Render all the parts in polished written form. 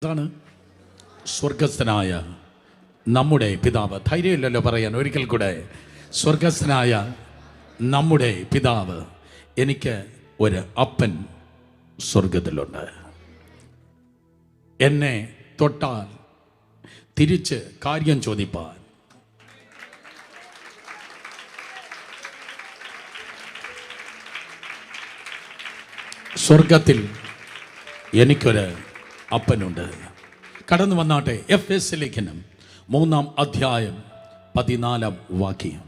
അതാണ് സ്വർഗസ്ഥനായ നമ്മുടെ പിതാവ്. ധൈര്യമില്ലല്ലോ പറയാൻ. ഒരിക്കൽ കൂടെ, സ്വർഗസ്ഥനായ നമ്മുടെ പിതാവ്. എനിക്ക് ഒരു അപ്പൻ സ്വർഗത്തിലുണ്ട്. എന്നെ തൊട്ടാൽ തിരിച്ച് കാര്യം ചോദിപ്പാൻ സ്വർഗത്തിൽ എനിക്കൊരു അപ്പനുണ്ട്. കടന്നു വന്നാട്ടെ. എഫേസ്യ ലേഖനം 3-ാം അധ്യായം 14-ാം വാക്യം.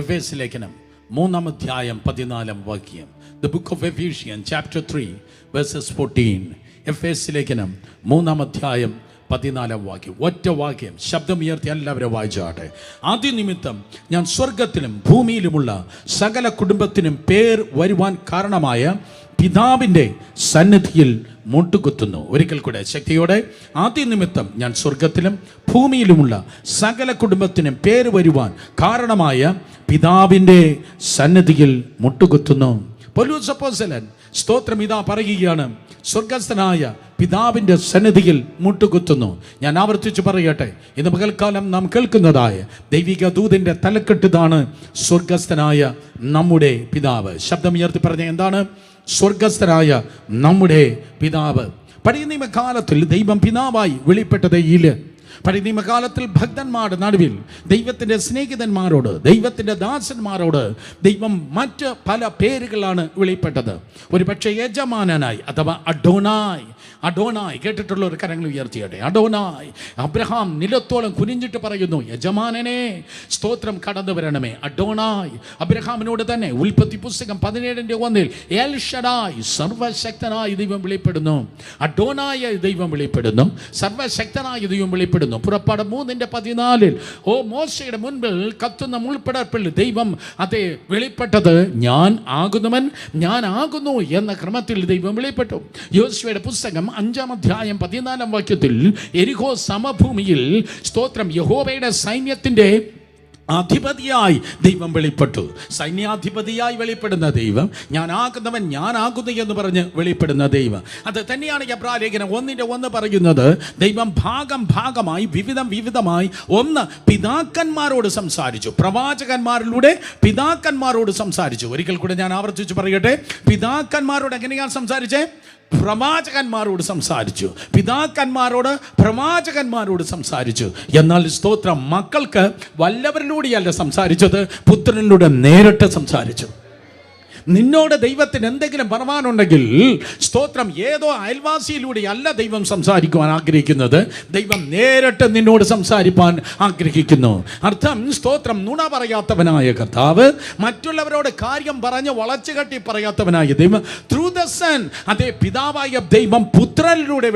എഫേസ്യ ലേഖനം 3-ാം അധ്യായം 14-ാം വാക്യം. The book of Ephesians chapter 3 verses 14. എഫേസ്യ ലേഖനം 3-ാം അധ്യായം 14-ാം വാക്യം. ഒറ്റ വാക്യം ശബ്ദമുയർത്തി എല്ലാവരും വായിച്ചാട്ടെ. ആദ്യനിമിത്തം ഞാൻ സ്വർഗത്തിലും ഭൂമിയിലുമുള്ള സകല കുടുംബത്തിനും പേർ വരുവാൻ കാരണമായ പിതാവിൻ്റെ സന്നിധിയിൽ മുട്ടുകുത്തുന്നു. ഒരിക്കൽ കൂടെ ശക്തിയോടെ. ആദ്യനിമിത്തം ഞാൻ സ്വർഗത്തിലും ഭൂമിയിലുമുള്ള സകല കുടുംബത്തിനും പേര് വരുവാൻ കാരണമായ പിതാവിൻ്റെ സന്നിധിയിൽ മുട്ടുകുത്തുന്നു. പൗലോസ് അപ്പോസ്തലൻ സ്തോത്രം ഇതാ പറയുകയാണ്, സ്വർഗസ്ഥനായ പിതാവിൻ്റെ സന്നിധിയിൽ മുട്ടുകുത്തുന്നു. ഞാൻ ആവർത്തിച്ച് പറയട്ടെ, ഇന്ന് പകൽക്കാലം നാം കേൾക്കുന്നതായ ദൈവിക ദൂതിൻ്റെ തലക്കെട്ടിതാണ് സ്വർഗസ്ഥനായ നമ്മുടെ പിതാവ്. ശബ്ദമുയർത്തി പറഞ്ഞ എന്താണ്? സ്വർഗസ്ഥനായ നമ്മുടെ പിതാവ്. പഴയ നിയമകാലത്തിൽ ദൈവം പിതാവായി വെളിപ്പെട്ടതേ ഇല്ല. പഴയ നിയമകാലത്തിൽ ഭക്തന്മാരുടെ നടുവിൽ ദൈവത്തിൻ്റെ സ്നേഹിതന്മാരോട്, ദൈവത്തിൻ്റെ ദാസന്മാരോട് ദൈവം മറ്റ് പല പേരുകളാണ് വെളിപ്പെട്ടത്. ഒരു പക്ഷേ യജമാനനായി അഥവാ അഡോനായ്. അഡോനായ് കേട്ടിട്ടുള്ള ഒരു കരങ്ങൾ ഉയർത്തിയട്ടെ. അഡോനായ്. അബ്രഹാം നിലത്തോളം കുനിഞ്ഞിട്ട് പറയുന്നു, യജമാനനെ സ്തോത്രം കടന്നു വരണമേ. അഡോനായ്. അബ്രഹാമിനോട് തന്നെ ഉൽപ്പത്തി പുസ്തകം 17:1 എൽ ഷഡായ്, സർവശക്തനായ ദൈവം വെളിപ്പെടുന്നു. അഡോനായ ദൈവം വെളിപ്പെടുന്നു, സർവശക്തനായ ദൈവം വെളിപ്പെടുന്നു. പുറപ്പാട് 3:14 മോശയുടെ മുൻപിൽ കത്തുന്ന മുൾപ്പടർപ്പിൽ ദൈവം അതേ വെളിപ്പെട്ടത് ഞാൻ ആകുന്നവൻ, ഞാൻ ആകുന്നു എന്ന ക്രമത്തിൽ ദൈവം വെളിപ്പെട്ടു. യോശുവയുടെ പുസ്തകം 5-ാം അധ്യായം 14-ാം വാക്യത്തിൽ എരിഹോ സമഭൂമിയിൽ സ്തോത്രം യഹോവയുടെ സൈന്യത്തിൻ്റെ അധിപതിയായി ദൈവം വെളിപ്പെട്ടു. സൈന്യാധിപതിയായി വെളിപ്പെടുന്ന ദൈവം, ഞാൻ ആകുന്നവൻ, ഞാൻ ആകുന്നു എന്ന് പറഞ്ഞ് വെളിപ്പെടുന്ന ദൈവം. അത് തന്നെയാണ് എബ്രായ ലേഖനം 1:1 പറയുന്നത്. ദൈവം ഭാഗമായി വിവിധമായി ഒന്ന് പിതാക്കന്മാരോട് സംസാരിച്ചു, പ്രവാചകന്മാരിലൂടെ പിതാക്കന്മാരോട് സംസാരിച്ചു. ഒരിക്കൽ കൂടെ ഞാൻ ആവർത്തിച്ച് പറയട്ടെ, പിതാക്കന്മാരോട് എങ്ങനെയാണ് സംസാരിച്ചേ? പ്രവാചകന്മാരോട് സംസാരിച്ചു. പിതാക്കന്മാരോട് പ്രവാചകന്മാരോട് സംസാരിച്ചു. എന്നാൽ സ്തോത്രം മക്കൾക്ക് വല്ലവരിലൂടെയല്ല സംസാരിച്ചത്, പുത്രനിലൂടെ നേരിട്ട് സംസാരിച്ചു. നിന്നോട് ദൈവത്തിന് എന്തെങ്കിലും പറയാനുണ്ടെങ്കിൽ സ്തോത്രം ഏതോ അയൽവാസിയിലൂടെ അല്ല ദൈവം സംസാരിക്കുവാൻ ആഗ്രഹിക്കുന്നത്, ദൈവം നേരിട്ട് നിന്നോട് സംസാരിപ്പാൻ ആഗ്രഹിക്കുന്നു. അർത്ഥം സ്തോത്രം നുണ പറയാത്തവനായ കർത്താവ്, മറ്റുള്ളവരോട് കാര്യം പറഞ്ഞ് വളച്ചുകെട്ടി പറയാത്തവനായ ദൈവം, ത്രൂ ദ സൺ അതേ പിതാവായ ദൈവം പുത്രനിലൂടെ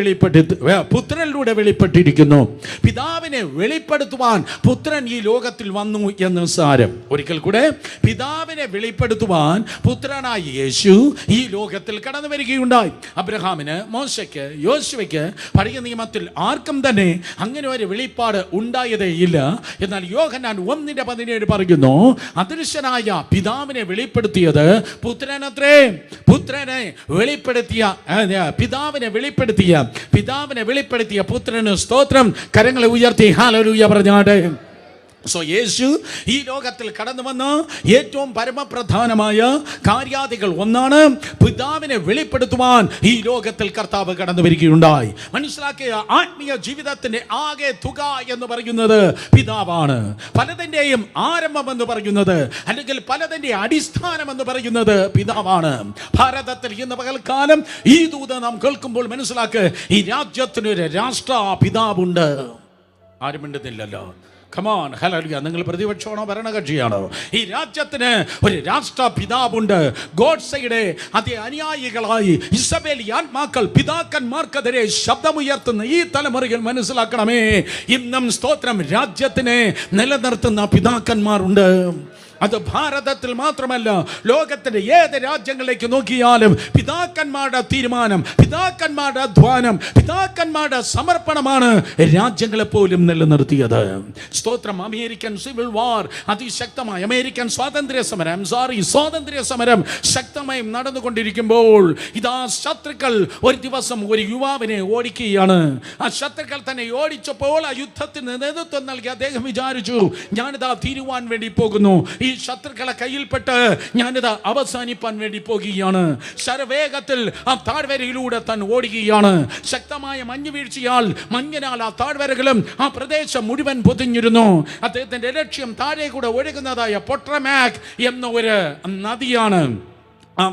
വെളിപ്പെട്ടിരിക്കുന്നു. പിതാവിനെ വെളിപ്പെടുത്തുവാൻ പുത്രൻ ഈ ലോകത്തിൽ വന്നു എന്ന് സാരം. ഒരിക്കൽ കൂടെ, പിതാവിനെ വെളിപ്പെടുത്തുവാൻ പുത്രനായ യേശു ഈ ലോകത്തിൽ കടന്നു വരികയുണ്ടായി. അബ്രഹാമിന്, മോശയ്ക്ക്, യോശുവയ്ക്ക് പഴയ നിയമത്തിൽ ആർക്കും തന്നെ അങ്ങനെ ഒരു വെളിപ്പാട് ഉണ്ടായതേ ഇല്ല. എന്നാൽ യോഹന്നാൻ 1:17 പറയുന്നു, അദൃശ്യനായ പിതാവിനെ വെളിപ്പെടുത്തിയത് പുത്രനത്രേ. പുത്രനെ വെളിപ്പെടുത്തിയ പിതാവിനെ വെളിപ്പെടുത്തിയ പുത്രന് സ്തോത്രം. കരങ്ങളെ ഉയർത്തി ഹല്ലേലൂയ പറഞ്ഞാട്ടെ. സോ യേശു ഈ ലോകത്തിൽ കടന്നു വന്ന ഏറ്റവും പരമപ്രധാനമായ കാര്യാദികൾ ഒന്നാണ്, പിതാവിനെ വെളിപ്പെടുത്തുവാൻ ഈ ലോകത്തിൽ കർത്താവ് കടന്നു വരികയുണ്ടായി. മനസ്സിലാക്കിയ ആത്മീയ ജീവിതത്തിന്റെ ആകെ തുക എന്ന് പറയുന്നത് പിതാവാണ്. പലതിൻ്റെയും ആരംഭം എന്ന് പറയുന്നത്, അല്ലെങ്കിൽ പലതിൻ്റെ അടിസ്ഥാനം എന്ന് പറയുന്നത് പിതാവാണ്. ഭാരതത്തിൽ ഇന്ന് പകൽക്കാലം ഈ ദൂത് നാം കേൾക്കുമ്പോൾ മനസ്സിലാക്കുക, ഈ രാജ്യത്തിനൊരു രാഷ്ട്ര പിതാവുണ്ട്. ആരും മിണ്ടുന്നില്ലല്ലോ. Come on, hallelujah. നിങ്ങൾ പ്രതിപക്ഷമാണോ ഭരണകക്ഷിയാണോ? ഈ രാജ്യത്തിന് ഒരു രാഷ്ട്രപിതാവുണ്ട്. ഗോഡ്സയുടെ അതേ അനുയായികളായി ഇസബേലി ആത്മാക്കൾ പിതാക്കന്മാർക്കെതിരെ ശബ്ദമുയർത്തുന്ന ഈ തലമുറയിൽ മനസ്സിലാക്കണമേ, ഇന്നും സ്തോത്രം രാജ്യത്തിനെ നിലനിർത്തുന്ന പിതാക്കന്മാരുണ്ട്. അത് ഭാരതത്തിൽ മാത്രമല്ല, ലോകത്തിന്റെ ഏത് രാജ്യങ്ങളിലേക്ക് നോക്കിയാലും പിതാക്കന്മാരുടെ തീരുമാനം, പിതാക്കന്മാരുടെ അധ്വാനം, പിതാക്കന്മാരുടെ സമർപ്പണമാണ് രാജ്യങ്ങളെ പോലും നിലനിർത്തിയത്. സ്തോത്രം. അമേരിക്കൻ സിവിൽ വാർ അതിശക്തമായി, അമേരിക്കൻ സ്വാതന്ത്ര്യ സമരം ശക്തമായി നടന്നുകൊണ്ടിരിക്കുമ്പോൾ ഇതാ ശത്രുക്കൾ ഒരു ദിവസം ഒരു യുവാവിനെ ഓടിക്കുകയാണ്. ആ ശത്രുക്കൾ തന്നെ ഓടിച്ചപ്പോൾ ആ യുദ്ധത്തിന് നേതൃത്വം നൽകി അദ്ദേഹം വിചാരിച്ചു, ഞാനിതാ തീരുവാൻ വേണ്ടി പോകുന്നു, ഈ ശത്രുക്കളെ കയ്യിൽപ്പെട്ട് ഞാനിതാ അവസാനിപ്പാൻ വേണ്ടി പോകുകയാണ്. ശരവേഗത്തിൽ ആ താഴ്വരയിലൂടെ താൻ ഓടുകയാണ്. ശക്തമായ മഞ്ഞ് വീഴ്ചയാൽ മഞ്ഞിനാൽ ആ താഴ്വരകളും ആ പ്രദേശം മുഴുവൻ പൊതിഞ്ഞിരുന്നു. അദ്ദേഹത്തിന്റെ ലക്ഷ്യം താഴെ കൂടെ ഒഴുകുന്നതായ പൊട്രമാക് എന്ന ഒരു നദിയാണ്.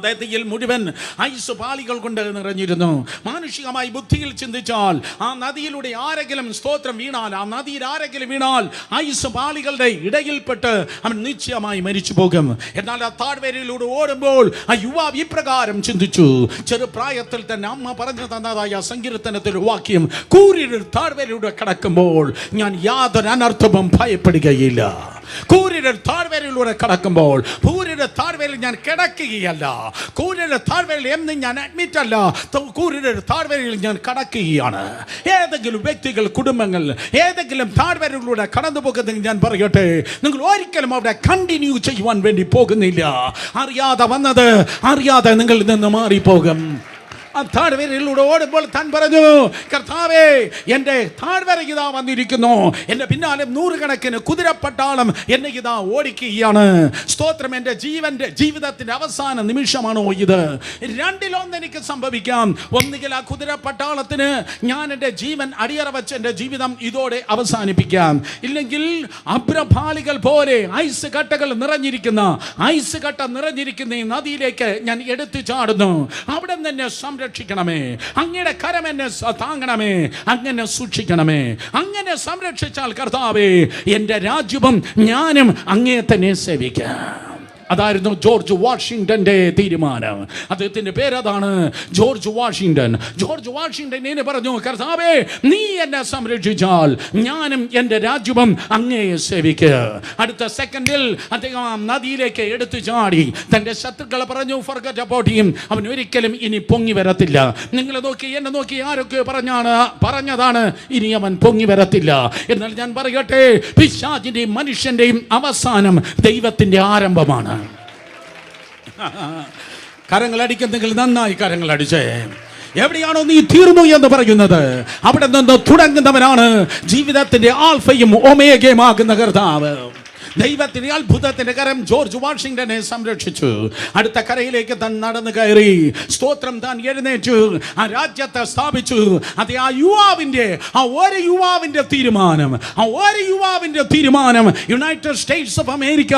നദിയിൽ മുഴുവൻ ഐസ് പാളികൾ കൊണ്ട് നിറഞ്ഞിരുന്നു. മാനുഷികമായി ബുദ്ധിയിൽ ചിന്തിച്ചാൽ ആ നദിയിലൂടെ ആരെങ്കിലും സ്തോത്രം വീണാൽ, ആ നദിയിൽ ആരെങ്കിലും വീണാൽ ഐസ് പാളികളുടെ ഇടയിൽപ്പെട്ട് അവൻ നിശ്ചയമായി മരിച്ചു പോകും. എന്നാൽ ആ താഴ്വരയിലൂടെ ഓടുമ്പോൾ ആ യുവാവ് ഇപ്രകാരം ചിന്തിച്ചു. ചെറുപ്രായത്തിൽ തന്നെ അമ്മ പറഞ്ഞു തന്നതായ സങ്കീർത്തനത്തിൽ വാക്യം, കൂരിരുൾ താഴ്വരയിലൂടെ കടക്കുമ്പോൾ ഞാൻ യാതൊരു അനർത്ഥവും ഭയപ്പെടുകയില്ല. കൂരിരുൾ താഴ്വരയിലൂടെ കടക്കുമ്പോൾ കൂരിരുൾ താഴ്വരയിൽ ഞാൻ കിടക്കുകയല്ല, കൂരിരുൾ താഴ്വരയിൽ എന്ന് ഞാൻ അഡ്മിറ്റ് അല്ല, കൂരിരുൾ താഴ്വരയിൽ ഞാൻ കടക്കുകയാണ്. ഏതെങ്കിലും വ്യക്തികൾ, കുടുംബങ്ങൾ ഏതെങ്കിലും താഴ്വരയിലൂടെ കടന്നു പോകുന്നെങ്കിൽ ഞാൻ പറയട്ടെ, നിങ്ങൾ ഒരിക്കലും അവിടെ കണ്ടിന്യൂ ചെയ്യുവാൻ വേണ്ടി പോകുന്നില്ല. അറിയാതെ വന്നത് അറിയാതെ നിങ്ങളിൽ നിന്ന് മാറിപ്പോകും. ആ താഴ്വരയിലൂടെ ഓടുമ്പോൾ താൻ പറഞ്ഞു, കർത്താവേ, എൻ്റെ താഴ്വര ഇതാ വന്നിരിക്കുന്നു, എൻ്റെ പിന്നാലെ നൂറുകണക്കിന് കുതിരപ്പട്ടാളം എന്നെ ഇതാ ഓടിക്കുകയാണ്. സ്തോത്രം. എൻ്റെ ജീവിതത്തിൻ്റെ അവസാന നിമിഷമാണോ ഇത്? രണ്ടിലൊന്ന് എനിക്ക് സംഭവിക്കാം. ഒന്നുകിൽ ആ കുതിരപ്പട്ടാളത്തിന് ഞാൻ എൻ്റെ ജീവൻ അടിയറ വെച്ച് എൻ്റെ ജീവിതം ഇതോടെ അവസാനിപ്പിക്കാം, ഇല്ലെങ്കിൽ അഭ്രപാളികൾ പോലെ ഐസ് കട്ട നിറഞ്ഞിരിക്കുന്ന ഈ നദിയിലേക്ക് ഞാൻ എടുത്തു ചാടുന്നു. അവിടെ തന്നെ രക്ഷിക്കണമേ, അങ്ങയുടെ കരം എന്നെ താങ്ങണമേ, അങ്ങനെ സൂക്ഷിക്കണമേ. അങ്ങനെ സംരക്ഷിച്ചാൽ കർത്താവേ, എൻ്റെ രാജ്യവും ഞാനും അങ്ങേ തന്നെ സേവിക്കാം. അതായിരുന്നു ജോർജ് വാഷിംഗ്ടന്റെ തീരുമാനം. അദ്ദേഹത്തിന്റെ പേരതാണ്, ജോർജ് വാഷിംഗ്ടൺ. ജോർജ് വാഷിംഗ്ടൺ എന്നെ പറഞ്ഞു, കർത്താവേ, നീ എന്നെ സംരക്ഷിച്ചാൽ ഞാനും എൻ്റെ രാജ്യവും അങ്ങയെ സേവിക്കുക. അടുത്ത സെക്കൻഡിൽ അദ്ദേഹം നദിയിലേക്ക് എടുത്തു ചാടി. തൻ്റെ ശത്രുക്കളെ പറഞ്ഞു, ഫർഗറ്റ് അബൌട്ട് ഹിം, അവൻ ഒരിക്കലും ഇനി പൊങ്ങി വരത്തില്ല. നിങ്ങളെ നോക്കി എന്നെ നോക്കി ആരൊക്കെ പറഞ്ഞതാണ് ഇനി അവൻ പൊങ്ങി വരത്തില്ല. എന്നാൽ ഞാൻ പറയട്ടെ, പിശാചിന്റെയും മനുഷ്യന്റെയും അവസാനം ദൈവത്തിന്റെ ആരംഭമാണ്. കരങ്ങളടിക്കുന്നെങ്കിൽ നന്നായി കരങ്ങളടിച്ചേ. എവിടെയാണോ നീ തീർന്നു എന്ന് പറയുന്നത്, അവിടെ നിന്ന് തുടങ്ങുന്നവനാണ് ജീവിതത്തിന്റെ ആൽഫയും ഒമേഗയും ആകുന്ന കർത്താവ്. ദൈവത്തിന്റെ അത്ഭുതത്തിന്റെ കരം ജോർജ് വാഷിംഗ്ടനെ സംരക്ഷിച്ചു. അടുത്ത കരയിലേക്ക് താൻ നടന്നു കയറി. സ്തോത്രം. താൻ എഴുന്നേറ്റു, ആ രാജ്യത്തെ സ്ഥാപിച്ചു. അത് ആ ഒരു യുവാവിന്റെ തീരുമാനം യുണൈറ്റഡ് സ്റ്റേറ്റ്സ് ഓഫ് അമേരിക്ക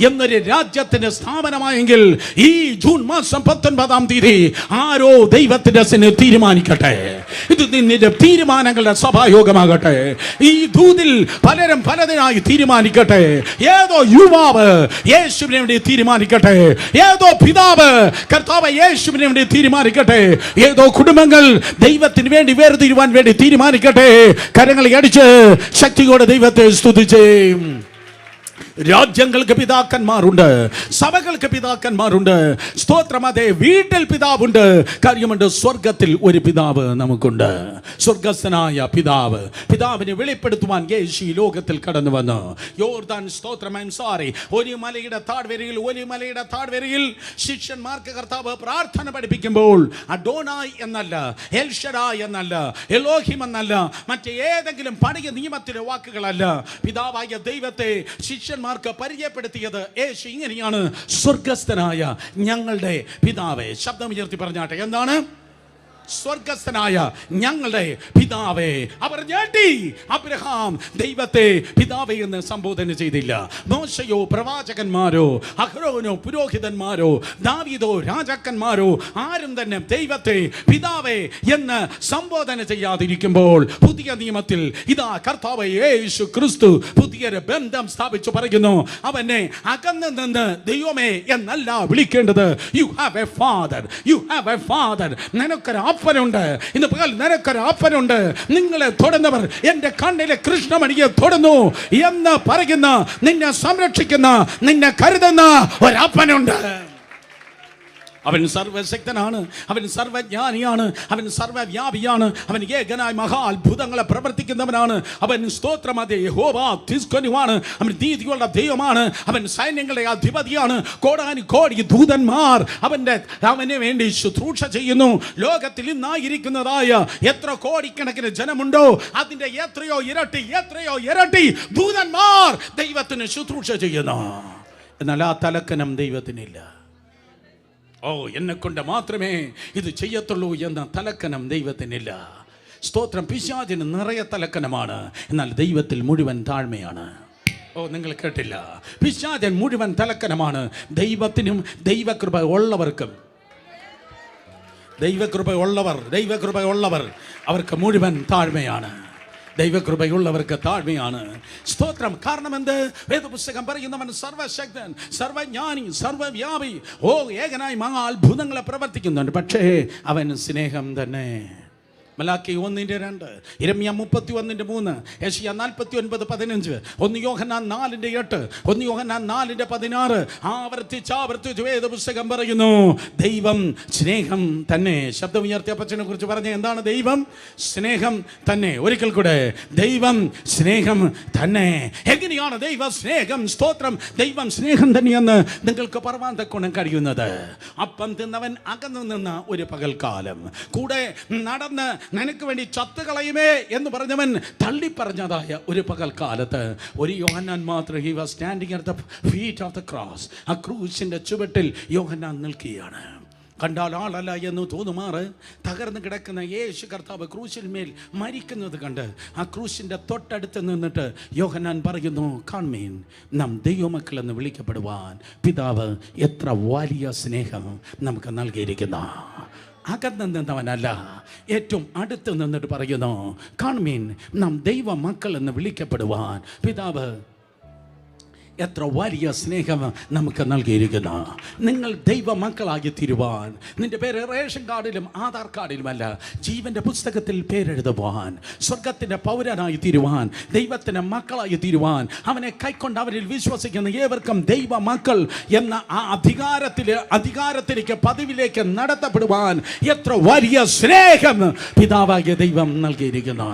എന്നൊരു രാജ്യത്തിന്റെ സ്ഥാപനമായെങ്കിൽ ഈ ജൂൺ മാസം 19-ാം തീയതി ആരോ ദൈവത്തിന്റെ തീരുമാനിക്കട്ടെ. ഇത് നിന്റെ തീരുമാനങ്ങളുടെ സഭായോഗമാകട്ടെ. ഈ ദൂതിൽ പലരും പലതിനായി തീരുമാനിക്കട്ടെ. ഏതോ യുവാവ് യേശുവിനെ വേണ്ടി തീരുമാനിക്കട്ടെ, ഏതോ പിതാവ് കർത്താവ് യേശുവിനെ വേണ്ടി തീരുമാനിക്കട്ടെ, ഏതോ കുടുംബങ്ങൾ ദൈവത്തിന് വേണ്ടി വേർതിരിവാൻ വേണ്ടി തീരുമാനിക്കട്ടെ. കരങ്ങളെ അടിച്ച് ശക്തിയോടെ ദൈവത്തെ സ്തുതിച്ചേ. രാജ്യങ്ങൾക്ക് പിതാക്കന്മാരുണ്ട്, സഭകൾക്ക് പിതാക്കന്മാരുണ്ട്. സ്തോത്രം. അതെ, വീട്ടിൽ പിതാവുണ്ട്. കാര്യമുണ്ട്, സ്വർഗത്തിൽ ഒരു പിതാവ് നമുക്കുണ്ട്. സ്വർഗസ്ഥനായ പിതാവിനെ വെളിപ്പെടുത്തുവാൻ യേശു ലോകത്തിൽ കടന്നു വന്നു. യോർദാൻ സ്തോത്രം ഒരു മലയുടെ താഴ്വരയിൽ ശിഷ്യന്മാർക്ക് കർത്താവ് പ്രാർത്ഥന പഠിപ്പിക്കുമ്പോൾ അഡോനായ് എന്നല്ല, എൽഷഡായ് എന്നല്ല, എലോഹിം എന്നല്ല, മറ്റേതെങ്കിലും പഴയ നിയമത്തിലെ വാക്കുകളല്ല. പിതാവായ ദൈവത്തെ ശിഷ്യന്മാർക്ക് പരിചയപ്പെടുത്തിയത് യേശു ഇങ്ങനെയാണ്, സ്വർഗസ്ഥനായ ഞങ്ങളുടെ പിതാവേ. ശബ്ദം ഉയർത്തി പറഞ്ഞാട്ടെ, എന്താണ്? സ്വർഗസ്ഥനായ ഞങ്ങളുടെ പിതാവേ. അവർ ഞെട്ടി. അബ്രഹാം ദൈവത്തെ പിതാവേ എന്ന് സംബോധന ചെയ്തില്ല. മോശയോ പ്രവാചകന്മാരോ അഹ്റോനോ പുരോഹിതന്മാരോ ദാവീദോ രാജാക്കന്മാരോ ആരും തന്നെ ദൈവത്തെ പിതാവേ എന്ന് സംബോധന ചെയ്യാതിരിക്കുമ്പോൾ പുതിയ നിയമത്തിൽ ഇതാ കർത്താവ് യേശു ക്രിസ്തു പുതിയൊരു ബന്ധം സ്ഥാപിച്ചു പറയുന്നു. അവനെ അകന്ന് നിന്ന് ദൈവമേ എന്നല്ല വിളിക്കേണ്ടത്. You have A father. നിനക്കൊരു അപ്പനുണ്ട്. ഇന്ന് പകൽ നിനക്കൊരു അപ്പനുണ്ട്. നിങ്ങളെ തൊടുന്നവർ എൻ്റെ കണ്ണിലെ കൃഷ്ണമണിയെ തൊടുന്നു എന്ന് പറയുന്ന, നിന്നെ സംരക്ഷിക്കുന്ന, നിന്നെ കരുതുന്ന ഒരപ്പനുണ്ട്. അവൻ സർവശക്തനാണ്, അവൻ സർവജ്ഞാനിയാണ്, അവൻ സർവവ്യാപിയാണ്, അവൻ ഏകനായ മഹാ അത്ഭുതങ്ങളെ പ്രവർത്തിക്കുന്നവനാണ്. അവൻ സ്തോത്രം, അതേ യഹോവ തിസ്കനുമാണ്. അവൻ നീതികളുടെ ദൈവമാണ്, അവൻ സൈന്യങ്ങളുടെ അധിപതിയാണ്. കോടാനി കോടി ദൂതന്മാർ അവന് വേണ്ടി ശുശ്രൂഷ ചെയ്യുന്നു. ലോകത്തിൽ ഇന്നായിരിക്കുന്നതായ എത്ര കോടിക്കണക്കിന് ജനമുണ്ടോ അതിൻ്റെ എത്രയോ ഇരട്ടി ദൂതന്മാർ ദൈവത്തിന് ശുശ്രൂഷ ചെയ്യുന്നു. എന്നാൽ ആ തലക്കനം ദൈവത്തിനില്ല. എന്നെ കൊണ്ട് മാത്രമേ ഇത് ചെയ്യത്തുള്ളൂ എന്ന തലക്കനം ദൈവത്തിനില്ല. സ്തോത്രം. പിശാചിന് നിറയെ തലക്കനമാണ്, എന്നാൽ ദൈവത്തിൽ മുഴുവൻ താഴ്മയാണ്. നിങ്ങൾ കേട്ടില്ല? പിശാചൻ മുഴുവൻ തലക്കനമാണ്. ദൈവത്തിനും ദൈവകൃപ ഉള്ളവർ അവർക്ക് മുഴുവൻ താഴ്മയാണ്. ദൈവകൃപയുള്ളവർക്ക് താഴ്മയാണ്. സ്തോത്രം. കാരണം എന്ത്? വേദപുസ്തകം പറയുന്നവൻ സർവശക്തൻ, സർവജ്ഞാനി, സർവവ്യാപി, ഏകനായി മഹാ അത്ഭുതങ്ങളെ പ്രവർത്തിക്കുന്നുണ്ട്. പക്ഷേ അവൻ സ്നേഹം തന്നെ. മലാക്കി 1:2, ഇരമ്യ 31:3, യെശയ്യാ 49:15, 1 യോഹന്നാൻ 4:8, 1 യോഹന്നാൻ 4:16. ആവർത്തിച്ച് വേദപുസ്തകം പറയുന്നു ദൈവം സ്നേഹം തന്നെ. ശബ്ദം ഉയർത്തിയ അപ്പച്ചനെ കുറിച്ച് പറഞ്ഞ എന്താണ്? ദൈവം സ്നേഹം തന്നെ. ഒരിക്കൽ കൂടെ, ദൈവം സ്നേഹം തന്നെ. എങ്ങനെയാണ് ദൈവ സ്നേഹം? സ്തോത്രം. ദൈവം സ്നേഹം തന്നെയെന്ന് നിങ്ങൾക്ക് പറവാൻ തക്കോണം കഴിയുന്നത്. അപ്പം തിന്നവൻ അകന്നു നിന്ന ഒരു പകൽക്കാലം, കൂടെ നടന്ന് നിനക്ക് വേണ്ടി ചത്തുകളയുമേ എന്ന് പറഞ്ഞവൻ തള്ളിപ്പറഞ്ഞതായ ഒരു പകൽക്കാലത്ത് ഒരു യോഹന്നാൻ മാത്രം, he was standing at the feet of the cross. ആ ക്രൂശിൻ്റെ ചുവട്ടിൽ യോഹന്നാൻ നിൽക്കുകയാണ്. കണ്ടാൽ ആളല്ല എന്ന് തോന്നുമാറ് തകർന്ന് കിടക്കുന്ന യേശു കർത്താവ് ക്രൂശിന്മേൽ മരിക്കുന്നത് കണ്ട് ആ ക്രൂശിൻ്റെ തൊട്ടടുത്ത് നിന്നിട്ട് യോഹന്നാൻ പറയുന്നു, കാൺമീൻ, നാം ദൈവമക്കളെന്ന് വിളിക്കപ്പെടുവാൻ പിതാവ് എത്ര വലിയ സ്നേഹം നമുക്ക് നൽകിയിരിക്കുന്നു. അകന്ന് നിന്നവനല്ല, ഏറ്റവും അടുത്ത് നിന്നിട്ട് പറയുന്നു, കാൺമീൻ, നാം ദൈവ മക്കൾ എന്ന് വിളിക്കപ്പെടുവാൻ പിതാവ് എത്ര വലിയ സ്നേഹം നമുക്ക് നൽകിയിരിക്കുന്നു. നിങ്ങൾ ദൈവ മക്കളായി തീരുവാൻ, നിന്റെ പേര് റേഷൻ കാർഡിലും ആധാർ കാർഡിലുമല്ല, ജീവന്റെ പുസ്തകത്തിൽ പേരെഴുതുവാൻ, സ്വർഗത്തിന്റെ പൗരനായി തീരുവാൻ, ദൈവത്തിന്റെ മക്കളായി തീരുവാൻ, അവനെ കൈക്കൊണ്ട് അവരിൽ വിശ്വസിക്കുന്ന ഏവർക്കും ദൈവ മക്കൾ എന്ന ആ അധികാരത്തിലേക്ക് പദവിയിലേക്ക് നടത്തപ്പെടുവാൻ എത്ര വലിയ സ്നേഹം പിതാവായ ദൈവം നൽകിയിരിക്കുന്നു.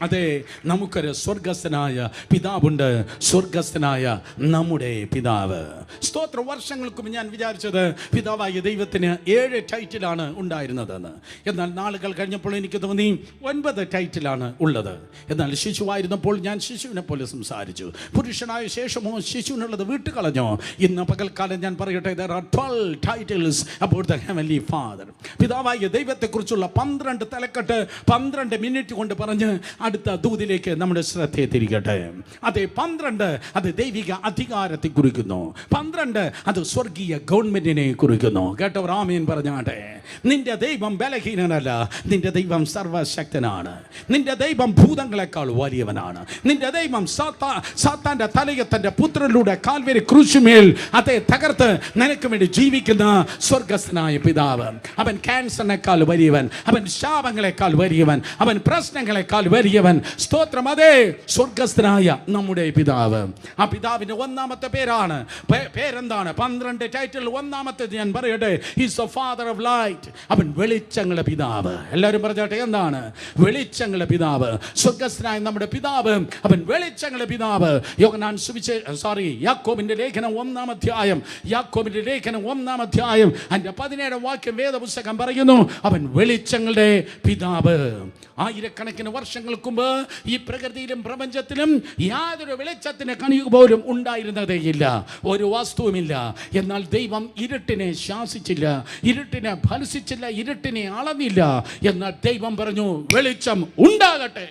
അതെ, നമുക്കൊരു സ്വർഗസ്ഥനായ പിതാവുണ്ട്, സ്വർഗസ്ഥനായ നമ്മുടെ പിതാവ്. സ്തോത്ര. വർഷങ്ങൾക്ക് മുമ്പ് ഞാൻ വിചാരിച്ചത് പിതാവായ ദൈവത്തിന് 7 ടൈറ്റിലാണ് ഉണ്ടായിരുന്നതെന്ന്. എന്നാൽ നാളുകൾ കഴിഞ്ഞപ്പോൾ എനിക്ക് തോന്നി 9 ടൈറ്റിലാണ് ഉള്ളത്. എന്നാൽ ശിശുവായിരുന്നപ്പോൾ ഞാൻ ശിശുവിനെ പോലെ സംസാരിച്ചു. പുരുഷനായ ശേഷമോ ശിശുവിനുള്ളത് വിട്ടുകളഞ്ഞോ? ഇന്ന് പകൽക്കാലം ഞാൻ പറയട്ടെ, there are 12 titles about the heavenly father. പിതാവായ ദൈവത്തെക്കുറിച്ചുള്ള 12 തലക്കെട്ട് 12 മിനിറ്റ് കൊണ്ട് പറഞ്ഞ് അടുത്ത ദൂതിലേക്ക് നമ്മുടെ ശ്രദ്ധയെ തിരികട്ടെ. അതെ, 12 അത് ദൈവിക അധികാരത്തെ കുറിക്കുന്നു. 12 അത് സ്വർഗീയ ഗവൺമെന്റിനെ കുറിക്കുന്നു. കേട്ടവർ ആമേൻ പറഞ്ഞാട്ടെ. നിന്റെ ദൈവം ബലഹീനനല്ല, നിന്റെ ദൈവം സർവശക്തനാണ്. നിന്റെ ദൈവം ഭൂതങ്ങളെക്കാൾ വലിയവനാണ്. നിന്റെ ദൈവം സാത്താന്റെ തലയെ തന്റെ പുത്രനിലൂടെ കാൽവരി ക്രൂശുമേൽ അതേ തകർത്ത് നിനക്ക് വേണ്ടി ജീവിക്കുന്ന സ്വർഗസ്ഥനായ പിതാവ്. അവൻ ക്യാൻസറിനേക്കാൾ വലിയവൻ, അവൻ ശാപങ്ങളെക്കാൾ വലിയവൻ, അവൻ പ്രശ്നങ്ങളെക്കാൾ വലിയവൻ. സ്തോത്രം. അതേ, സ്വർഗസ്ഥനായ നമ്മുടെ പിതാവ്. ആ പിതാവിന്റെ ഒന്നാമത്തെ പേരെന്താണ്? 12 ടൈറ്റിൽ ഒന്നാമത്തേത് ഞാൻ പറയട്ടെ, is the father of light. അവൻ വെളിച്ചങ്ങളുടെ പിതാവ്. എല്ലാവരും പറഞ്ഞാട്ടെ, എന്താണ്? വെളിച്ചങ്ങളുടെ പിതാവ്. സ്വർഗസ്ഥനായ നമ്മുടെ പിതാവ്, അവൻ വെളിച്ചങ്ങളുടെ പിതാവ്. യാക്കോബിന്റെ ലേഖനം 1-ാം അധ്യായം, യാക്കോബിന്റെ ലേഖനം 1-ാം അധ്യായം അതിന്റെ 17-ാം വാക്യം വേദപുസ്തകം പറയുന്നു, അവൻ വെളിച്ചങ്ങളുടെ പിതാവ്. ആയിരക്കണക്കിന് വർഷങ്ങൾക്ക് മുമ്പ് ഈ പ്രകൃതിയിലും പ്രപഞ്ചത്തിലും യാതൊരു വെളിച്ചത്തിന് കണിക പോലും ഉണ്ടായിരുന്നതേയില്ല, ഒരു വസ്തുവുമില്ല. എന്നാൽ ദൈവം ഇരുട്ടിനെ ശാസിച്ചില്ല, ഇരുട്ടിനെ ഫലിച്ചില്ല, ഇരുട്ടിനെ അളന്നില്ല. എന്നാൽ ദൈവം പറഞ്ഞു, വെളിച്ചം ഉണ്ടാകട്ടെ,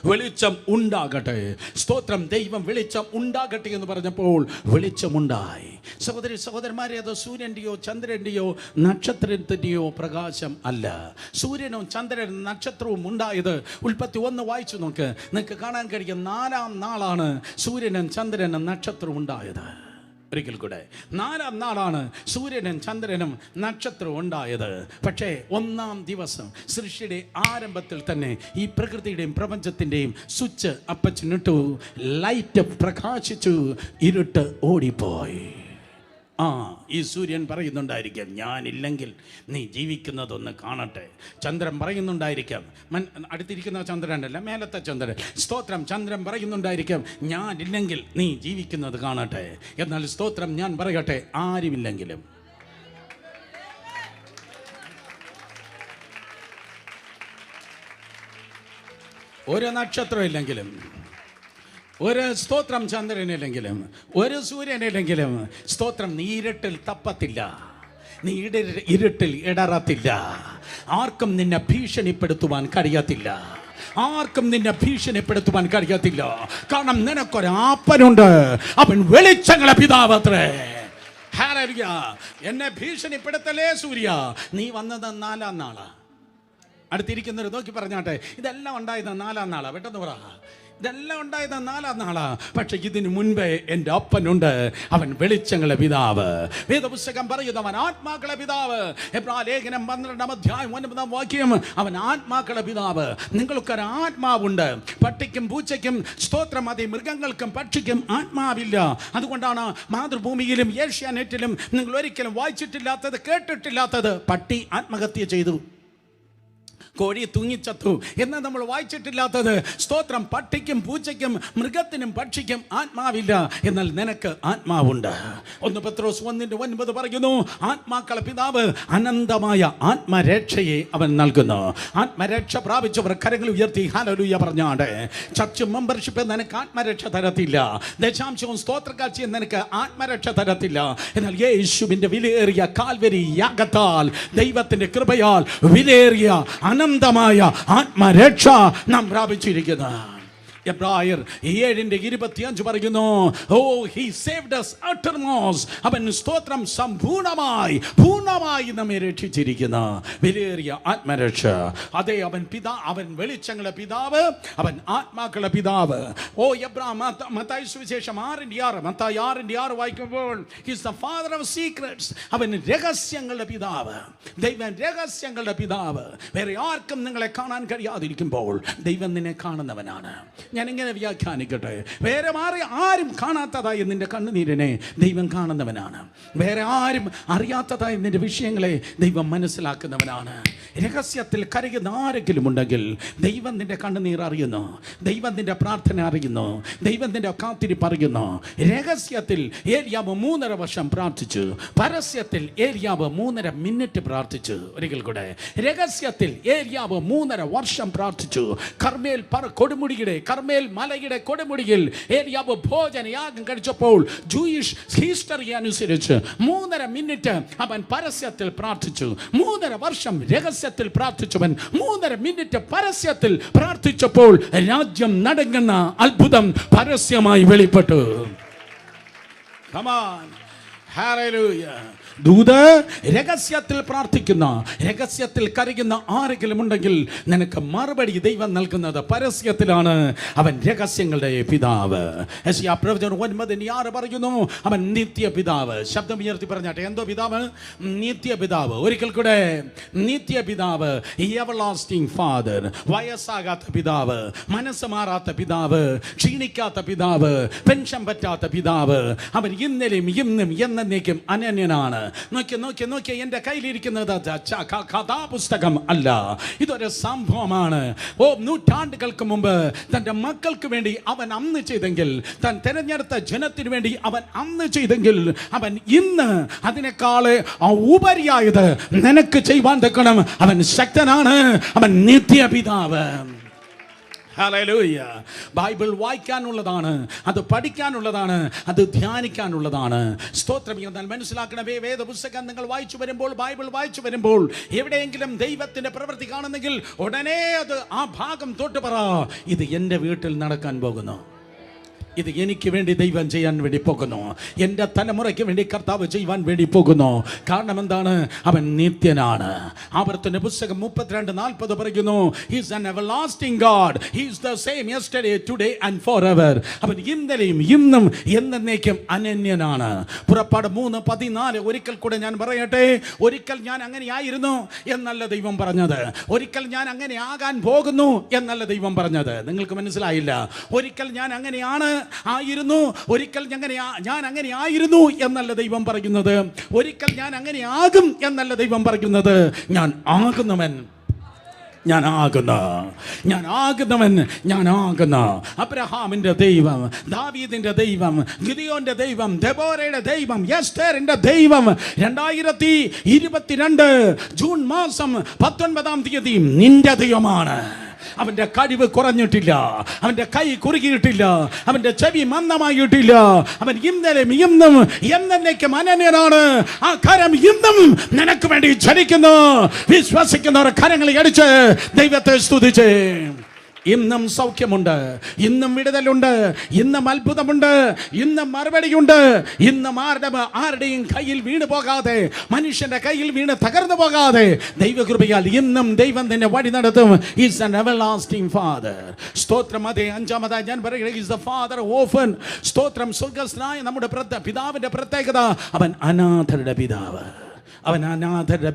വെളിച്ചം ഉണ്ടാകട്ടെ. സ്തോത്രം. ദൈവം വെളിച്ചം ഉണ്ടാകട്ടെ എന്ന് പറഞ്ഞപ്പോൾ വെളിച്ചമുണ്ടായി. സഹോദരി സഹോദരന്മാരെ, അത് സൂര്യൻ്റെയോ ചന്ദ്രൻ്റെയോ നക്ഷത്രത്തിൻ്റെയോ പ്രകാശം അല്ല. സൂര്യനും ചന്ദ്രനും നക്ഷത്രവും ഉണ്ടായത് ഉൽപ്പത്തി 1 വായിച്ചു നോക്ക്, നിങ്ങൾക്ക് കാണാൻ കഴിയും. 4-ാം നാളാണ് സൂര്യനും ചന്ദ്രനും നക്ഷത്രവും ഉണ്ടായത്. ഒരിക്കൽ കൂടെ 4-ാം നാളാണ് സൂര്യനും ചന്ദ്രനും നക്ഷത്രവും ഉണ്ടായത്. പക്ഷേ 1-ാം ദിവസം സൃഷ്ടിയുടെ ആരംഭത്തിൽ തന്നെ ഈ പ്രകൃതിയുടെയും പ്രപഞ്ചത്തിൻ്റെയും സ്വിച്ച് അപ്പച്ചിനിട്ടു, ലൈറ്റ് പ്രകാശിച്ചു, ഇരുട്ട് ഓടിപ്പോയി. ഈ സൂര്യൻ പറയുന്നുണ്ടായിരിക്കാം, ഞാനില്ലെങ്കിൽ നീ ജീവിക്കുന്നതൊന്ന് കാണട്ടെ. ചന്ദ്രൻ പറയുന്നുണ്ടായിരിക്കാം, അടുത്തിരിക്കുന്ന ചന്ദ്രനല്ല, മേലത്തെ ചന്ദ്രൻ, സ്തോത്രം, ചന്ദ്രൻ പറയുന്നുണ്ടായിരിക്കാം, ഞാനില്ലെങ്കിൽ നീ ജീവിക്കുന്നത് കാണട്ടെ. എന്നാൽ സ്തോത്രം, ഞാൻ പറയട്ടെ, ആരുമില്ലെങ്കിലും ഒരു നക്ഷത്രം ഇല്ലെങ്കിലും, ഒരു സ്തോത്രം ചന്ദ്രനില്ലെങ്കിലും, ഒരു സൂര്യനില്ലെങ്കിലും, സ്തോത്രം, നീ ഇരുട്ടിൽ തപ്പത്തില്ല, നീ ഇരുട്ടിൽ ഇടറത്തില്ല. ആർക്കും നിന്നെ ഭീഷണിപ്പെടുത്തുവാൻ കഴിയത്തില്ല, ആർക്കും നിന്നെ ഭീഷണിപ്പെടുത്തുവാൻ കഴിയത്തില്ല. കാരണം നിനക്കൊരാപ്പനുണ്ട്, അവൻ വെളിച്ചങ്ങളെ പിതാവത്രേ. ഹല്ലേലൂയ. എന്നെ ഭീഷണിപ്പെടുത്തലേ സൂര്യ, നീ വന്നത് 4-ാം നാളാ. അടുത്തിരിക്കുന്നവർ നോക്കി പറഞ്ഞാട്ടെ, ഇതെല്ലാം ഉണ്ടായത് 4-ാം നാളാ. പെട്ടെന്ന് പറ, ഇതെല്ലാം ഉണ്ടായത് 4-ാം നാളാ. പക്ഷെ ഇതിനു മുൻപേ എൻ്റെ അപ്പനുണ്ട്, അവൻ വെളിച്ചങ്ങളെ പിതാവ്. വേദപുസ്തകം പറയുന്നു, അവൻ ആത്മാക്കളെ പിതാവ്. എബ്രായ ലേഖനം 12-ാം അധ്യായം 9-ാം വാക്യം, അവൻ ആത്മാക്കളെ പിതാവ്. നിങ്ങൾക്കൊരു ആത്മാവുണ്ട്. പട്ടിക്കും പൂച്ചയ്ക്കും, സ്തോത്രം, അതേ മൃഗങ്ങൾക്കും പക്ഷിക്കും ആത്മാവില്ല. അതുകൊണ്ടാണ് മാതൃഭൂമിയിലും ഏഷ്യാനെറ്റിലും നിങ്ങൾ ഒരിക്കലും വായിച്ചിട്ടില്ലാത്തത്, കേട്ടിട്ടില്ലാത്തത്, പട്ടി ആത്മഹത്യ ചെയ്തു, കോഴി തൂങ്ങിച്ചത്തു എന്ന് നമ്മൾ വായിച്ചിട്ടില്ലാത്തത്. സ്തോത്രം, പട്ടിക്കും പൂച്ചയ്ക്കും മൃഗത്തിനും പക്ഷിക്കും ആത്മാവില്ല, എന്നാൽ നിനക്ക് ആത്മാവുണ്ട്. 1 പത്രോസ് 1:9 പറയുന്നു, ആത്മാക്കളെ പിതാവ് അനന്തമായ ആത്മരക്ഷയെ അവൻ നൽകുന്നു. ആത്മരക്ഷ പ്രാപിച്ചവർ കരങ്ങൾ ഉയർത്തി ഹല്ലേലൂയ പറഞ്ഞാട്. ചർച്ച് മെമ്പർഷിപ്പ് നിനക്ക് ആത്മരക്ഷ തരത്തില്ല, ദശാംശവും സ്തോത്രക്കാഴ്ചയും നിനക്ക് ആത്മരക്ഷ തരത്തില്ല. എന്നാൽ യേശുവിൻ്റെ വിലയേറിയ കാൽവരി യാഗത്താൽ, ദൈവത്തിൻ്റെ കൃപയാൽ വിലയേറിയ അനന്തമായ ആത്മരക്ഷ നാം പ്രാപിച്ചിരിക്കുന്നു. എബ്രായർ 7:25 പറയുന്നു, ഓ ഹി സേവ്ഡ് us uttermost. അവൻ സ്തോത്രം പൂർണ്ണമായി നമ്മെ രക്ഷിച്ചിരിക്കുന്ന വിലയേറിയ ആത്മരക്ഷ. അതെ, അവൻ വെളിച്ചങ്ങളെ പിതാവ്, അവൻ ആത്മാക്കളെ പിതാവ്. ഓ മത്തായി സുവിശേഷം 6:6 വായിക്കുമ്പോൾ, he is the father of secrets. അവൻ രഹസ്യങ്ങളുടെ പിതാവ്. ദൈവം രഹസ്യങ്ങളുടെ പിതാവ്. വേറെ ആർക്കും നിങ്ങളെ കാണാൻ കഴിയാതിരിക്കുമ്പോൾ ദൈവം നിന്നെ കാണുന്നവനാണ്. ഞാൻ ഇങ്ങനെ വ്യാഖ്യാനിക്കട്ടെ, വേറെ ആരും കാണാത്തതായി നിന്റെ കണ്ണുനീരിനെ ദൈവം കാണുന്നവനാണ്. വേറെ ആരും അറിയാത്തതായി നിന്റെ വിഷയങ്ങളെ ദൈവം മനസ്സിലാക്കുന്നവനാണ്. രഹസ്യത്തിൽ കരയുന്ന ആരെങ്കിലും ഉണ്ടെങ്കിൽ ദൈവം നിന്റെ കണ്ണുനീർ അറിയുന്നു, ദൈവം നിന്റെ പ്രാർത്ഥന അറിയുന്നു, ദൈവം നിന്റെ കാത്തിരിപ്പ് അറിയുന്നു. രഹസ്യത്തിൽ ഏലിയാവ് 3.5 വർഷം പ്രാർത്ഥിച്ചു, പരസ്യത്തിൽ ഏലിയാവ് 3.5 മിനിറ്റ് പ്രാർത്ഥിച്ചു. ഒരിക്കൽ കൂടെ, രഹസ്യത്തിൽ ഏലിയാവ് 3.5 വർഷം പ്രാർത്ഥിച്ചു. കർമ്മേൽ മലയുടെ കൊടുമുടിയിൽ ഏലിയാവ് ഭോജനയാഗം കഴിച്ചപ്പോൾ ജൂയിഷ് ഹിസ്റ്ററി അനുസരിച്ച് 3.5 മിനിറ്റ് അവൻ പരസ്യത്തിൽ പ്രാർത്ഥിച്ചു. 3.5 വർഷം രഹസ്യത്തിൽ പ്രാർത്ഥിച്ചവൻ 3.5 മിനിറ്റ് പരസ്യത്തിൽ പ്രാർത്ഥിച്ചപ്പോൾ രാജ്യം നടുങ്ങുന്ന അത്ഭുതം പരസ്യമായി വെളിപ്പെട്ടു. Come on. Hallelujah. ദൂത് രഹസ്യത്തിൽ പ്രാർത്ഥിക്കുന്ന, രഹസ്യത്തിൽ കരയുന്ന ആരെങ്കിലും ഉണ്ടെങ്കിൽ നിനക്ക് മറുപടി ദൈവം നൽകുന്നത് പരസ്യത്തിലാണ്. അവൻ രഹസ്യങ്ങളുടെ പിതാവ്. യെശയ്യാ പ്രവചനം 9:6 പറയുന്നു, അവൻ നിത്യപിതാവ്. ശബ്ദം ഉയർത്തി പറഞ്ഞാട്ടെ, എന്തോ പിതാവ്? നിത്യപിതാവ്. ഒരിക്കൽ കൂടെ, നിത്യപിതാവ്, എവർലാസ്റ്റിംഗ് ഫാദർ. വയസ്സാകാത്ത പിതാവ്, മനസ്സ് മാറാത്ത പിതാവ്, ക്ഷീണിക്കാത്ത പിതാവ്, പെൻഷൻ പറ്റാത്ത പിതാവ്. അവൻ ഇന്നലെയും ഇന്നും എന്നേക്കും അനന്യനാണ്. നോക്കിയ എൻ്റെ കയ്യിലിരിക്കുന്നത് കഥാപുസ്തകം അല്ല, ഇതൊരു സംഭവമാണ്. നൂറ്റാണ്ടുകൾക്ക് മുമ്പ് തൻ്റെ മക്കൾക്ക് വേണ്ടി അവൻ അന്ന് ചെയ്തെങ്കിൽ, താൻ തിരഞ്ഞെടുത്ത ജനത്തിന് വേണ്ടി അവൻ അന്ന് ചെയ്തെങ്കിൽ, അവൻ ഇന്ന് അതിനേക്കാളെ ഉപരിയായത് നിനക്ക് ചെയ്യുവാൻ തക്കണം. അവൻ ശക്തനാണ്, അവൻ നിത്യപിതാവ്. ഹല്ലേലൂയ. ബൈബിൾ വായിക്കാനുള്ളതാണ്, അത് പഠിക്കാനുള്ളതാണ്, അത് ധ്യാനിക്കാനുള്ളതാണ്. സ്തോത്രം. എന്നാൽ മനസ്സിലാക്കണമേ, വേദപുസ്തകം നിങ്ങൾ വായിച്ചു വരുമ്പോൾ, ബൈബിൾ വായിച്ചു വരുമ്പോൾ എവിടെയെങ്കിലും ദൈവത്തിൻ്റെ പ്രവൃത്തി കാണുന്നെങ്കിൽ ഉടനെ അത് ആ ഭാഗം തൊട്ട് പറ, ഇത് എൻ്റെ വീട്ടിൽ നടക്കാൻ പോകുന്നു. ഇത് എനിക്ക് വേണ്ടി ദൈവം ചെയ്യാൻ വേണ്ടി പോകുന്നു. എൻ്റെ തലമുറയ്ക്ക് വേണ്ടി കർത്താവ് ചെയ്യുവാൻ വേണ്ടി പോകുന്നു. കാരണം എന്താണ്? അവൻ നിത്യനാണ്. ആവർത്തന പുസ്തകം 32:40 പറയുന്നു, He is an everlasting God. He is the same yesterday, today and forever. അവൻ ഇന്നലെയും ഇന്നും എന്നേക്കും അനന്യനാണ്. പുറപ്പാട് 3:14 ഒരിക്കൽ കൂടെ ഞാൻ പറയട്ടെ. ഒരിക്കൽ ഞാൻ അങ്ങനെയായിരുന്നു എന്നല്ല ദൈവം പറഞ്ഞത്. ഒരിക്കൽ ഞാൻ അങ്ങനെ ആകാൻ പോകുന്നു എന്നല്ല ദൈവം പറഞ്ഞത്. നിങ്ങൾക്ക് മനസ്സിലായില്ല? ഒരിക്കൽ ഞാൻ അങ്ങനെയാണ് ആയിരുന്നു, ഒരിക്കൽ ഞാൻ അങ്ങനെ ആയിരുന്നു എന്നല്ല ദൈവം പറയുന്നത്. ഒരിക്കൽ ഞാൻ അങ്ങനെ ആകും എന്നല്ല ദൈവം പറയുന്നത്. ഞാൻ ആകുന്നവൻ, ഞാനാകുന്ന അബ്രഹാമിന്റെ ദൈവം, ദാവീദിന്റെ ദൈവം, ഗിദിയോന്റെ ദൈവം, ദെബോരയുടെ ദൈവം, എസ്റ്റേറിന്റെ ദൈവം 2022 ജൂൺ മാസം 19 തീയതി നിന്റെ ദൈവമാണ്. അവന്റെ കഴിവ് കുറഞ്ഞിട്ടില്ല, അവന്റെ കൈ കുറുകിയിട്ടില്ല, അവന്റെ ചെവി മന്ദമായിട്ടില്ല. അവൻ ഇന്നലെയും ഇന്നും എന്നേക്കും അനന്യനാണ്. ആ കരം ഇന്നും നിനക്ക് വേണ്ടി ചലിക്കുന്നു. വിശ്വസിക്കുന്നവർ കരങ്ങളെ അടിച്ച് ദൈവത്തെ സ്തുതിച്ച്. ഇന്നും സൗഖ്യമുണ്ട്, ഇന്നും വിടുതലുണ്ട്, ഇന്നും അത്ഭുതമുണ്ട്, ഇന്നും മറുപടിയുണ്ട്. ഇന്നും ആരുടെയും കയ്യിൽ വീണ് പോകാതെ, മനുഷ്യന്റെ കയ്യിൽ വീണ് തകർന്നു പോകാതെ ദൈവകൃപയാൽ ഇന്നും ദൈവം തന്നെ വഴി നടത്തും. He's an everlasting father. സ്തോത്രം. അതേ 5-ാമതായി ഞാൻ പറയുക, He's the father of orphan. സ്തോത്രം. സ്വർഗ്ഗസ്ഥനായ നമ്മുടെ പിതാവിന്റെ പ്രത്യേകത, അവൻ അനാഥരുടെ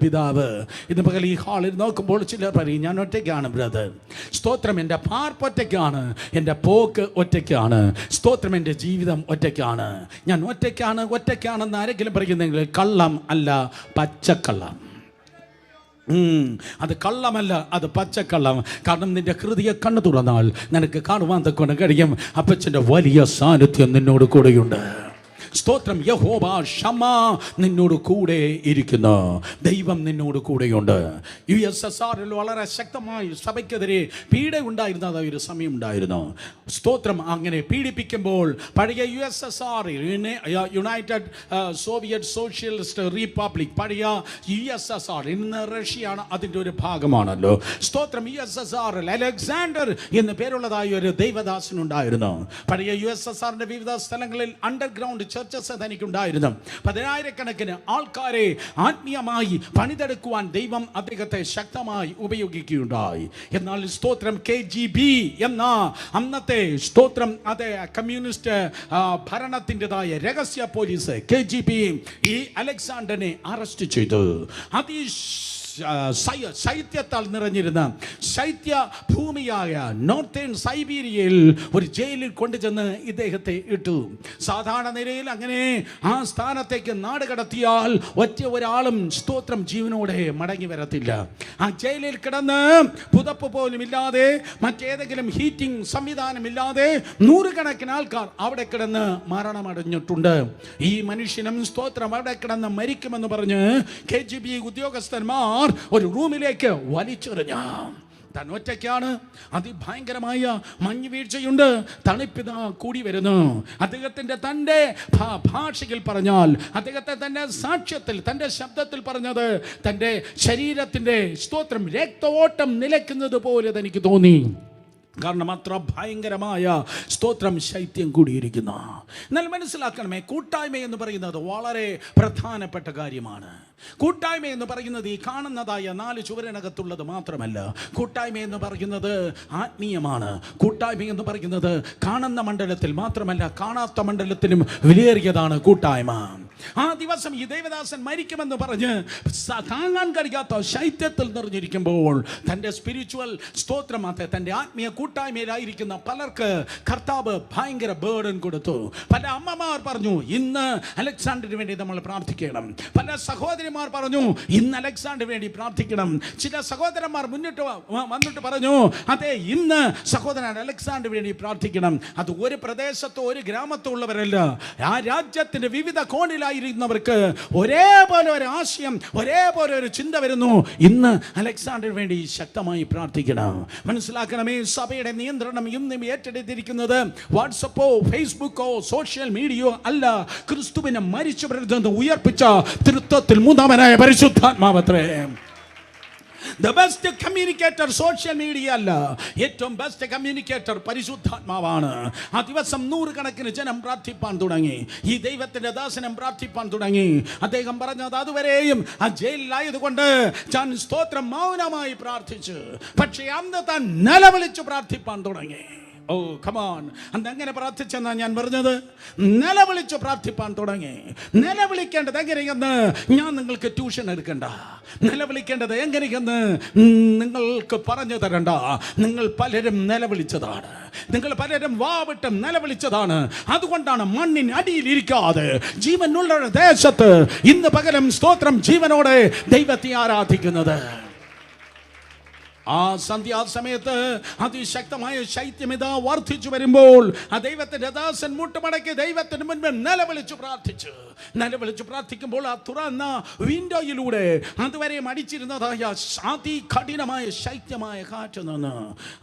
പിതാവ്. ഇന്ന് പകൽ ഈ ഹാളിൽ നോക്കുമ്പോൾ ചിലർ പറയും, ഞാൻ ഒറ്റയ്ക്കാണ് ബ്രദർ. സ്തോത്രം. എൻ്റെ പാർപ്പ് ഒറ്റയ്ക്കാണ്, എൻ്റെ പോക്ക് ഒറ്റയ്ക്കാണ്. സ്തോത്രം. എൻ്റെ ജീവിതം ഒറ്റയ്ക്കാണ്. ഞാൻ ഒറ്റയ്ക്കാണെന്ന് ആരെങ്കിലും പറയുന്നെങ്കിൽ കള്ളം അല്ല, പച്ചക്കള്ളം. അത് കള്ളമല്ല, അത് പച്ചക്കള്ളം. കാരണം നിന്റെ ഹൃദയ കണ്ണു തുറന്നാൽ നിനക്ക് കാണുവാൻ തക്കൊണ്ട് കഴിയും. അപ്പച്ചൻ്റെ വലിയ സാന്നിധ്യം നിന്നോട് കൂടെയുണ്ട്. സ്തോത്രം. യഹോവ ഷമ്മ നിന്നോട് കൂടെ ഇരിക്കുന്നു. ദൈവം നിന്നോട് കൂടെയുണ്ട്. USSR വളരെ ശക്തമായി സഭയ്ക്കെതിരെ പീഡ ഉണ്ടായിരുന്ന ഒരു സമയം ഉണ്ടായിരുന്നു. സ്തോത്രം. അങ്ങനെ പീഡിപ്പിക്കുമ്പോൾ പഴയ USSR, United Soviet socialist republic, പഴയ USSR, ഇന്ന് റഷ്യയാണ് അതിൻ്റെ ഒരു ഭാഗമാണല്ലോ. സ്തോത്രം. USSR അലക്സാണ്ടർ എന്ന് പേരുള്ളതായ ഒരു ദൈവദാസനുണ്ടായിരുന്നു. പഴയ USSRന്റെ വിവിധ സ്ഥലങ്ങളിൽ അണ്ടർഗ്രൗണ്ട് ചർച്ചസ് തനിക്കുണ്ടായിരുന്നു. 10,000-കണക്കിന് ആൾക്കാരെ ആത്മീയമായി പണിതെടുക്കുവാൻ ദൈവം അദ്ദേഹത്തെ ശക്തമായി ഉപയോഗിക്കുകയുണ്ടായി. എന്നാൽ സ്തോത്രം KGB എന്ന അന്നത്തെ സ്തോത്രം അതേ കമ്മ്യൂണിസ്റ്റ് ഭരണത്തിൻ്റെതായ രഹസ്യ പോലീസ് KGB ഈ അലക്സാണ്ടറിനെ അറസ്റ്റ് ചെയ്തു. ശൈത്യത്താൽ നിറഞ്ഞിരുന്ന ശൈത്യ ഭൂമിയായ നോർത്തേൺ സൈബീരിയയിൽ ഒരു ജയിലിൽ കൊണ്ടുചെന്ന് ഇദ്ദേഹത്തെ ഇട്ടു. സാധാരണ നിലയിൽ അങ്ങനെ ആ സ്ഥാനത്തേക്ക് നാട് കടത്തിയാൽ ഒരാളും സ്തോത്രം ജീവനോടെ മടങ്ങി വരത്തില്ല. ആ ജയിലിൽ കിടന്ന് പുതപ്പ് പോലും ഇല്ലാതെ, മറ്റേതെങ്കിലും ഹീറ്റിംഗ് സംവിധാനമില്ലാതെ നൂറുകണക്കിന് ആൾക്കാർ അവിടെ കിടന്ന് മരണമടഞ്ഞിട്ടുണ്ട്. ഈ മനുഷ്യനും സ്തോത്രം അവിടെ കിടന്ന് മരിക്കുമെന്ന് പറഞ്ഞ് KGB ഉദ്യോഗസ്ഥന്മാർ ഒരു റൂമിലേക്ക് വലിച്ചെറിഞ്ഞ. താൻ ഒറ്റയ്ക്കാണ്. അതിഭയങ്കരമായ മഞ്ഞ് വീഴ്ചയുണ്ട്. തണുപ്പിത കൂടി വരുന്നു. തൻ്റെ ഭാഷയിൽ പറഞ്ഞാൽ, തൻ്റെ സാക്ഷ്യത്തിൽ, തൻ്റെ ശബ്ദത്തിൽ പറഞ്ഞത്, തൻ്റെ ശരീരത്തിൻ്റെ സ്തോത്രം രക്തഓട്ടം നിലയ്ക്കുന്നത് പോലെ തനിക്ക് തോന്നി. കാരണം അത്ര ഭയങ്കരമായ സ്തോത്രം ശൈത്യം കൂടിയിരിക്കുന്നു. എന്നാൽ മനസ്സിലാക്കണമേ, കൂട്ടായ്മ എന്ന് പറയുന്നത് വളരെ പ്രധാനപ്പെട്ട കാര്യമാണ്. കൂട്ടായ്മ എന്ന് പറയുന്നത് ഈ കാണുന്നതായ 4 ചുവരിനകത്തുള്ളത് മാത്രമല്ല. കൂട്ടായ്മ എന്ന് പറയുന്നത് ആത്മീയമാണ്. കൂട്ടായ്മ എന്ന് പറയുന്നത് കാണുന്ന മണ്ഡലത്തിൽ മാത്രമല്ല, കാണാത്ത മണ്ഡലത്തിലും വിലയേറിയതാണ് കൂട്ടായ്മ. ആ ദിവസം ഈ ദേവദാസൻ മരിക്കുമെന്ന് പറഞ്ഞ് താങ്ങാൻ കഴിയാത്ത ശൈത്യത്തിൽ നിറഞ്ഞിരിക്കുമ്പോൾ തൻ്റെ സ്പിരിച്വൽ സ്തോത്രം, തൻ്റെ ആത്മീയ കൂട്ടായ്മയിലായിരിക്കുന്ന പലർക്ക് കർത്താവ് ഭയങ്കര ബേർഡൻ കൊടുത്തു. പല അമ്മമാർ പറഞ്ഞു, ഇന്ന് അലക്സാണ്ടറിന് വേണ്ടി നമ്മൾ പ്രാർത്ഥിക്കണം. പല സഹോദരിമാർ പറഞ്ഞു, ഇന്ന് അലക്സാണ്ടറിന് വേണ്ടി പ്രാർത്ഥിക്കണം. ചില സഹോദരന്മാർ വന്നിട്ട് പറഞ്ഞു, അതെ, ഇന്ന് സഹോദരൻ അലക്സാണ്ടറിന് വേണ്ടി പ്രാർത്ഥിക്കണം. അത് ഒരു പ്രദേശത്തോ ഒരു ഗ്രാമത്തോ ഉള്ളവരല്ല, ആ രാജ്യത്തിന്റെ വിവിധ കോണിലായിരുന്നവർക്ക് ഒരേപോലെ ഒരു ആശയം, ഒരേപോലെ ഒരു ചിന്ത വരുന്നു. ഇന്ന് അലക്സാണ്ടറിന് വേണ്ടി ശക്തമായി പ്രാർത്ഥിക്കണം. മനസ്സിലാക്കണമേ, സഭയുടെ നിയന്ത്രണം ഇന്നും ഏറ്റെടുത്തിരിക്കുന്നത് വാട്സപ്പോ ഫേസ്ബുക്കോ സോഷ്യൽ മീഡിയയോ അല്ല, ക്രിസ്തുവിനെ മരിച്ചു ഉയർപ്പിച്ച തൃത്വത്തിൽ മൂന്നാമനായ പരിശുദ്ധാത്മാവത്രേ. The best communicator social media അല്ല, ഏറ്റവും ബെസ്റ്റ് കമ്മ്യൂണിക്കേറ്റർ പരിശുദ്ധാത്മാവാണ്. ആ ദിവസം 100 കണക്കിന് ജനം പ്രാർത്ഥിപ്പാൻ തുടങ്ങി. ഈ ദൈവത്തിന്റെ ദാസനം പ്രാർത്ഥിപ്പാൻ തുടങ്ങി. അദ്ദേഹം പറഞ്ഞത്, അതുവരെയും ആ ജയിലിലായതുകൊണ്ട് ഞാൻ സ്തോത്രം മൗനമായി പ്രാർത്ഥിച്ചു, പക്ഷേ അന്ന് താൻ നിലവിളിച്ചു പ്രാർത്ഥിപ്പാൻ തുടങ്ങി. ഓ കമോൺ, അന്ന് എങ്ങനെ പ്രാർത്ഥിച്ചെന്നാ ഞാൻ പറഞ്ഞത്? നിലവിളിച്ചു പ്രാർത്ഥിപ്പാൻ തുടങ്ങി. നിലവിളിക്കേണ്ടത് എങ്ങനെയെന്ന് ഞാൻ നിങ്ങൾക്ക് ട്യൂഷൻ എടുക്കണ്ട. നിലവിളിക്കേണ്ടത് എങ്ങനെയെന്ന് നിങ്ങൾക്ക് പറഞ്ഞു തരണ്ട. നിങ്ങൾ പലരും നിലവിളിച്ചതാണ്, നിങ്ങൾ പലരും വാവിട്ടും നിലവിളിച്ചതാണ്. അതുകൊണ്ടാണ് മണ്ണിന് അടിയിലിരിക്കാതെ ജീവനുള്ള ദേശത്ത് ഇന്ന് പകരം സ്തോത്രം ജീവനോടെ ദൈവത്തെ ആരാധിക്കുന്നത്. ആ സന്ധ്യാസമയത്ത് അതിശക്തമായ ശൈത്യമിത വർദ്ധിച്ചു വരുമ്പോൾ ആ ദൈവത്തിന്റെ ദാസൻ മുട്ടുമടക്കി ദൈവത്തിന് മുൻപിൽ നിലവിളിച്ചു പ്രാർത്ഥിക്കുമ്പോൾ ആ തുറന്ന വിൻഡോയിലൂടെ അതുവരെ അടിച്ചിരുന്നതായ അതികഠിനമായ ശൈത്യമായ കാറ്റ് നിന്ന്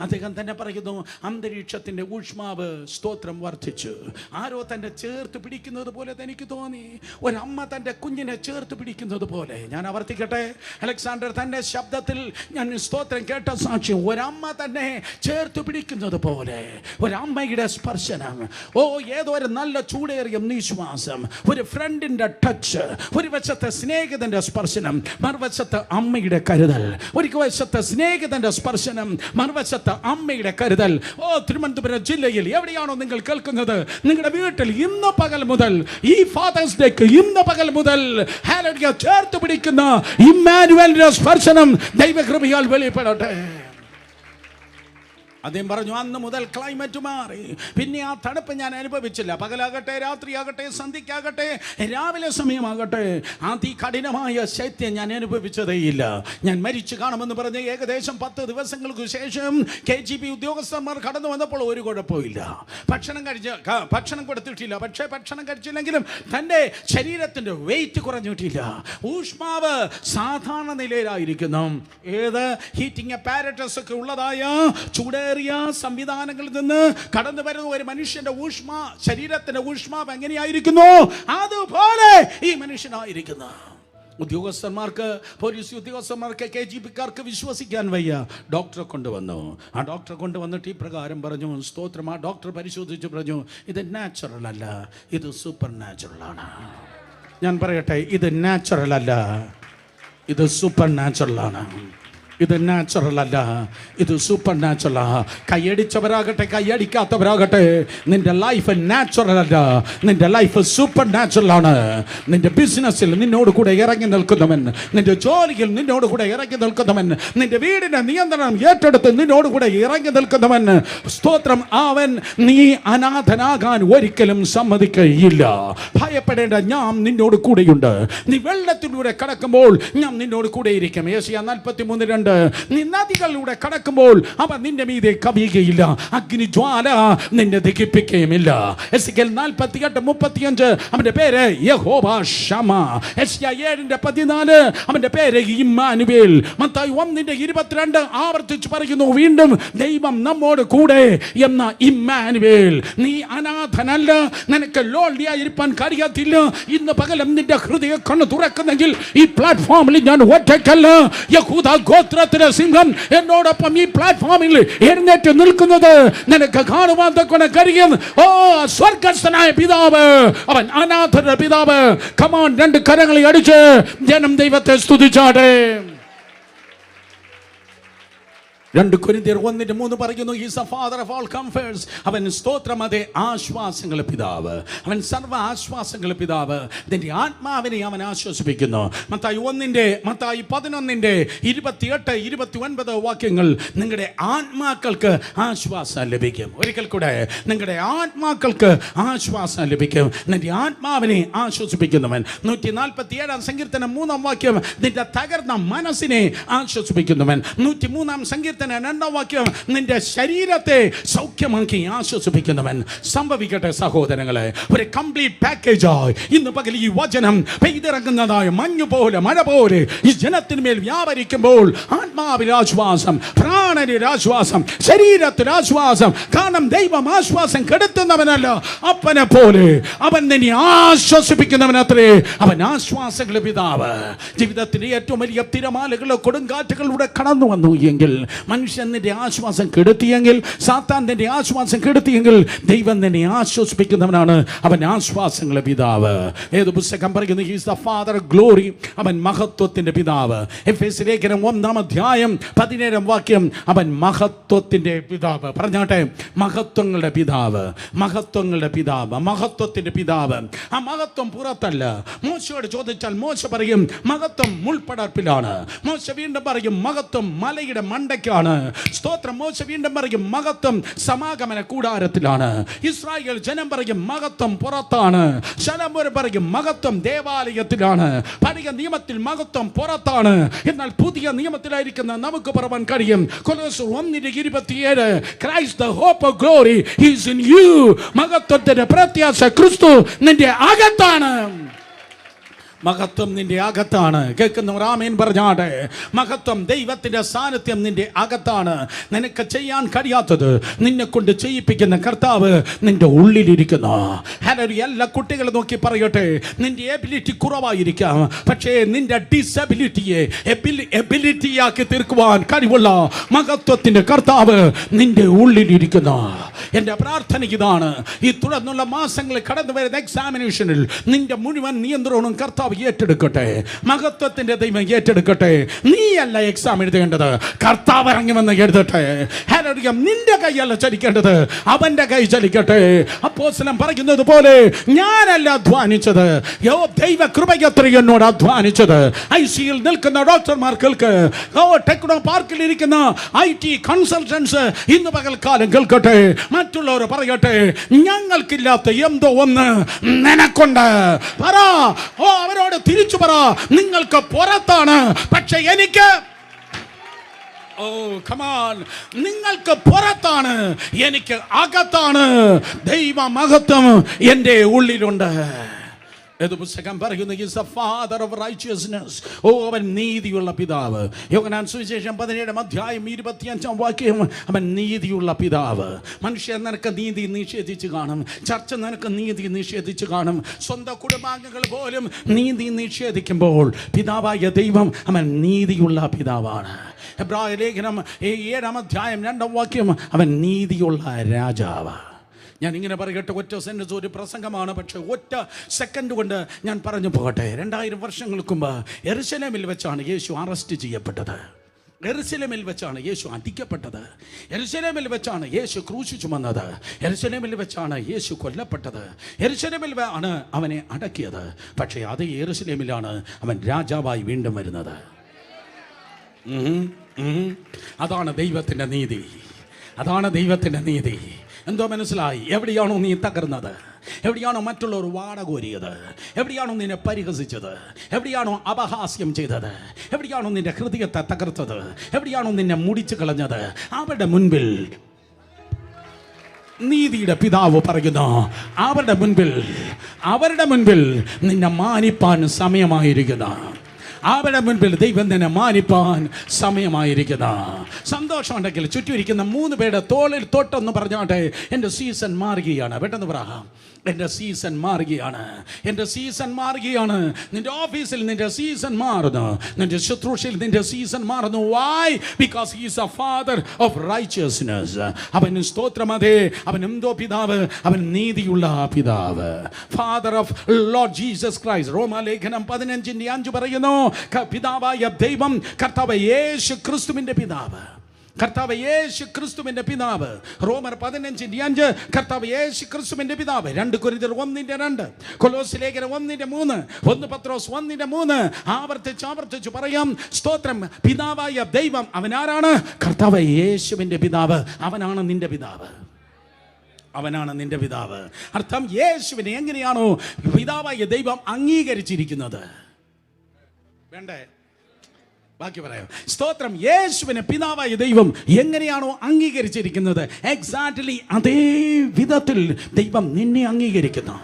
അദ്ദേഹം തന്നെ പറയുന്നു, അന്തരീക്ഷത്തിന്റെ ഊഷ്മാവ് സ്തോത്രം വർദ്ധിച്ചു. ആരോ തന്നെ ചേർത്ത് പിടിക്കുന്നത് പോലെ എനിക്ക് തോന്നി, ഒരമ്മ തൻ്റെ കുഞ്ഞിനെ ചേർത്ത് പിടിക്കുന്നത് പോലെ. ഞാൻ ആവർത്തിക്കട്ടെ, അലക്സാണ്ടർ തൻ്റെ ശബ്ദത്തിൽ ഞാൻ സ്തോത്രം കേട്ട സാക്ഷ്യം, ഒരമ്മ തന്നെ ചേർത്ത് പിടിക്കുന്നത് പോലെ ഒരമ്മയുടെ സ്പർശനം. ഓ, ഏതോ ഒരു നല്ല ചൂടേറിയ നിശ്വാസം, ഒരു ഫ്രണ്ടിന്റെ ടച്ച്, ഒരു വശത്തെ സ്നേഹിതന്റെ സ്പർശനം, മറുവശത്ത് അമ്മയുടെ കരുതൽ. ഒരു വശത്തെ സ്നേഹിതന്റെ സ്പർശനം, മറുവശത്ത് അമ്മയുടെ കരുതൽ. ഓ, തിരുവനന്തപുരം ജില്ലയിൽ എവിടെയാണോ നിങ്ങൾ കേൾക്കുന്നത്, നിങ്ങളുടെ വീട്ടിൽ ഇന്ന് പകൽ മുതൽ, ഈ ഫാദേഴ്സ് ഡേക്ക് ഇന്ന് പകൽ മുതൽ ഹല്ലേലൂയ ചേർത്ത് പിടിക്കുന്ന ഇമ്മാനുവേലിന്റെ സ്പർശനം ദൈവകൃപയാൽ വെളിപ്പെടട്ടെ. അദ്ദേഹം പറഞ്ഞു, അന്ന് മുതൽ ക്ലൈമറ്റ് മാറി. പിന്നെ ആ തണുപ്പ് ഞാൻ അനുഭവിച്ചില്ല. പകലാകട്ടെ, രാത്രിയാകട്ടെ, സന്ധ്യയ്ക്കാകട്ടെ, രാവിലെ സമയമാകട്ടെ, അതികഠിനമായ ശൈത്യം ഞാൻ അനുഭവിച്ചതേയില്ല. ഞാൻ മരിച്ചു കാണുമെന്ന് പറഞ്ഞ് ഏകദേശം 10 ദിവസങ്ങൾക്ക് ശേഷം KGB ഉദ്യോഗസ്ഥന്മാർ കടന്നു വന്നപ്പോൾ ഒരു കുഴപ്പമില്ല. ഭക്ഷണം കൊടുത്തിട്ടില്ല. പക്ഷേ ഭക്ഷണം കഴിച്ചില്ലെങ്കിലും തൻ്റെ ശരീരത്തിൻ്റെ വെയിറ്റ് കുറഞ്ഞിട്ടില്ല. ഊഷ്മാവ് സാധാരണ നിലയിലായിരിക്കുന്നു. ഏത് ഹീറ്റിംഗ് അപ്പാരറ്റസ് ഒക്കെ ഉള്ളതായ ചൂടേറിയ സംവിധാനങ്ങളിൽ നിന്ന് കടന്നു വരുന്ന ഒരു മനുഷ്യന്റെ ശരീരത്തിന്റെ ഊഷ്മാവ് എങ്ങനെയായിരിക്കുന്നു, അതുപോലെ ഈ മനുഷ്യനായിരിക്കുന്നു. ഉദ്യോഗസ്ഥന്മാർക്ക്, പോലീസ് ഉദ്യോഗസ്ഥന്മാർക്ക്, KGBക്കാർക്ക് വിശ്വസിക്കാൻ വയ്യ. ഡോക്ടറെ കൊണ്ടുവന്നു. ആ ഡോക്ടറെ കൊണ്ടുവന്നിട്ട് ഈ പ്രകാരം പറഞ്ഞു, സ്തോത്രം. ആ ഡോക്ടർ പരിശോധിച്ച് പറഞ്ഞു, ഇത് നാച്ചുറൽ അല്ല, ഇത് സൂപ്പർ നാച്ചുറൽ ആണ്. ഞാൻ പറയട്ടെ, ഇത് നാച്ചുറൽ അല്ല, ഇത് സൂപ്പർ നാച്ചുറൽ ആണ്. ഇത് നാച്ചുറൽ അല്ല, ഇത് സൂപ്പർ നാച്ചുറൽ. കൈയടിച്ചവരാകട്ടെ, കൈയടിക്കാത്തവരാകട്ടെ, നിന്റെ ലൈഫ് നാച്ചുറൽ അല്ല, നിന്റെ ലൈഫ് സൂപ്പർ നാച്ചുറൽ ആണ്. നിന്റെ ബിസിനസ്സിൽ നിന്നോട് കൂടെ ഇറങ്ങി നിൽക്കുന്നവൻ, നിന്റെ ജോലിയിൽ നിന്നോട് കൂടെ ഇറങ്ങി നിൽക്കുന്നവൻ, നിന്റെ വീടിന്റെ നിയന്ത്രണം ഏറ്റെടുത്ത് നിന്നോട് കൂടെ ഇറങ്ങി നിൽക്കുന്നവൻ, സ്തോത്രം, അവൻ നീ അനാഥനാകാൻ ഒരിക്കലും സമ്മതിക്കുകയില്ല. ഭയപ്പെടേണ്ട, ഞാൻ നിന്നോട് കൂടെയുണ്ട്. നീ വെള്ളത്തിലൂടെ കടക്കുമ്പോൾ ഞാൻ നിന്നോട് കൂടെ ഇരിക്കും. യേശയ്യാ 43:2. നീ നദികളിലൂടെ കടക്കുമ്പോൾ അവ നിന്റെ മീതെ കവിയുകയില്ല, അഗ്നിജ്വാല നിന്നെ ദഹിപ്പിക്കുകയുമില്ല. എസെക്കിയേൽ 48:35 അവന്റെ പേര് യഹോവ ശമ. യെശയ്യാ 7:14 അവന്റെ പേര് ഇമ്മാനുവേൽ. മത്തായി 1:22 ആവർത്തിച്ച് പറയുന്നു, വീണ്ടും ദൈവം നമ്മോട് കൂടെ എന്ന ഇമ്മാനുവേൽ. നീ അനാഥനല്ല, നിനക്ക് ലോൺലിയായിരിക്കാൻ കഴിയത്തില്ല. ഇന്ന് പകലും നിന്റെ ഹൃദയ കണ്ണ് തുറക്കുന്നെങ്കിൽ ഈ പ്ലാറ്റ്ഫോമിൽ ഞാൻ ഒറ്റയ്ക്കല്ല. യഹൂദ ഗോത്രത്തിലെ സിംഹം എന്നോടൊപ്പം ഈ പ്ലാറ്റ്ഫോമിൽ എഴുന്നേറ്റ് നിൽക്കുന്നത് നിനക്ക് കാണുവാൻ തക്കവണ്ണം കഴിയും. ഓ, സ്വർഗസ്ഥനായ പിതാവ്, അവൻ അനാഥരുടെ പിതാവ്. കമാൻ, 2 കരങ്ങളെ അടിച്ച് ജനം ദൈവത്തെ സ്തുതിച്ചാട്ടെ. 2 കൊരിന്ത്യർ 1:3 പറയുന്നു, is a father of all comforts. അവൻ സ്തോത്രം, അതെ, ആശ്വാസങ്ങളുടെ പിതാവ്. അവൻ സർവ്വ ആശ്വാസങ്ങളുടെ പിതാവ്. നിന്റെ ആത്മാവിനെ അവൻ ആശ്വസിപ്പിക്കുന്നു. മത്തായി 11:28-29 വാക്യങ്ങൾ നിങ്ങളുടെ ആത്മാക്കൾക്ക് ആശ്വാസം ലഭിക്കും. ഒരിക്കൽ കൂടെ, നിങ്ങളുടെ ആത്മാക്കൾക്ക് ആശ്വാസം ലഭിക്കും. നിന്റെ ആത്മാവിനെ ആശ്വസിപ്പിക്കുന്നവൻ. 147 സങ്കീർത്തനം 3 വാക്യം, നിന്റെ തകർന്ന മനസ്സിനെ ആശ്വസിപ്പിക്കുന്നവൻ. 103 സങ്കീർത്തനം വാക്യത്തിന് 2 വാക്യം, നിന്റെ ശരീരത്തെ സൗഖ്യമാക്കി ആശ്വസിപ്പിക്കുന്നവൻ. സംഭവിക്കട്ടെ സഹോദരങ്ങളെ, ഒരു കംപ്ലീറ്റ് പാക്കേജായി ഇന്ന് പകൽ ഈ വചനം പെയ്തിറങ്ങുന്നതായ മഞ്ഞു പോലെ, മഴ പോലെ ഈ ജനത്തിന്മേൽ വ്യാപരിക്കുമ്പോൾ ആത്മാവിൽ ആശ്വാസം, പ്രാണനിൽ ആശ്വാസം, ശരീരത്തിൽ ആശ്വാസം. കാരണം ദൈവം ആശ്വാസം കെടുത്തുന്നവനല്ല, അപ്പനെ പോലെ അവൻ നിന്നെ ആശ്വസിപ്പിക്കുന്നവനത്രേ. അവൻ ആശ്വാസങ്ങളുടെ പിതാവ്. ജീവിതത്തിന്റെ ഏറ്റവും വലിയ തിരമാലകളോ കൊടുങ്കാറ്റുകളിലൂടെ കടന്നു വന്നു എങ്കിൽ, മനുഷ്യൻ നിന്റെ ആശ്വാസം കെടുത്തിയെങ്കിൽ, സാത്താൻ നിന്റെ ആശ്വാസം കെടുത്തിയെങ്കിൽ, ദൈവം നിന്നെ ആശ്വസിപ്പിക്കുന്നവനാണ്. അവൻ ആശ്വാസങ്ങളുടെ പിതാവ്. ഏത് പുസ്തകം പറയുന്നു? He is the father of glory. അവൻ മഹത്വത്തിന്റെ പിതാവ്. എഫേസ്യ ലേഖനം 1-ാം അധ്യായം 17-ാം വാക്യം, അവൻ മഹത്വത്തിന്റെ പിതാവ്. പറഞ്ഞാട്ടെ, മഹത്വങ്ങളുടെ പിതാവ്, മഹത്വങ്ങളുടെ പിതാവ്, മഹത്വത്തിന്റെ പിതാവ്. ആ മഹത്വം പുറത്തല്ല. മോശയോട് ചോദിച്ചാൽ മോശ പറയും മഹത്വം മുൾപ്പടർപ്പിലാണ്. മോശ വീണ്ടും പറയും മഹത്വം മലയുടെ മണ്ടയ്ക്കാണ്. സ്തോത്രം. മോശ വീണ്ടും പറയും മഹത്വം സമാഗമന കൂടാരത്തിലാണ്. ഇസ്രായേൽ ജനം പറയും മഹത്വം പുറത്താണ്. ശലോമോൻ പറയും മഹത്വം ദേവാലയത്തിലാണ്. പഴയ നിയമത്തിൽ മഹത്വം പുറത്താണ്. എന്നാൽ പുതിയ നിയമത്തിലായിരിക്കുന്ന നമുക്ക് പറയാൻ കഴിയും. Colossians 1:27, Christ the hope of glory is in you. മഹത്വത്തിന്റെ പ്രത്യാശ ക്രിസ്തു നിന്റെ അകത്താണ്. മഹത്വം നിന്റെ അകത്താണ്. കേൾക്കുന്നവർ ആമേൻ പറഞ്ഞാട്ടെ. മഹത്വം, ദൈവത്തിന്റെ സാന്നിധ്യം നിന്റെ അകത്താണ്. നിനക്ക് ചെയ്യാൻ കഴിയാത്തത് നിന്നെ കൊണ്ട് ചെയ്യിപ്പിക്കുന്ന കർത്താവ് നിന്റെ ഉള്ളിലിരിക്കുന്നു. എല്ലാ കുട്ടികളെ നോക്കി പറയട്ടെ, നിന്റെ എബിലിറ്റി കുറവായിരിക്കാം, പക്ഷേ നിന്റെ ഡിസബിലിറ്റിയെ എബിലിറ്റിയാക്കി തീർക്കുവാൻ കഴിവുള്ള മഹത്വത്തിന്റെ കർത്താവ് നിന്റെ ഉള്ളിലിരിക്കുന്നു. എൻ്റെ പ്രാർത്ഥന ഇതാണ്, ഈ തുടർന്നുള്ള മാസങ്ങളിൽ കടന്നു വരുന്ന എക്സാമിനേഷനിൽ നിന്റെ മുഴുവൻ നിയന്ത്രണവും കർത്താവ് ഏറ്റെടുക്കട്ടെ. മഹത്വത്തിന്റെ ദൈവം ഏറ്റെടുക്കട്ടെ. നീയല്ല എക്സാം എഴുതേണ്ടത്, കർത്താവ് ഇറങ്ങി വന്ന് എഴുതട്ടെ. ഹല്ലേലൂയ. നിന്റെ കൈയല്ല ചലിക്കേണ്ടത്, അവന്റെ കൈ ചലിക്കട്ടെ. അപ്പോസ്തലൻ പറയുന്നത് പോലെ ഞാനല്ല അധ്വാനിച്ചത്, ദൈവ കൃപയത്ര എന്നോട് അധ്വാനിച്ചത്. ഐസിയിൽ നിൽക്കുന്ന ഡോക്ടർമാർക്ക്, ടെക്നോ പാർക്കിൽ ഇരിക്കുന്ന IT കൺസൾട്ടൻസ് ഇന്ന് പകൽക്കാലം കേൾക്കട്ടെ. മറ്റുള്ളവർ പറയട്ടെ, ഞങ്ങൾക്കില്ലാത്ത എന്തോ ഒന്ന് നിനക്കുണ്ട്. പറ, അവരോട് തിരിച്ചു പറ, നിങ്ങൾക്ക് പുറത്താണ്, പക്ഷെ എനിക്ക് നിങ്ങൾക്ക് പുറത്താണ്, എനിക്ക് അകത്താണ്. ദൈവ മഹത്വം എൻ്റെ ഉള്ളിലുണ്ട്. ഏത് പുസ്തകം പറയുന്നു? Is the father of righteousness. അവൻ നീതിയുള്ള പിതാവ്. യോഹന്നാൻ സുവിശേഷം 17-ാം അധ്യായം 25-ാം വാക്യം, അവൻ നീതിയുള്ള പിതാവ്. മനുഷ്യൻ നിനക്ക് നീതി നിഷേധിച്ച് കാണും, ചർച്ച നിനക്ക് നീതി നിഷേധിച്ച് കാണും, സ്വന്തം കുടുംബാംഗങ്ങൾ പോലും നീതി നിഷേധിക്കുമ്പോൾ പിതാവായ ദൈവം അവൻ നീതിയുള്ള പിതാവാണ്. എബ്രായ ലേഖനം 7-ാം അധ്യായം 2-ാം വാക്യം, അവൻ നീതിയുള്ള രാജാവ്. ഞാൻ ഇങ്ങനെ പറയട്ടെ, ഒറ്റ സെൻറ്റൻസ്, ഒരു പ്രസംഗമാണ്, പക്ഷേ ഒറ്റ സെക്കൻഡ് കൊണ്ട് ഞാൻ പറഞ്ഞു പോകട്ടെ. 2000 വർഷങ്ങൾക്ക് മുമ്പ് യെരുശലേമിൽ വെച്ചാണ് യേശു അറസ്റ്റ് ചെയ്യപ്പെട്ടത്. യെരുശലേമിൽ വെച്ചാണ് യേശു അടിക്കപ്പെട്ടത്. യെരുശലേമിൽ വെച്ചാണ് യേശു ക്രൂശ് ചുമന്നത്. യെരുശലേമിൽ വെച്ചാണ് യേശു കൊല്ലപ്പെട്ടത്. യെരുശലേമിൽ ആണ് അവനെ അടക്കിയത്. പക്ഷേ അതേ യെരുശലേമിലാണ് അവൻ രാജാവായി വീണ്ടും വരുന്നത്. അതാണ് ദൈവത്തിൻ്റെ നീതി. അതാണ് ദൈവത്തിൻ്റെ നീതി. എന്തോ മനസ്സിലായി? എവിടെയാണോ നീ തകർന്നത്, എവിടെയാണോ മറ്റുള്ളവർ വാടകോരിയത്, എവിടെയാണോ നിന്നെ പരിഹസിച്ചത്, എവിടെയാണോ അപഹാസ്യം ചെയ്തത്, എവിടെയാണോ നിന്റെ ഹൃദയത്തെ തകർത്തത്, എവിടെയാണോ നിന്നെ മുടിച്ചു കളഞ്ഞത്, അവരുടെ മുൻപിൽ നീതിയുടെ പിതാവ് പറയുന്നു, അവരുടെ മുൻപിൽ നിന്നെ മാനിപ്പാൻ സമയമായിരിക്കുന്നു. അവരുടെ മുൻപിൽ ദൈവം തന്നെ മാനിപ്പാൻ സമയമായിരിക്കുന്ന. സന്തോഷമുണ്ടെങ്കിൽ ചുറ്റുമിരിക്കുന്ന 3 പേരുടെ തോളിൽ തൊട്ടെന്ന് പറഞ്ഞാട്ടെ, എൻ്റെ സീസൺ മാറുകയാണ്. പെട്ടെന്ന് പറ, എൻ്റെ സീസൺ മാറുകയാണ്, എൻ്റെ സീസൺ മാറുകയാണ്. നിൻ്റെ ഓഫീസിൽ നിൻ്റെ സീസൺ മാറുന്നു, നിൻ്റെ ശുശ്രൂഷയിൽ നിൻ്റെ സീസൺ മാറുന്നു. Why? Because he is a father of righteousness. അവൻ സ്തോത്രം, അതെ, അവൻ എന്തോ പിതാവ്, അവൻ നീതിയുള്ള പിതാവ്. Father of Lord Jesus Christ. റോമാലേഖനം 15:5 പറയുന്നു, പിതാവായ ദൈവം കർത്താവ് യേശു ക്രിസ്തുവിൻ്റെ പിതാവ്. കർത്താവ് യേശു ക്രിസ്തുവിൻ്റെ പിതാവ്. റോമർ 15:5 കർത്താവ് യേശു ക്രിസ്തുവിൻ്റെ പിതാവ്. 2 കൊരിന്ത്യർ 1:2, കൊലോസ്യ ലേഖനം 1:3, 1 പത്രോസ് 1:3 ആവർത്തിച്ച് പറയാം. സ്തോത്രം. പിതാവായ ദൈവം അവൻ ആരാണ്? കർത്താവ് യേശുവിൻ്റെ പിതാവ്. അവനാണ് നിന്റെ പിതാവ്. അവനാണ് നിന്റെ പിതാവ്. അർത്ഥം, യേശുവിനെ എങ്ങനെയാണോ പിതാവായ ദൈവം അംഗീകരിച്ചിരിക്കുന്നത്, വേണ്ടേ? ബാക്കി പറയാം. സ്തോത്രം. യേശുവിനെ പിതാവായ ദൈവം എങ്ങനെയാണോ അംഗീകരിച്ചിരിക്കുന്നത്, എക്സാക്ട്ലി അതേ വിധത്തിൽ ദൈവം നിന്നെ അംഗീകരിക്കുന്നു.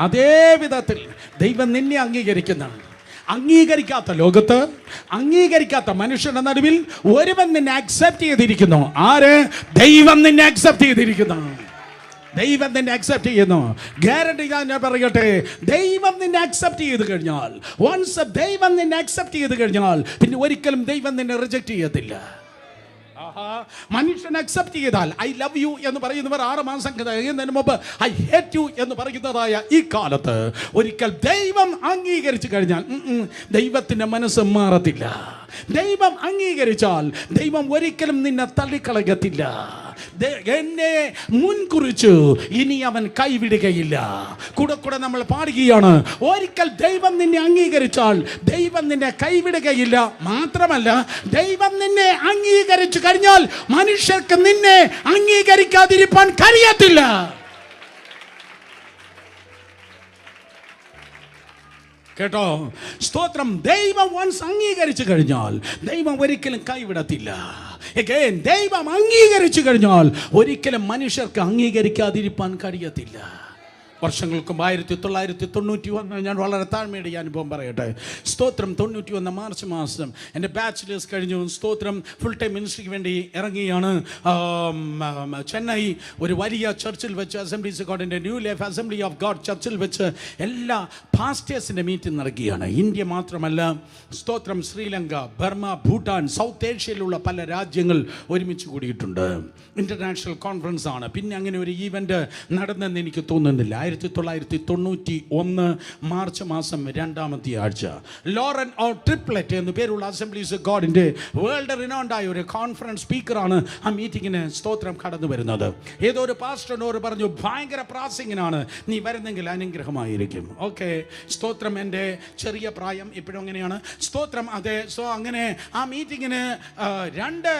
അതേ വിധത്തിൽ ദൈവം നിന്നെ അംഗീകരിക്കുന്നു. അംഗീകരിക്കാത്ത ലോകത്ത്, അംഗീകരിക്കാത്ത മനുഷ്യരുടെ നടുവിൽ ഒരുവൻ നിന്നെ അക്സെപ്റ്റ് ചെയ്തിരിക്കുന്നു. ആര്? ദൈവം നിന്നെ അക്സെപ്റ്റ് ചെയ്തിരിക്കുന്നു. ദൈവം നിന്നെ അക്സെപ്റ്റ് ചെയ്യുന്നു. ഗ്യാരണ്ടി ഞാൻ പറയട്ടെ, ദൈവം നിന്നെ അക്സെപ്റ്റ് ചെയ്ത് കഴിഞ്ഞാൽ, വൺസ് ദൈവം നിന്നെ അക്സെപ്റ്റ് ചെയ്ത് കഴിഞ്ഞാൽ പിന്നെ ഒരിക്കലും ദൈവം നിന്നെ റിജക്റ്റ് ചെയ്യത്തില്ല. മനുഷ്യൻ അക്സെപ്റ്റ് ചെയ്താൽ ഐ ലവ് യു എന്ന് പറയുന്നവർ 6 മാസം കഴിയുന്നതിന് മുമ്പ് ഐ ഹേറ്റ് യു എന്ന് പറയുന്നതായ ഈ കാലത്ത് ഒരിക്കൽ ദൈവം അംഗീകരിച്ചു കഴിഞ്ഞാൽ ദൈവത്തിൻ്റെ മനസ്സ് മാറത്തില്ല. ദൈവം അംഗീകരിച്ചാൽ ദൈവം ഒരിക്കലും നിന്നെ തള്ളിക്കളയത്തില്ല. എന്നെ മുൻകുറിച്ചു ഇനി അവൻ കൈവിടുകയില്ല. കൂടെ നമ്മൾ പാടുകയാണ്, ഒരിക്കൽ ദൈവം നിന്നെ അംഗീകരിച്ചാൽ ദൈവം നിന്നെ കൈവിടുകയില്ല. മാത്രമല്ല, ദൈവം നിന്നെ അംഗീകരിച്ചു കഴിഞ്ഞാൽ മനുഷ്യർക്ക് നിന്നെ അംഗീകരിക്കാതിരിക്കാൻ കഴിയത്തില്ല. കേട്ടോ? സ്തോത്രം. ദൈവം വൺസ് അംഗീകരിച്ചു കഴിഞ്ഞാൽ ദൈവം ഒരിക്കലും കൈവിടത്തില്ല. ദൈവം അംഗീകരിച്ചു കഴിഞ്ഞാൽ ഒരിക്കലും മനുഷ്യർക്ക് അംഗീകരിക്കാതിരിക്കാൻ കഴിയത്തില്ല. വർഷങ്ങൾക്ക് മുമ്പ് 1991 ഞാൻ വളരെ താഴ്മയുടെ അനുഭവം പറയട്ടെ. സ്തോത്രം. 91 മാർച്ച് മാസം എൻ്റെ ബാച്ചിലേഴ്സ് കഴിഞ്ഞു. സ്തോത്രം. ഫുൾ ടൈം മിനിസ്ട്രിക്ക് വേണ്ടി ഇറങ്ങിയാണ്. ചെന്നൈ ഒരു വലിയ ചർച്ചിൽ വെച്ച്, അസംബ്ലീസ് ഓഫ് ഗോഡിൻ്റെ new life assembly of God ചർച്ചിൽ വെച്ച് എല്ലാ പാസ്റ്റേഴ്സിൻ്റെ മീറ്റിംഗ് നടക്കുകയാണ്. ഇന്ത്യ മാത്രമല്ല, സ്തോത്രം, ശ്രീലങ്ക, ബർമ, ഭൂട്ടാൻ, സൗത്ത് ഏഷ്യയിലുള്ള പല രാജ്യങ്ങൾ ഒരുമിച്ച് കൂടിയിട്ടുണ്ട്. ഇൻ്റർനാഷണൽ കോൺഫറൻസ് ആണ്. പിന്നെ അങ്ങനെ ഒരു ഈവൻ്റ് നടന്നെന്ന് എനിക്ക് തോന്നുന്നില്ല. 1991 മാർച്ച് മാസം 2-ാമത്തെ ആഴ്ച ലോറൻ ഓ ട്രിപ്ലെറ്റ് എന്ന് പേരുള്ള അസംബ്ലീസ് ഓഫ് ഗോഡിൻ്റെ വേൾഡ് റിനൗണ്ടായ ഒരു കോൺഫറൻസ് സ്പീക്കറാണ് ആ മീറ്റിങ്ങിന് സ്തോത്രം കടന്നു വരുന്നത്. ഏതോ ഒരു പാസ്റ്ററിനോട് പറഞ്ഞു, ഭയങ്കര പ്രാസിംഗിനാണ്, നീ വരുന്നെങ്കിൽ അനുഗ്രഹമായിരിക്കും. ഓക്കെ, സ്തോത്രം. എൻ്റെ ചെറിയ പ്രായം ഇപ്പോഴും അങ്ങനെയാണ്. സ്തോത്രം. അതെ. സോ അങ്ങനെ ആ മീറ്റിങ്ങിന് 2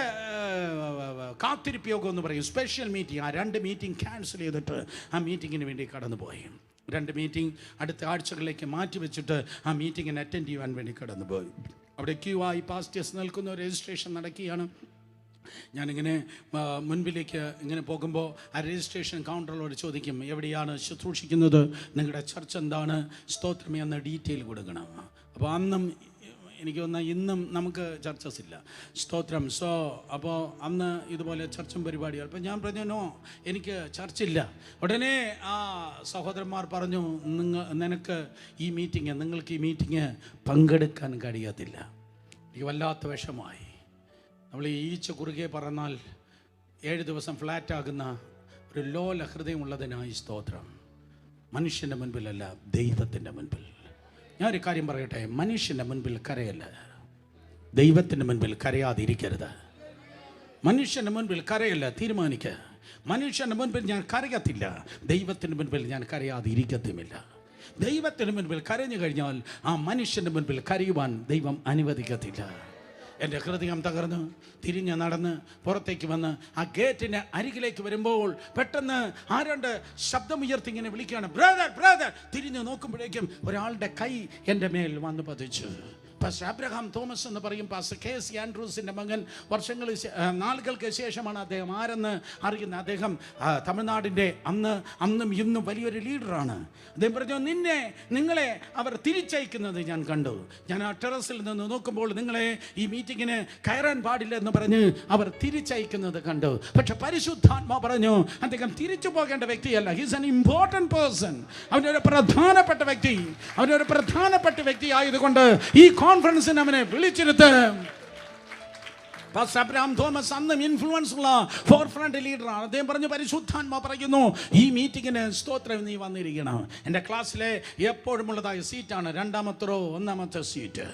കാത്തിരിപ്പ് യോഗം എന്ന് പറയും, സ്പെഷ്യൽ മീറ്റിംഗ്. ആ 2 മീറ്റിംഗ് ക്യാൻസൽ ചെയ്തിട്ട് ആ മീറ്റിങ്ങിന് വേണ്ടി കടന്നുപോയി. 2 മീറ്റിംഗ് അടുത്ത ആഴ്ചകളിലേക്ക് മാറ്റി വെച്ചിട്ട് ആ മീറ്റിങ്ങിന് അറ്റൻഡ് ചെയ്യുവാൻ വേണ്ടി കടന്നുപോയി. അവിടെ ക്യൂ ആയി പാസ്റ്റേഴ്സ് നിൽക്കുന്ന രജിസ്ട്രേഷൻ നടക്കുകയാണ്. ഞാനിങ്ങനെ മുൻപിലേക്ക് ഇങ്ങനെ പോകുമ്പോൾ ആ രജിസ്ട്രേഷൻ കൗണ്ടറിലോട് ചോദിക്കും, എവിടെയാണ് ശുശ്രൂഷിക്കുന്നത്, നിങ്ങളുടെ ചർച്ച എന്താണ്, സ്തോത്രം എന്ന ഡീറ്റെയിൽ കൊടുക്കണം. അപ്പോൾ അന്നും എനിക്ക് തോന്നുന്ന ഇന്നും നമുക്ക് ചർച്ചസ് ഇല്ല. സ്തോത്രം. സോ അപ്പോൾ അന്ന് ഇതുപോലെ ചർച്ചും പരിപാടികൾ. അപ്പോൾ ഞാൻ പറഞ്ഞു, നോ, എനിക്ക് ചർച്ചില്ല. ഉടനെ ആ സഹോദരന്മാർ പറഞ്ഞു, നിങ്ങൾക്ക് ഈ മീറ്റിംഗ് പങ്കെടുക്കാൻ കഴിയത്തില്ല. എനിക്ക് വല്ലാത്ത വിഷമായി. നമ്മൾ ഈച്ച കുറുകെ പറഞ്ഞാൽ 7 ദിവസം ഫ്ലാറ്റാകുന്ന ഒരു ലോല ഹൃദയമുള്ളതിനായി സ്തോത്രം. മനുഷ്യൻ്റെ മുൻപിലല്ല, ദൈവത്തിൻ്റെ മുൻപിൽ. ഞാനൊരു കാര്യം പറയട്ടെ, മനുഷ്യൻ്റെ മുൻപിൽ കരയല്ല, ദൈവത്തിൻ്റെ മുൻപിൽ കരയാതിരിക്കരുത്. മനുഷ്യൻ്റെ മുൻപിൽ കരയല്ല, തീരുമാനിക്കുക. മനുഷ്യൻ്റെ മുൻപിൽ ഞാൻ കരയത്തില്ല, ദൈവത്തിൻ്റെ മുൻപിൽ ഞാൻ കരയാതിരിക്കത്തുമില്ല. ദൈവത്തിൻ്റെ മുൻപിൽ കരഞ്ഞു കഴിഞ്ഞാൽ ആ മനുഷ്യൻ്റെ മുൻപിൽ കരയുവാൻ ദൈവം അനുവദിക്കത്തില്ല. എൻ്റെ ഹൃദയം തകർന്ന് തിരിഞ്ഞ് നടന്ന് പുറത്തേക്ക് വന്ന് ആ ഗേറ്റിന് അരികിലേക്ക് വരുമ്പോൾ പെട്ടെന്ന് ആരണ്ട് ശബ്ദമുയർത്തി ഇങ്ങനെ വിളിക്കുകയാണ്, ബ്രദർ ബ്രദർ. തിരിഞ്ഞ് നോക്കുമ്പോഴേക്കും ഒരാളുടെ കൈ എൻ്റെ മേൽ വന്ന് പതിച്ചു. പാസ്റ്റർ അബ്രഹാം തോമസ് എന്ന് പറയും, പാസ്റ്റർ KC ആൻഡ്രൂസിൻ്റെ മകൻ. നാളുകൾക്ക് ശേഷമാണ് അദ്ദേഹം ആരെന്ന് അറിയുന്നത്. അദ്ദേഹം തമിഴ്നാടിൻ്റെ അന്നും ഇന്നും വലിയൊരു ലീഡറാണ്. അദ്ദേഹം പറഞ്ഞു, നിങ്ങളെ അവർ തിരിച്ചയക്കുന്നത് ഞാൻ കണ്ടു. ഞാൻ ആ ടെറസിൽ നിന്ന് നോക്കുമ്പോൾ നിങ്ങളെ ഈ മീറ്റിങ്ങിന് കയറാൻ പാടില്ല എന്ന് പറഞ്ഞ് അവർ തിരിച്ചയക്കുന്നത് കണ്ടു. പക്ഷെ പരിശുദ്ധാത്മാ പറഞ്ഞു, അദ്ദേഹം തിരിച്ചു പോകേണ്ട വ്യക്തിയല്ല, ഹീസ് ആൻ ഇമ്പോർട്ടൻറ്റ് പേഴ്സൺ. അവനൊരു പ്രധാനപ്പെട്ട വ്യക്തി ആയതുകൊണ്ട് ഈ കോൺഫറൻസിന് അവനെ വിളിച്ചിരുത്ത്. പാസ്റ്റർ അബ്രഹാം തോമസ് അന്നും ഇൻഫ്ലുവൻസ് ഉള്ള ഫോർഫ്രണ്ട് ലീഡറാണ്. അദ്ദേഹം പറഞ്ഞു, പരിശുദ്ധാത്മാ പറയുന്നു ഈ മീറ്റിങ്ങിന് സ്തോത്രം നീ വന്നിരിക്കണം. എൻ്റെ ക്ലാസ്സിലെ എപ്പോഴും ഉള്ളതായ സീറ്റാണ് 2ാമത്തെ റോ 1ാമത്തെ സീറ്റ്.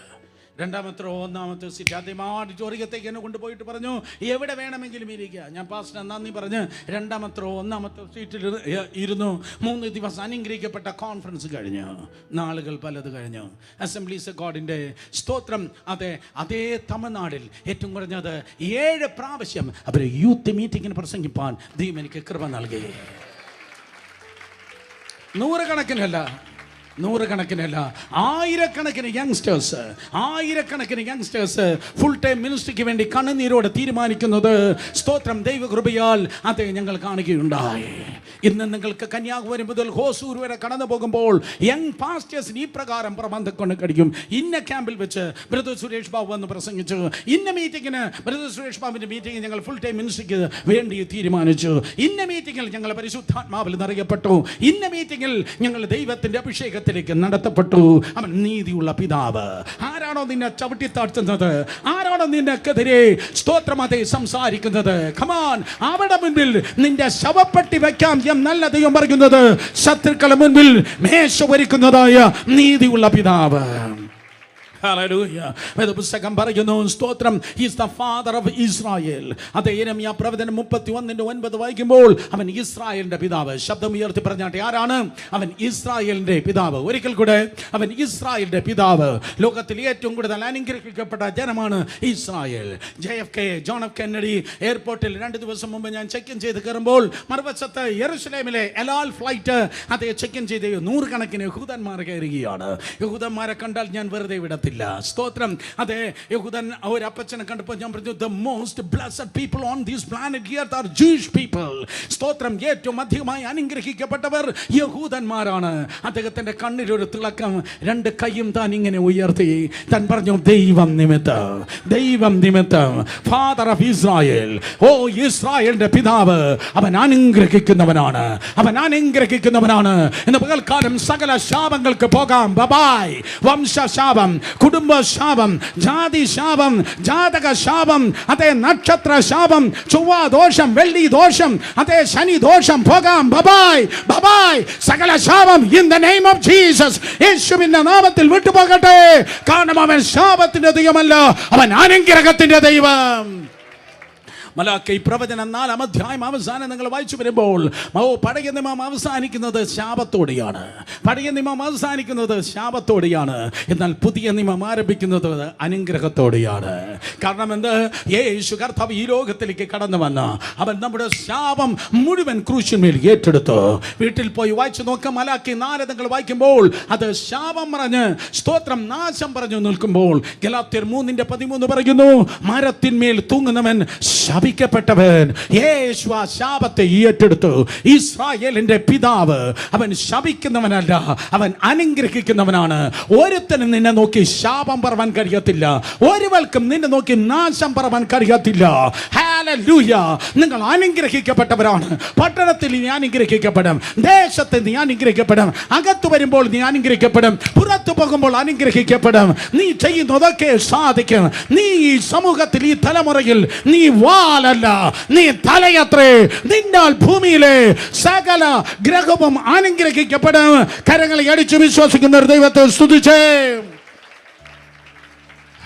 2ാമത്തെ റോ 1ാമത്തെ സീറ്റ്. അദ്ദേഹം ഓഡിറ്റോറിയത്തേക്ക് എന്നെ കൊണ്ടുപോയിട്ട് പറഞ്ഞു, എവിടെ വേണമെങ്കിലും ഇരിക്കുക. ഞാൻ പാസ്റ്റർ നന്ദി പറഞ്ഞ് 2ാമത്തെ റോ 1ാമത്തെ സീറ്റിൽ ഇരുന്നു. 3 ദിവസം അനുഗ്രഹിക്കപ്പെട്ട കോൺഫറൻസ് കഴിഞ്ഞു. നാളുകൾ പലത് കഴിഞ്ഞു. അസംബ്ലീസ് ഓഫ് ഗോഡിൻ്റെ സ്തോത്രം. അതേ തമിഴ്നാടിൽ ഏറ്റവും കുറഞ്ഞത് 7 പ്രാവശ്യം അവർ യൂത്ത് മീറ്റിങ്ങിന് പ്രസംഗിപ്പാൻ ദൈവം എനിക്ക് കൃപ നൽകി. 100 കണക്കിനല്ല, നൂറുകണക്കിനല്ല, ആയിരക്കണക്കിന് യങ്സ്റ്റേഴ്സ് ഫുൾ ടൈം മിനിസ്ട്രിക്ക് വേണ്ടി കണ്ണുനീരോടെ തീരുമാനിക്കുന്നത് സ്തോത്രം ദൈവകൃപയാൽ അതേ ഞങ്ങൾ കാണുകയുണ്ടായി. ഇന്ന് നിങ്ങൾക്ക് കന്യാകുമാരി മുതൽ ഹോസൂർ വരെ കടന്നു പോകുമ്പോൾ യങ് പാസ്റ്റേഴ്സിന് ഈ പ്രകാരം പ്രബന്ധം കൊണ്ട് കഴിയും. ഇന്ന ക്യാമ്പിൽ വെച്ച് ബ്രദർ സുരേഷ് ബാബു വന്ന് പ്രസംഗിച്ചു, ഇന്ന മീറ്റിങ്ങിന് ബ്രദർ സുരേഷ് ബാബുവിൻ്റെ മീറ്റിംഗ് ഞങ്ങൾ ഫുൾ ടൈം മിനിസ്ട്രിക്ക് വേണ്ടി തീരുമാനിച്ചു, ഇന്ന മീറ്റിങ്ങിൽ ഞങ്ങൾ പരിശുദ്ധാത്മാവിൽ നിറയപ്പെട്ടു, ഇന്ന മീറ്റിങ്ങിൽ ഞങ്ങൾ ദൈവത്തിൻ്റെ അഭിഷേകത്തിലേക്ക് നടത്തപ്പെട്ടു. അവൻ നീതിയുള്ള പിതാവ്. ആരാണോ നിന്നെ ചവിട്ടി താഴ്ത്തുന്നത്, ആരാണോ നിനക്കെതിരെ സ്തോത്രമതെ സംസാരിക്കുന്നത്, കമാൻ, അവിടെ മുൻപിൽ നിന്റെ ശവപ്പെട്ടി വെക്കാം നല്ല ദൈവം പറയുന്നത്, ശത്രുക്കളുടെ മുൻപിൽ മേശ ഒരുക്കുന്നതായ നീതിയുള്ള പിതാവ്. വേദപുസ്തകം പറയുന്നു സ്തോത്രം, is the father of Israel. അത് യെരമ്യാ പ്രവചനം 31:9 വായിക്കുമ്പോൾ അവൻ ഇസ്രായേലിന്റെ പിതാവ്. ശബ്ദം ഉയർത്തി പറഞ്ഞാട്ടെ, ആരാണ് അവൻ? ഇസ്രായേലിന്റെ പിതാവ്. ഒരിക്കൽ കൂടെ, അവൻ ഇസ്രായേലിന്റെ പിതാവ്. ലോകത്തിൽ ഏറ്റവും കൂടുതൽ അനുഗ്രഹിക്കപ്പെട്ട ജനമാണ് Israel. JFK John F Kennedy എയർപോർട്ടിൽ 2 ദിവസം മുമ്പ് ഞാൻ ചെക്ക് ഇൻ ചെയ്ത് കയറുമ്പോൾ മറുവശത്ത് യെരുശലേമിലെ എലാൽ ഫ്ലൈറ്റ് അതേ ചെക്ക് ഇൻ ചെയ്ത് നൂറുകണക്കിന് യഹൂദന്മാർ കയറുകയാണ്. യഹൂദന്മാരെ കണ്ടാൽ ഞാൻ വെറുതെ വിടത്തില്ല. സ്തോത്രം. അതെ, യഹൂദൻ ഒരു അപ്പച്ചനെ കണ്ടപ്പോൾ ഞാൻ പറഞ്ഞു, the most blessed people on this planet earth are Jewish people. സ്തോത്രം. ഏറ്റവും അധികമായി അനുഗ്രഹിക്കപ്പെട്ടവർ യഹൂദന്മാരാണ്. അദ്ദേഹത്തിന്റെ കണ്ണിലൊരു തിളക്കം, 2 കൈയും താൻ ഇങ്ങനെ ഉയർത്തി താൻ പറഞ്ഞു, ദൈവം നിമിത്തം ഫാദർ ഓഫ് ഇസ്രായേൽ. ഓ, ഇസ്രായേലിന്റെ പിതാവ്. അവൻ അനുഗ്രഹിക്കുന്നവനാണ്. ഇന്ന് പകൽക്കാലം സകല ശാപങ്ങൾക്ക് പോകാം. ബബായ്. വംശശാപം, കുടുംബ ശാപം, ജാതി ശാപം, ജാതക ശാപം, അതേ നക്ഷത്ര ശാപം, ചൊവ്വ ദോഷം, വെള്ളി ദോഷം, അതേ ശനി ദോഷം, പോകാം. ബബായ്. സകല ശാപം in the name of Jesus, യേശുവിന്റെ നാമത്തിൽ വിട്ടുപോകട്ടെ. കാരണം അവൻ ശാപത്തിന്റെ ദൈവമല്ല, അവൻ അനുഗ്രഹത്തിന്റെ ദൈവം. മലാക്കി പ്രവചനം 4-ാം അധ്യായം അവസാനം നിങ്ങൾ വായിച്ചു വരുമ്പോൾ പഴയ നിയമം അവസാനിക്കുന്നത് ശാപത്തോടെയാണ്. എന്നാൽ പുതിയ നിയമം ആരംഭിക്കുന്നത് അനുഗ്രഹത്തോടെയാണ്. കാരണം എന്ത്? യേശു കർത്താവ് ഈ ലോകത്തിലേക്ക് കടന്നു വന്ന അവൻ നമ്മുടെ ശാപം മുഴുവൻ ക്രൂശിന്മേൽ ഏറ്റെടുത്തു. വീട്ടിൽ പോയി വായിച്ചു നോക്കാം. മലാക്കി 4 നിങ്ങൾ വായിക്കുമ്പോൾ അത് ശാപം പറഞ്ഞ് സ്തോത്രം നാശം പറഞ്ഞു നിൽക്കുമ്പോൾ ഗലാത്യർ 3:13 പറയുന്നു, മരത്തിന്മേൽ തൂങ്ങുന്നവൻ ശപിക്കപ്പെട്ടവൻ. യേശു ആ ശാപത്തെ ഏറ്റെടുത്തു. ഇസ്രായേലിന്റെ പിതാവ്. അവൻ ശപിക്കുന്നവനല്ല, അവൻ അനുഗ്രഹിക്കുന്നവനാണ്. ഒരുത്തനും നിന്നെ നോക്കി ശാപം പറവാൻ കഴിയത്തില്ല. ഒരുവൾക്കും നിന്നെ നോക്കി നാശം പറവാൻ കഴിയത്തില്ല. ഹല്ലേലൂയ. നിങ്ങൾ അനുഗ്രഹിക്കപ്പെട്ടവരാണ്. പട്ടണത്തിൽ നീ അനുഗ്രഹിക്കപ്പെടും, ദേശത്ത് നീ അനുഗ്രഹിക്കപ്പെടും, അകത്ത് വരുമ്പോൾ നീ അനുഗ്രഹിക്കപ്പെടും, പുറത്തു പോകുമ്പോൾ അനുഗ്രഹിക്കപ്പെടും. നീ ചെയ്യുന്നതൊക്കെ സാധിക്കും. നീ ഈ സമൂഹത്തിൽ, ഈ തലമുറയിൽ നീ വാലല്ല, നീ തലയത്രേ. നിന്നാൽ ഭൂമിയിലെ സകല ഗ്രഹവും അനുഗ്രഹിക്കപ്പെടും. കരങ്ങളെ അടിച്ചു വിശ്വസിക്കുന്ന ഒരു ദൈവത്തെ സ്തുതിച്ചേ.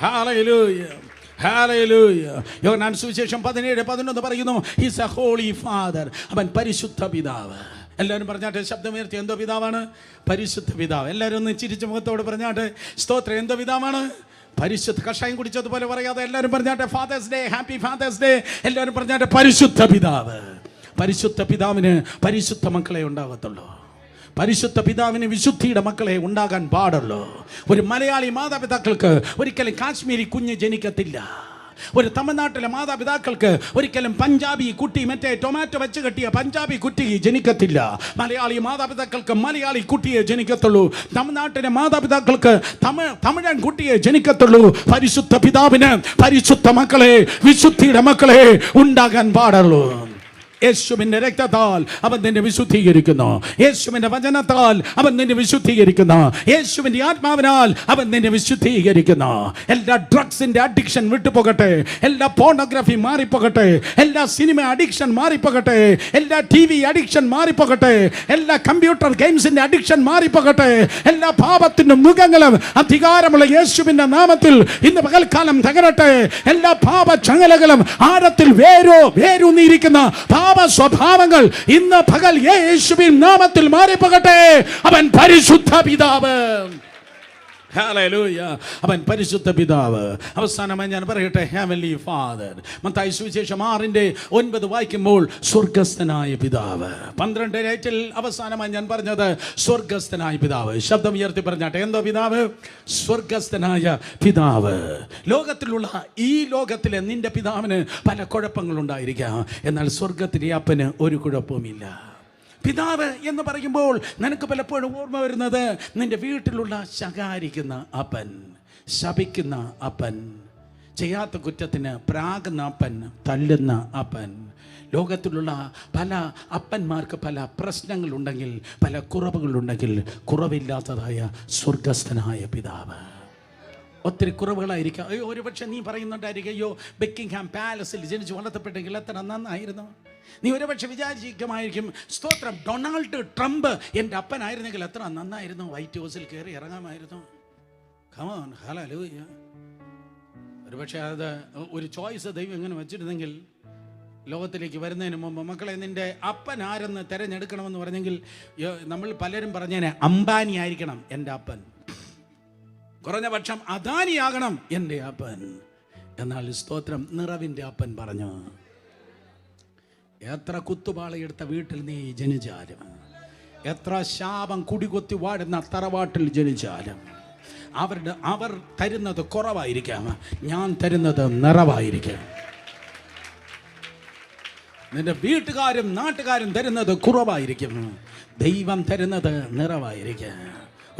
ഹല്ലേലൂയ. യോഹന്നാൻ സുവിശേഷം 17:11 പറയുന്നു, ഈസ് എ ഹോളി ഫാദർ. അവൻ പരിശുദ്ധ പിതാവ്. എല്ലാവരും പറഞ്ഞാട്ടെ, ശബ്ദമുയർത്തി, എന്തോ പിതാവാണ്? പരിശുദ്ധ പിതാവ്. എല്ലാവരും ഒന്ന് ചിരിച്ച മുഖത്തോട് പറഞ്ഞാട്ടെ, സ്തോത്രം. എന്തോ പിതാവാണ്? പരിശുദ്ധ. കഷായം കുടിച്ചതുപോലെ പറയാതെ എല്ലാവരും പറഞ്ഞാട്ടെ, fathers day, happy fathers day. എല്ലാവരും പറഞ്ഞാട്ടെ, പരിശുദ്ധ പിതാവ്. പരിശുദ്ധ പിതാവിന് പരിശുദ്ധ മക്കളെ ഉണ്ടാകത്തുള്ളൂ. പരിശുദ്ധ പിതാവിന് വിശുദ്ധിയുടെ മക്കളെ ഉണ്ടാകാൻ പാടുള്ളൂ. ഒരു മലയാളി മാതാപിതാക്കൾക്ക് ഒരിക്കലും കാശ്മീരി കുഞ്ഞ് ജനിക്കത്തില്ല. ഒരു തമിഴ്നാട്ടിലെ മാതാപിതാക്കൾക്ക് ഒരിക്കലും പഞ്ചാബി കുട്ടി, മറ്റേ ടൊമാറ്റോ വെച്ച് കെട്ടിയ പഞ്ചാബി കുട്ടി ജനിക്കത്തില്ല. മലയാളി മാതാപിതാക്കൾക്ക് മലയാളി കുട്ടിയെ ജനിക്കത്തുള്ളൂ. തമിഴ്നാട്ടിലെ മാതാപിതാക്കൾക്ക് തമിഴൻ കുട്ടിയെ ജനിക്കത്തുള്ളൂ. പരിശുദ്ധ പിതാവിന് പരിശുദ്ധ മക്കളെ, വിശുദ്ധിയുടെ മക്കളെ ഉണ്ടാകാൻ പാടുള്ളൂ. യേശുവിന്റെ രക്തത്താൽ അവൻ നിന്നെ വിശുദ്ധീകരിക്കുന്നു. യേശുവിന്റെ വചനത്താൽ അവൻ നിന്നെ വിശുദ്ധീകരിക്കുന്നു. യേശുവിന്റെ ആത്മാവിനാൽ അവൻ നിന്നെ വിശുദ്ധീകരിക്കുന്നു. എല്ലാ ഡ്രഗ്സിന്റെ അഡിക്ഷൻ വിട്ടുപോകട്ടെ. എല്ലാ പോർണോഗ്രഫി മാറിപ്പോകട്ടെ. എല്ലാ സിനിമ അഡിക്ഷൻ മാറിപ്പോകട്ടെ. എല്ലാ TV അഡിക്ഷൻ മാറിപ്പോകട്ടെ. എല്ലാ കമ്പ്യൂട്ടർ ഗെയിംസിന്റെ അഡിക്ഷൻ മാറിപ്പോകട്ടെ. എല്ലാ പാപത്തിന്റെ മുഖങ്ങളും അധികാരമുള്ള യേശുവിന്റെ നാമത്തിൽ ഇന്ന് പകൽക്കാലം തകരട്ടെ. എല്ലാ പാപ ചങ്ങലകളും ആഴത്തിൽ വേരൂന്നിയിരിക്കുന്ന സ്വഭാവങ്ങൾ ഇന്ന് പകൽ യേശുവിൻ നാമത്തിൽ മാറിപ്പോകട്ടെ. അവൻ പരിശുദ്ധ പിതാവ്. ഹല്ലേലൂയ. അവൻ പരിശുദ്ധ പിതാവ്. അവസാനമായി ഞാൻ പറയട്ടെ, ഹെവൻലി ഫാദർ. മത്തായി സുവിശേഷം 6:9 വായിക്കുമ്പോൾ സ്വർഗസ്ഥനായ പിതാവ്. 12:8 അവസാനമായി ഞാൻ പറഞ്ഞത് സ്വർഗസ്ഥനായ പിതാവ്. ശബ്ദം ഉയർത്തി പറഞ്ഞാട്ടെ, എന്തോ പിതാവ്? സ്വർഗസ്ഥനായ പിതാവ്. ലോകത്തിലുള്ള ഈ ലോകത്തിലെ നിന്റെ പിതാവിന് പല കുഴപ്പങ്ങളുണ്ടായിരിക്കാം, എന്നാൽ സ്വർഗത്തിലെ അപ്പന് ഒരു കുഴപ്പവുമില്ല. പിതാവ് എന്ന് പറയുമ്പോൾ നിനക്ക് പലപ്പോഴും ഓർമ്മ വരുന്നത് നിന്റെ വീട്ടിലുള്ള ശകാരിക്കുന്ന അപ്പൻ, ശപിക്കുന്ന അപ്പൻ, ചെയ്യാത്ത കുറ്റത്തിന് പ്രാകുന്ന അപ്പൻ, തല്ലുന്ന അപ്പൻ. ലോകത്തിലുള്ള പല അപ്പന്മാർക്ക് പല പ്രശ്നങ്ങളുണ്ടെങ്കിൽ, പല കുറവുകളുണ്ടെങ്കിൽ, കുറവില്ലാത്തതായ സ്വർഗസ്ഥനായ പിതാവ്. ഒത്തിരി കുറവുകളായിരിക്കാം. അയ്യോ, ഒരുപക്ഷെ നീ പറയുന്നുണ്ടായിരിക്കും, അയ്യോ ബക്കിംഗ്ഹാം പാലസിൽ ജനിച്ച് വളർത്തപ്പെട്ടെങ്കിൽ എത്ര നന്നായിരുന്നു. നീ ഒരുപക്ഷെ വിചാരിക്കുമായിരിക്കും, സ്തോത്രം, ഡൊണാൾഡ് ട്രംപ് എൻ്റെ അപ്പനായിരുന്നെങ്കിൽ എത്ര നന്നായിരുന്നു, വൈറ്റ് ഹൗസിൽ കയറി ഇറങ്ങാമായിരുന്നു. Come on, hallelujah. ഒരുപക്ഷെ അത് ഒരു ചോയ്സ് ദൈവം എങ്ങനെ വെച്ചിരുന്നെങ്കിൽ, ലോകത്തിലേക്ക് വരുന്നതിന് മുമ്പ് മക്കളെ നിൻ്റെ അപ്പൻ ആരെന്ന് തിരഞ്ഞെടുക്കണമെന്ന് പറഞ്ഞെങ്കിൽ നമ്മൾ പലരും പറഞ്ഞേനെ, അംബാനി ആയിരിക്കണം എൻ്റെ അപ്പൻ, കുറഞ്ഞ പക്ഷം അദാനിയാകണം എൻ്റെ അപ്പൻ. എന്നാൽ സ്തോത്രം, നിറവിൻ്റെ അപ്പൻ പറഞ്ഞു, എത്ര കുത്തുപാളയെടുത്ത വീട്ടിൽ നീ ജനിച്ചാലും, എത്ര ശാപം കുടികൊത്തി വാടുന്ന തറവാട്ടിൽ ജനിച്ചാലും, അവർ തരുന്നത് കുറവായിരിക്കാം, ഞാൻ തരുന്നത് നിറവായിരിക്കാം. നിന്റെ വീട്ടുകാരും നാട്ടുകാരും തരുന്നത് കുറവായിരിക്കും, ദൈവം തരുന്നത് നിറവായിരിക്കും.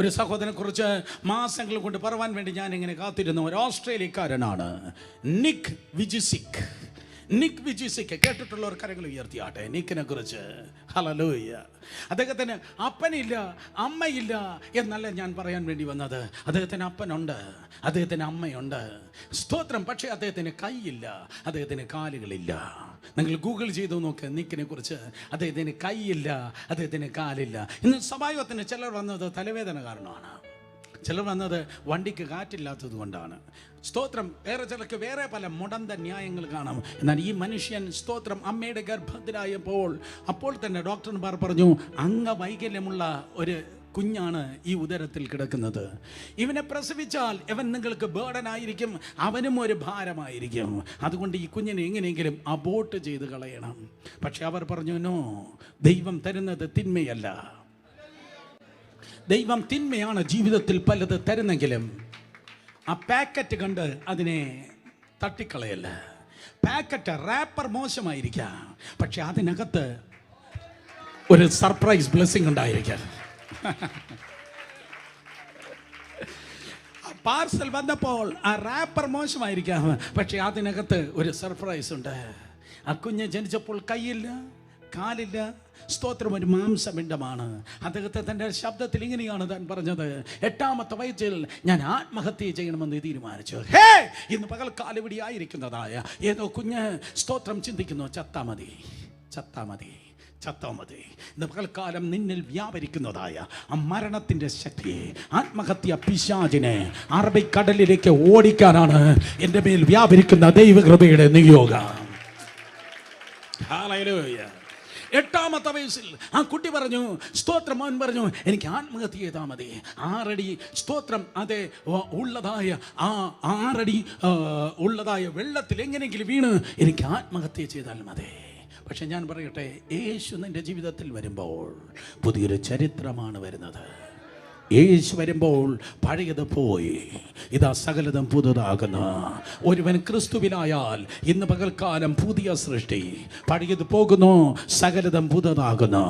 ഒരു സഹോദരനെ കുറിച്ച് മാസങ്ങൾ കൊണ്ട് പറയാൻ വേണ്ടി ഞാൻ ഇങ്ങനെ കാത്തിരുന്നു. ഒരു ഓസ്ട്രേലിയക്കാരനാണ്, നിക് വിജിസിക്. നിക് വിജിസിക് കേട്ടിട്ടുള്ളവർ കരങ്ങൾ ഉയർത്തിയാട്ടെ. നിക്കിനെ കുറിച്ച്. ഹല്ലേലൂയ. അദ്ദേഹത്തിന് അപ്പനില്ല, അമ്മയില്ല എന്നല്ല ഞാൻ പറയാൻ വേണ്ടി വന്നത്. അദ്ദേഹത്തിന് അപ്പനുണ്ട്, അദ്ദേഹത്തിന് അമ്മയുണ്ട്, സ്തോത്രം. പക്ഷേ അദ്ദേഹത്തിന് കൈയില്ല, അദ്ദേഹത്തിന് കാലുകളില്ല. നിങ്ങൾ ഗൂഗിൾ ചെയ്തു നോക്ക് നിക്കിനെ കുറിച്ച്. അദ്ദേഹത്തിന് കൈയില്ല, അദ്ദേഹത്തിന് കാലില്ല. ഇന്ന് സഭായോഗത്തിന് ചിലർ വന്നത് തലവേദന കാരണമാണ്, ചിലർ വന്നത് വണ്ടിക്ക് കാറ്റില്ലാത്തത് കൊണ്ടാണ്. സ്തോത്രം. വേറെ ചിലർക്ക് വേറെ പല മുടന്ത ന്യായങ്ങൾ കാണാം. എന്നാൽ ഈ മനുഷ്യൻ സ്തോത്രം അമ്മയുടെ ഗർഭത്തിലായപ്പോൾ അപ്പോൾ തന്നെ ഡോക്ടർമാർ പറഞ്ഞു, അംഗവൈകല്യമുള്ള ഒരു കുഞ്ഞാണ് ഈ ഉദരത്തിൽ കിടക്കുന്നത്. ഇവനെ പ്രസവിച്ചാൽ ഇവൻ നിങ്ങൾക്ക് ബേർഡനായിരിക്കും, അവനും ഒരു ഭാരമായിരിക്കും. അതുകൊണ്ട് ഈ കുഞ്ഞിനെ എങ്ങനെയെങ്കിലും അബോർട്ട് ചെയ്ത് കളയണം. പക്ഷെ അവർ പറഞ്ഞു, നോ, ദൈവം തരുന്നത് തിന്മയല്ല. ദൈവം തിന്മയാണ് ജീവിതത്തിൽ പലത് തരുന്നെങ്കിലും ആ പാക്കറ്റ് കണ്ട് അതിനെ തട്ടിക്കളയല്ല. പാക്കറ്റ് റാപ്പർ മോശമായിരിക്കാം, പക്ഷെ അതിനകത്ത് ഒരു സർപ്രൈസ് ബ്ലെസ്സിങ് ഉണ്ടായിരിക്കാം. പാർസൽ വന്നപ്പോൾ ആ റാപ്പർ മോശമായിരിക്കാം, പക്ഷെ അതിനകത്ത് ഒരു സർപ്രൈസ് ഉണ്ട്. ആ കുഞ്ഞ് ജനിച്ചപ്പോൾ കൈയില്ല, കാലില്ല, സ്തോത്രം, ഒരു മാംസപിണ്ഡമാണ്. അദ്ദേഹത്തെ തൻ്റെ ശബ്ദത്തിൽ ഇങ്ങനെയാണ് താൻ പറഞ്ഞത്, 8ാമത്തെ വയസ്സിൽ ഞാൻ ആത്മഹത്യ ചെയ്യണമെന്ന് തീരുമാനിച്ചു. ഹേ, ഇന്ന് പകൽക്കാലം ആയിരിക്കുന്നതായ ഏതോ കുഞ്ഞ് സ്തോത്രം ചിന്തിക്കുന്നു, ചത്താ മതി, ചത്താ മതി, ചത്താ മതി. ഇന്ന് പകൽക്കാലം നിന്നിൽ വ്യാപരിക്കുന്നതായ ആ മരണത്തിൻ്റെ ശക്തിയെ, ആത്മഹത്യ പിശാചിനെ അറബിക്കടലിലേക്ക് ഓടിക്കാനാണ് എൻ്റെ മേൽ വ്യാപരിക്കുന്ന ദൈവകൃപയുടെ നിയോഗം. ഹല്ലേലൂയ. 8ാമത്തെ വയസ്സിൽ ആ കുട്ടി പറഞ്ഞു, സ്തോത്രം, മോൻ പറഞ്ഞു, എനിക്ക് ആത്മഹത്യ ചെയ്താൽ മതി. 6 അടി സ്തോത്രം, അതെ, ഉള്ളതായ ആ 6 അടി ഉള്ളതായ വെള്ളത്തിൽ എങ്ങനെയെങ്കിലും വീണ് എനിക്ക് ആത്മഹത്യ ചെയ്താൽ മതി. പക്ഷെ ഞാൻ പറയട്ടെ, യേശു നിൻ്റെ ജീവിതത്തിൽ വരുമ്പോൾ പുതിയൊരു ചരിത്രമാണ് വരുന്നത്. യേശു വരുമ്പോൾ പഴയത് പോയി, ഇതാ സകലതും പുതുതാകുന്നു. ഒരുവൻ ക്രിസ്തുവിലായാൽ ഇന്ന് പകൽക്കാലം പുതിയ സൃഷ്ടി. പഴയത് പോകുന്നു, സകലതും പുതുതാകുന്നു.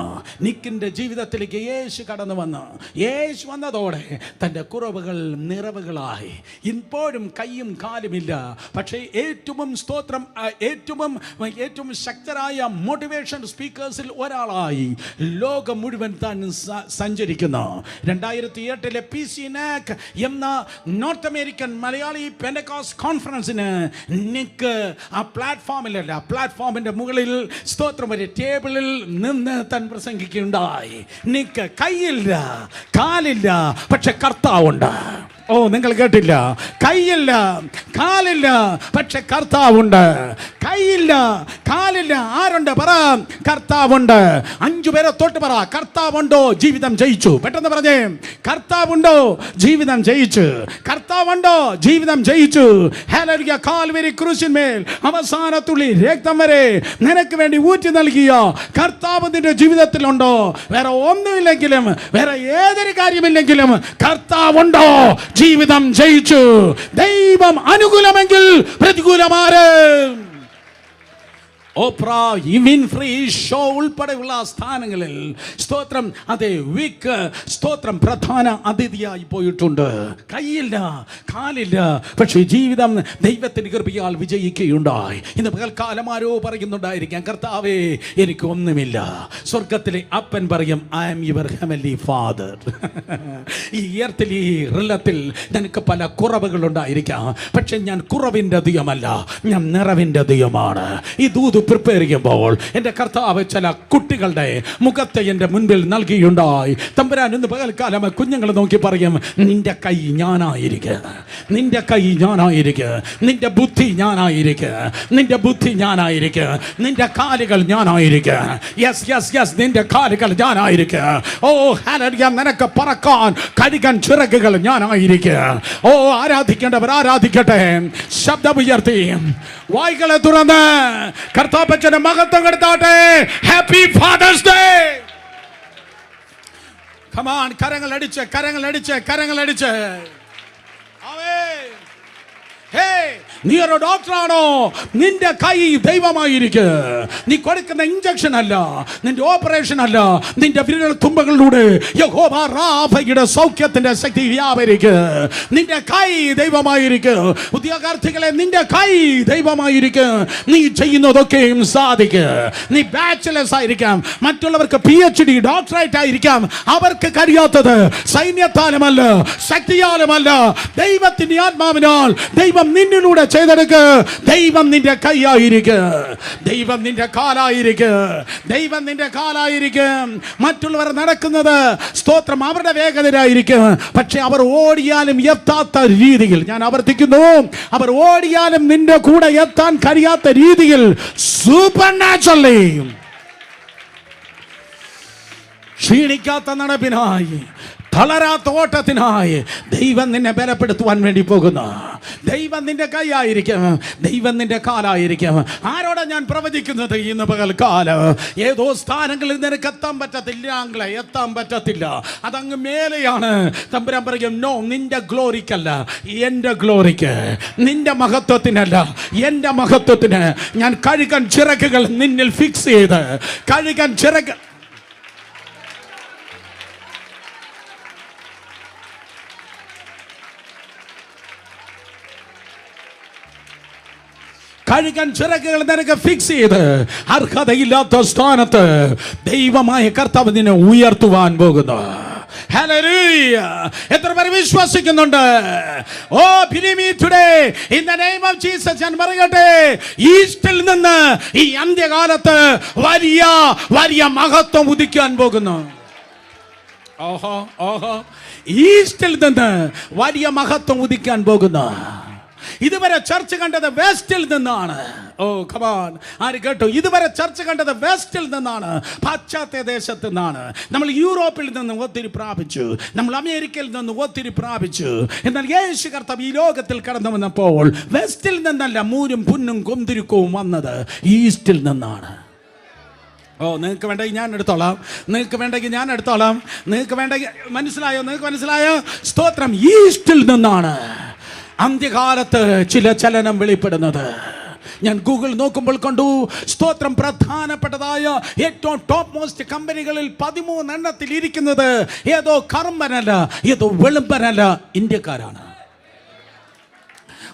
നിക്കിൻ്റെ ജീവിതത്തിലേക്ക് യേശു കടന്നു വന്നു. യേശു വന്നതോടെ തൻ്റെ കുറവുകൾ നിറവുകളായി. ഇപ്പോഴും കൈയും കാലുമില്ല, പക്ഷേ ഏറ്റവും സ്തോത്രം, ഏറ്റവും ശക്തരായ മോട്ടിവേഷൻ സ്പീക്കേഴ്സിൽ ഒരാളായി ലോകം മുഴുവൻ താൻ സഞ്ചരിക്കുന്നു. 2008 PCNAC എന്ന നോർത്ത് അമേരിക്കൻ മലയാളി പെന്തക്കോസ്റ്റ് കോൺഫറൻസിന് നിക്ക് ആ പ്ലാറ്റ്ഫോമിലല്ല, പ്ലാറ്റ്ഫോമിന്റെ മുകളിൽ സ്തോത്രം ഒരു ടേബിളിൽ നിന്ന് താൻ പ്രസംഗിക്കുകയുണ്ടായി. നിക്ക് കൈയില്ല, കാലില്ല, പക്ഷെ കർത്താവുണ്ട്. ഓ, നിങ്ങൾ കേട്ടില്ല. കൈയില്ല, കാലില്ല, പക്ഷെ കർത്താവുണ്ട്. കൈയില്ല, കാലില്ല, ആരുണ്ട്? പറ, കർത്താവുണ്ട്. 5 പേരെ തൊട്ട് പറ, കർത്താവുണ്ടോ ജീവിതം ജയിച്ചു. പെട്ടെന്ന് പറഞ്ഞേ, കർത്താവുണ്ടോ ജീവിതം ജയിച്ചു. കർത്താവുണ്ടോ ജീവിതം ജയിച്ചു. ഹല്ലേലൂയ. കാൽവരി ക്രൂശിന്മേൽ അവസാനത്തുള്ളി രക്തം വരെ നിനക്ക് വേണ്ടി ഊറ്റി നൽകിയ കർത്താവ് നിന്റെ ജീവിതത്തിലുണ്ടോ? വേറെ ഒന്നുമില്ലെങ്കിലും, വേറെ ഏതൊരു കാര്യമില്ലെങ്കിലും കർത്താവുണ്ടോ ജീവിതം ജയിച്ചു. ദൈവം അനുകൂലമെങ്കിൽ പ്രതികൂലമാര്. ഓപ്ര, വിൻഫ്രീ ഷോ ഉൾപ്പെടെയുള്ള സ്ഥാനങ്ങളിൽ സ്തോത്രം, അതെ, വീക്ക് സ്തോത്രം പ്രധാന അതിഥിയായി പോയിട്ടുണ്ട്. കൈയില്ല, കാലില്ല, പക്ഷേ ജീവിതം ദൈവത്തിന്റെ കൃപയാൽ വിജയിക്കുകയുണ്ടായി. ഇന്ന് പകൽക്കാലം ആരോ പറയുന്നുണ്ടായിരിക്കാം, കർത്താവേ എനിക്ക് ഒന്നുമില്ല. സ്വർഗത്തിലെ അപ്പൻ പറയും, I am your heavenly father. ഈ എർത്തിലി റിലത്തിൽ നിനക്ക് പല കുറവുകൾ ഉണ്ടായിരിക്കാം, പക്ഷെ ഞാൻ കുറവിൻ്റെ ദൈവമല്ല, ഞാൻ നിറവിൻ്റെ ദൈവമാണ്. ഈ ദൂത് പ്രിപ്പയർ ചെയ്യുമ്പോൾ എൻ്റെ കർത്താവ് ചില കുട്ടികളുടെ മുഖത്തെ എൻ്റെ മുൻപിൽ നൽകിയുണ്ടായി. തമ്പുരാൻ ഇന്ന് പകൽക്കാലം കുഞ്ഞുങ്ങളെ നോക്കി പറയും, നിന്റെ കൈ ഞാനായിരിക്കുക, നിന്റെ കൈ ഞാനായിരിക്കുക, നിന്റെ ബുദ്ധി ഞാനായിരിക്കുക, നിന്റെ ബുദ്ധി ഞാനായിരിക്കുക, നിന്റെ കാലുകൾ ഞാനായിരിക്കുക. യെസ് യെസ് യെസ്, നിന്റെ കാലുകൾ ഞാനായിരിക്കുക. ഓ ഹല്ലേലൂയ, നിനക്ക് പറക്കാൻ കഴുകൻ ചിറകുകൾ ഞാനായിരിക്കുക. ഓ, ആരാധിക്കേണ്ടവർ ആരാധിക്കട്ടെ. ശബ്ദമുയർത്തി വായ്കളെ തുറന്ന് കർത്താപ്പച്ചന്റെ മഹത്വം കെടുത്താട്ടെ. Happy fathers day. കമാൺ, കരങ്ങൾ അടിച്ച്, കരങ്ങൾ അടിച്ച്, കരങ്ങൾ അടിച്ച്. നീ ഒരു ഡോക്ടറാണോ? നിന്റെ കൈ ദൈവമായിരിക്കുക. നീ കൊടുക്കുന്ന ഇഞ്ചക്ഷൻ അല്ല, നിന്റെ ഓപ്പറേഷൻ അല്ല, നിന്റെ വിരൽ തുമ്പകളിലൂടെ യഹോവ റാഫയുടെ സൗഖ്യത്തിന്റെ ശക്തി വ്യാപരിക്കുക. നിന്റെ കൈ ദൈവമായിരിക്കുക. ഉദ്യോഗാർത്ഥികളെ, നിന്റെ കൈ ദൈവമായിരിക്കുക. നീ ചെയ്യുന്നതൊക്കെയും സാധിക്കുക. നീ ബാച്ചിലേഴ്സ് ആയിരിക്കാം, മറ്റുള്ളവർക്ക് PhD ഡോക്ടറേറ്റ് ആയിരിക്കാം. അവർക്ക് കഴിയാത്തത് സൈന്യത്താലുമല്ല, ശക്തിയാലുമല്ല, ദൈവത്തിന്റെ ആത്മാവിനാൽ ദൈവം നിന്നിലൂടെ ചെയ്തെടുക്കുക. ദൈവം നിന്റെ കൈയായിരിക്കുക, ദൈവം നിന്റെ കാലായിരിക്കുക, ദൈവം നിന്റെ കാലായിരിക്കും. മറ്റുള്ളവർ നടക്കുന്നത് സ്തോത്രം അവരുടെ വേഗതയിലായിരിക്കും, പക്ഷെ അവർ ഓടിയാലും എത്താത്ത രീതിയിൽ, ഞാൻ ആവർത്തിക്കുന്നു, അവർ ഓടിയാലും നിന്റെ കൂടെ എത്താൻ കഴിയാത്ത രീതിയിൽ സൂപ്പർ നാച്ചുറലി ക്ഷീണിക്കാത്ത നടപ്പിനായി, തളരാത്ത ഓട്ടത്തിനായി ദൈവം നിന്നെ ബലപ്പെടുത്തുവാൻ വേണ്ടി പോകുന്നു. ദൈവം നിന്റെ കൈയായിരിക്കും, ദൈവം നിന്റെ കാലായിരിക്കും. ആരോടാ ഞാൻ പ്രവചിക്കുന്നത്? ഇന്ന് പകൽക്കാലം ഏതോ സ്ഥാനങ്ങളിൽ നിനക്ക് എത്താൻ പറ്റത്തില്ല, എത്താൻ പറ്റത്തില്ല, അതങ്ങ് മേലെയാണ്. തമ്പുരാൻ പറയും, നോ, നിന്റെ ഗ്ലോറിക്കല്ല, എൻ്റെ ഗ്ലോറിക്ക്, നിന്റെ മഹത്വത്തിനല്ല, എൻ്റെ മഹത്വത്തിന് ഞാൻ കഴുകൻ ചിറകുകൾ നിന്നിൽ ഫിക്സ് ചെയ്ത്, കഴുകൻ ചിറക് കഴുകൻ ചിറകുകൾ നിനക്ക് ഫിക്സ് ചെയ്ത് അർഹതയില്ലാത്ത സ്ഥാനത്ത് ദൈവമായ കർത്താവ് നിന്നെ ഉയർത്തുവാൻ പോകുന്നു. ഹല്ലേലൂയ. എത്ര പേർ വിശ്വസിക്കുന്നുണ്ട്? ഓ, believe me today in the name of Jesus. ഞാൻ പറയട്ടെ, ഈസ്റ്റിൽ നിന്ന് ഈ അന്ത്യകാലത്ത് വലിയ വലിയ മഹത്വം ഉദിക്കാൻ പോകുന്നു. ഓഹോ ഓഹോ, ഈസ്റ്റിൽ നിന്ന് വലിയ മഹത്വം ഉദിക്കാൻ പോകുന്നു. ഇതുവരെ ചർച്ച കണ്ടത് വെസ്റ്റിൽ നിന്നാണ്. ഓ കമാൻ, ആര് കേട്ടു? ഇതുവരെ ചർച്ച കണ്ടത് വെസ്റ്റിൽ നിന്നാണ്, പാശ്ചാത്യ ദേശത്ത് നിന്നാണ്. നമ്മൾ യൂറോപ്പിൽ നിന്ന് ഒത്തിരി പ്രാപിച്ചു, നമ്മൾ അമേരിക്കയിൽ നിന്ന് ഒത്തിരി പ്രാപിച്ചു. എന്നാൽ യേശു കർത്താവ് ഈ ലോകത്തിൽ കടന്നു വന്നപ്പോൾ വെസ്റ്റിൽ നിന്നല്ല മൂരും പുന്നും കുന്തിരുക്കവും വന്നത്, ഈസ്റ്റിൽ നിന്നാണ്. ഓ, നിങ്ങൾക്ക് വേണ്ടെങ്കിൽ ഞാൻ എടുത്തോളാം, നിങ്ങൾക്ക് വേണ്ടെങ്കിൽ ഞാൻ എടുത്തോളാം, നിങ്ങൾക്ക് വേണ്ടെങ്കിൽ, മനസ്സിലായോ? നിങ്ങൾക്ക് മനസ്സിലായോ? സ്തോത്രം, ഈസ്റ്റിൽ നിന്നാണ് അന്ത്യകാലത്ത് ചില ചലനം വെളിപ്പെടുന്നത്. ഞാൻ ഗൂഗിൾ നോക്കുമ്പോൾ കണ്ടു, സ്തോത്രം, പ്രധാനപ്പെട്ടതായ ഏറ്റവും ടോപ്പ് മോസ്റ്റ് കമ്പനികളിൽ 13 എണ്ണത്തിൽ ഇരിക്കുന്നത് ഏതോ കർമ്മനല്ല, ഏതോ വെളുമ്പനല്ല, ഇന്ത്യക്കാരാണ്.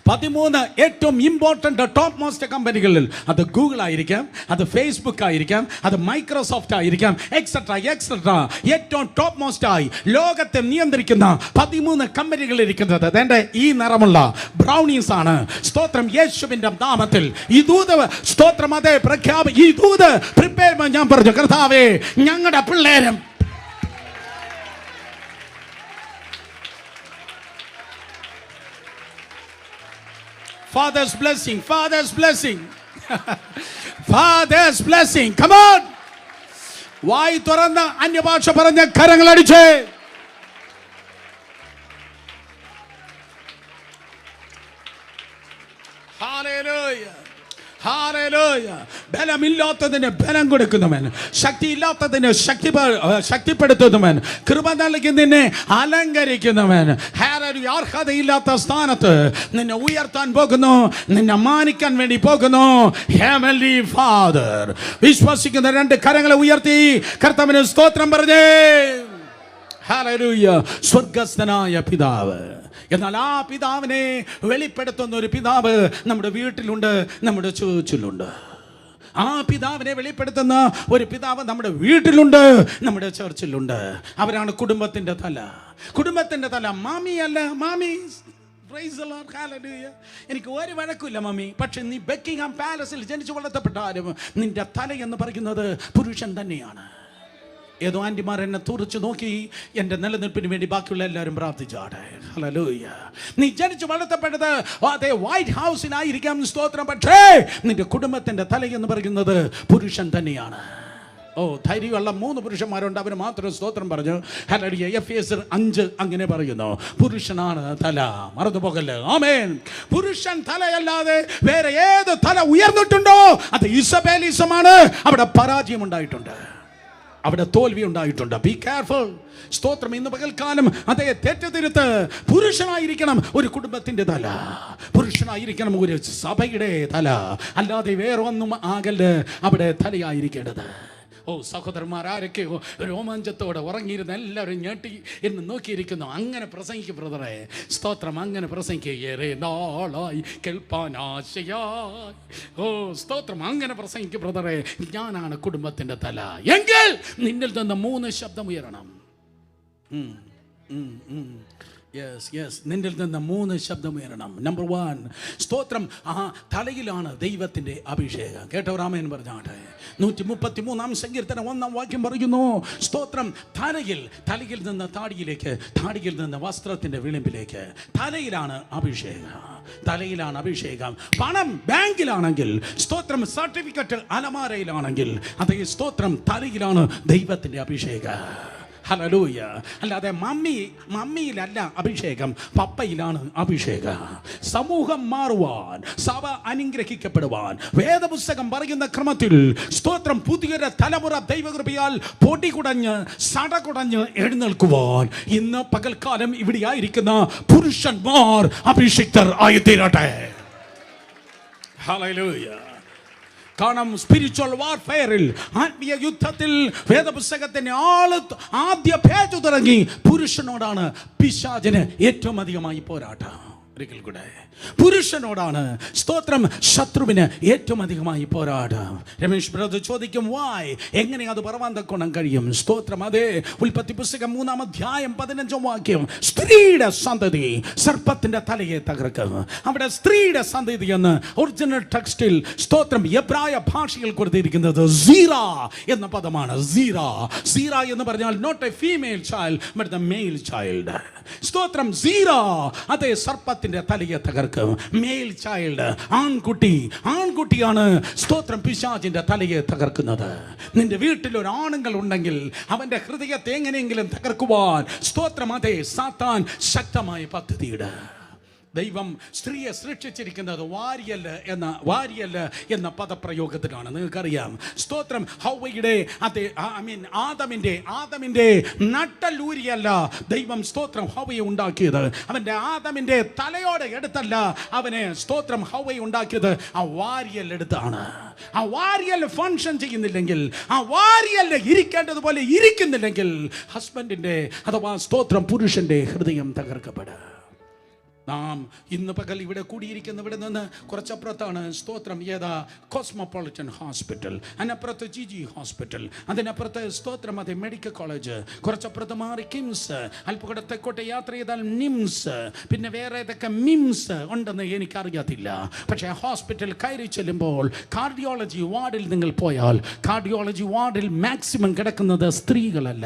13 ഏറ്റവും ഇമ്പോർട്ടൻ്റ് ടോപ്പ് മോസ്റ്റ് കമ്പനികളിൽ, അത് ഗൂഗിൾ ആയിരിക്കാം, അത് ഫേസ്ബുക്ക് ആയിരിക്കാം, അത് മൈക്രോസോഫ്റ്റ് ആയിരിക്കാം, എക്സെട്രാ എക്സെട്രാ, ഏറ്റവും ടോപ്പ് മോസ്റ്റ് ആയി ലോകത്തെ നിയന്ത്രിക്കുന്ന 13 കമ്പനികൾ ഇരിക്കുന്നത് അതേണ്ട ഈ നിറമുള്ള ബ്രൗണീസ് ആണ്. സ്തോത്രം, യേശുവിൻ്റെ നാമത്തിൽ ഈ ദൂത്, സ്തോത്രം, അതേ ഈ ദൂത് പ്രിപ്പയർ ചെയ്യാൻ ഞാൻ പറഞ്ഞു, കർത്താവേ, ഞങ്ങളുടെ പിള്ളേരും Father's blessing, Father's blessing. Father's blessing. Come on. വായി തുറന്ന അന്യഭാഷ പറഞ്ഞ കരങ്ങളടിച്ച് Hallelujah. Hallelujah. ബലമില്ലാത്തതിന് ബലം കൊടുക്കുന്നവൻ, ശക്തിയില്ലാത്തതിന് ശക്തിപ്പെടുത്തുന്നവൻ, കൃപ നൽകി നിന്നെ അലങ്കരിക്കുന്നവൻ, അർഹതയില്ലാത്ത സ്ഥാനത്ത് നിന്നെ ഉയർത്താൻ പോകുന്നു, നിന്നെ മാനിക്കാൻ വേണ്ടി പോകുന്നു. Heavenly father. വിശ്വസിക്കുന്ന രണ്ട് കരങ്ങളെ ഉയർത്തി കർത്താവിന് സ്തോത്രം പറഞ്ഞേ. ഹല്ലേലൂയ. സ്വർഗ്ഗസ്ഥനായ പിതാവ്. എന്നാൽ ആ പിതാവിനെ വെളിപ്പെടുത്തുന്ന ഒരു പിതാവ് നമ്മുടെ വീട്ടിലുണ്ട്, നമ്മുടെ ചർച്ചിലുണ്ട്. ആ പിതാവിനെ വെളിപ്പെടുത്തുന്ന ഒരു പിതാവ് നമ്മുടെ വീട്ടിലുണ്ട്, നമ്മുടെ ചർച്ചിലുണ്ട്. അവരാണ് കുടുംബത്തിന്റെ തല. കുടുംബത്തിന്റെ തല മാമിയല്ല. മാമി എനിക്ക് ഒരു വഴക്കില്ല മമ്മി, പക്ഷെ നീ ബക്കിംഗ്ഹാം പാലസിൽ ജനിച്ചു വളർത്തപ്പെട്ടാലും നിന്റെ തല എന്ന് പറയുന്നത് പുരുഷൻ തന്നെയാണ്. ഏതോ ആന്റിമാർ എന്നെ തുറച്ചു നോക്കി എൻ്റെ നിലനിൽപ്പിന് വേണ്ടി ബാക്കിയുള്ള എല്ലാവരും പ്രാർത്ഥിച്ചാട്ടെ. ഹല്ലേലൂയ. നീ ജനിച്ചു വളർത്തപ്പെട്ടത് അതേ വൈറ്റ് ഹൗസിലായിരിക്കാം, സ്തോത്രം, പക്ഷേ നിന്റെ കുടുംബത്തിൻ്റെ തല എന്ന് പറയുന്നത് പുരുഷൻ തന്നെയാണ്. ഓ, ധൈര്യമുള്ള 3 പുരുഷന്മാരുണ്ട്, അവർ മാത്രം സ്തോത്രം പറഞ്ഞു. ഹല്ലേലൂയ. എഫേസ്യർ 5 അങ്ങനെ പറയുന്നു, പുരുഷനാണ് തല. മറന്നു പോകല്ലേ. ആമേൻ. പുരുഷൻ തലയല്ലാതെ വേറെ ഏത് തല ഉയർന്നിട്ടുണ്ടോ അത് ഇസബേലിസമാണ്. അവിടെ പരാജയം ഉണ്ടായിട്ടുണ്ട്, അവിടെ തോൽവി ഉണ്ടായിട്ടുണ്ട്. Be careful. സ്തോത്രം. ഇന്ന് പകൽക്കാലം അതേ തെറ്റുതിരുത്ത്. പുരുഷനായിരിക്കണം ഒരു കുടുംബത്തിന്റെ തല, പുരുഷനായിരിക്കണം ഒരു സഭയുടെ തല, അല്ലാതെ വേറൊന്നും ആകല്ല് അവിടെ തലയായിരിക്കേണ്ടത്. ഓ സഹോദരന്മാർ, ആരൊക്കെയോ രോമാഞ്ചത്തോടെ ഉറങ്ങിയിരുന്ന എല്ലാവരും ഞെട്ടി എന്ന് നോക്കിയിരിക്കുന്നു. അങ്ങനെ പ്രസംഗിക്കും ബ്രദറെ. സ്തോത്രം. അങ്ങനെ പ്രസംഗിക്കുക. ഏറെ നാളായി കേൾപ്പാനാശയായി. ഓ സ്തോത്രം. അങ്ങനെ പ്രസംഗിക്കും ബ്രദറെ. ഞാനാണ് കുടുംബത്തിൻ്റെ തല എങ്കിൽ നിന്നിൽ നിന്ന് 3 ശബ്ദം ഉയരണം. നിന്നിൽ നിന്ന് 3 ശബ്ദം ഉയരണം. നമ്പർ 1, സ്തോത്രം. ആ തലയിലാണ് ദൈവത്തിൻ്റെ അഭിഷേകം. കേട്ടവർ ആമേൻ പറഞ്ഞാട്ടെ. 133-ാം സങ്കീർത്തനം 1-ാം വാക്യം പറയുന്നു, സ്തോത്രം. തലയിൽ നിന്ന് താടിയിലേക്ക്, താടിയിൽ നിന്ന് വസ്ത്രത്തിൻ്റെ വിളിമ്പിലേക്ക്. തലയിലാണ് അഭിഷേകം, തലയിലാണ് അഭിഷേകം. പണം ബാങ്കിലാണെങ്കിൽ, സ്തോത്രം, സർട്ടിഫിക്കറ്റ് അലമാരയിലാണെങ്കിൽ, അതേ സ്തോത്രം തലയിലാണ് ദൈവത്തിൻ്റെ അഭിഷേകം. ഹല്ലേലൂയ. അല്ലാതെ മമ്മിയിലല്ല അഭിഷേകം, പപ്പയിലാണ് അഭിഷേകം. സമൂഹം മാറുവാൻ, സഭ അനുഗ്രഹിക്കപ്പെടുവാൻ, വേദപുസ്തകം പറയുന്ന ക്രമത്തിൽ സ്തോത്രം പുതിയൊരു തലമുറ ദൈവകൃപയാൽ പൊടികുടഞ്ഞ് സടകുടഞ്ഞ് എഴുന്നേൽക്കുവാൻ ഇന്ന് പകൽക്കാലം ഇവിടെ ആയിരിക്കുന്ന പുരുഷന്മാർ അഭിഷിക്തർ ആയിത്തീരട്ടെ. ഹല്ലേലൂയ. കാരണം സ്പിരിച്വൽ വാർഫെയറിൽ, ആത്മീയ യുദ്ധത്തിൽ വേദപുസ്തകത്തിന്റെ ആദ്യ പേജ് തുടങ്ങി പുരുഷനോടാണ് പിശാചിന് ഏറ്റവും അധികമായി പോരാട്ടം. ഒരിക്കൽ കൂടെ പുരുഷനോടാണ് സ്തോത്രം ശത്രുവിന് ഏറ്റവും അധികമായി പോരാട്ടം. രമേശ് ബ്രദർ ചോദിക്കും, വായ്, എങ്ങനെ അത് പറവാൻ തക്കോണം കഴിയും? സ്തോത്രം. അതേ ഉൽപ്പത്തി പുസ്തകം 3-ാം അധ്യായം 15-ാം വാക്യം, സ്ത്രീയുടെ സന്തതി സർപ്പത്തിന്റെ തലയെ തകർക്കും. അവിടെ സ്ത്രീയുടെ സന്തതി എന്ന് ഒറിജിനൽ ടെക്സ്റ്റിൽ സ്തോത്രം എബ്രായ ഭാഷയിൽ കൊടുത്തിരിക്കുന്നത് സീറ എന്ന പദമാണ്. സീറ എന്ന് പറഞ്ഞാൽ not a female child but the male child. സ്തോത്രം. സീറ അതേ സർപ്പത്തിന്റെ തലയെ തകർക്കും. മെയിൽ ചൈൽഡ്, ആൺകുട്ടിയാണ് സ്തോത്രം പിശാചിന്റെ തലയെ തകർക്കുന്നത്. നിന്റെ വീട്ടിൽ ഒരു ആണുങ്ങൾ ഉണ്ടെങ്കിൽ അവന്റെ ഹൃദയത്തെ എങ്ങനെയെങ്കിലും തകർക്കുവാൻ സ്തോത്രം അതേ സാത്താൻ ശക്തമായ പദ്ധതിയുടെ. ദൈവം സ്ത്രീയെ സൃഷ്ടിച്ചിരിക്കുന്നത് വാരിയല്ല എന്ന പദപ്രയോഗത്തിലാണ്. നിങ്ങൾക്കറിയാം. സ്തോത്രം. ഹൗവയുടെ ആദമിന്റെ നട്ടലൂരിയല്ല ദൈവം സ്തോത്രം ഹൗവയെ ഉണ്ടാക്കിയത്. അവന്റെ ആദമിന്റെ തലയോടെ എടുത്തല്ല അവനെ സ്തോത്രം ഹൗവയെ ഉണ്ടാക്കിയത്. ആ വാരിയൽ എടുത്താണ്. ആ വാരിയൽ ഫങ്ഷൻ ചെയ്യുന്നില്ലെങ്കിൽ, ആ വാരിയൽ ഇരിക്കേണ്ടതുപോലെ ഇരിക്കുന്നില്ലെങ്കിൽ ഹസ്ബൻഡിന്റെ അഥവാ സ്തോത്രം പുരുഷന്റെ ഹൃദയം തകർക്കപ്പെടുക. നാം ഇന്ന് പകൽ ഇവിടെ കൂടിയിരിക്കുന്ന ഇവിടെ നിന്ന് കുറച്ചപ്പുറത്താണ് സ്തോത്രം കോസ്മോപൊളിറ്റൻ ഹോസ്പിറ്റൽ, അതിനപ്പുറത്ത് GG ഹോസ്പിറ്റൽ, അതിനപ്പുറത്ത് സ്തോത്രം അതെ മെഡിക്കൽ കോളേജ്, കുറച്ചപ്പുറത്ത് മാറി കിംസ്, അല്പകൂടെ തെക്കോട്ടെ യാത്ര ചെയ്താൽ നിംസ്, പിന്നെ വേറെ ഏതൊക്കെ മിംസ് ഉണ്ടെന്ന് എനിക്കറിയത്തില്ല. പക്ഷേ ഹോസ്പിറ്റൽ കയറി ചെല്ലുമ്പോൾ കാർഡിയോളജി വാർഡിൽ നിങ്ങൾ പോയാൽ കാർഡിയോളജി വാർഡിൽ മാക്സിമം കിടക്കുന്നത് സ്ത്രീകളല്ല.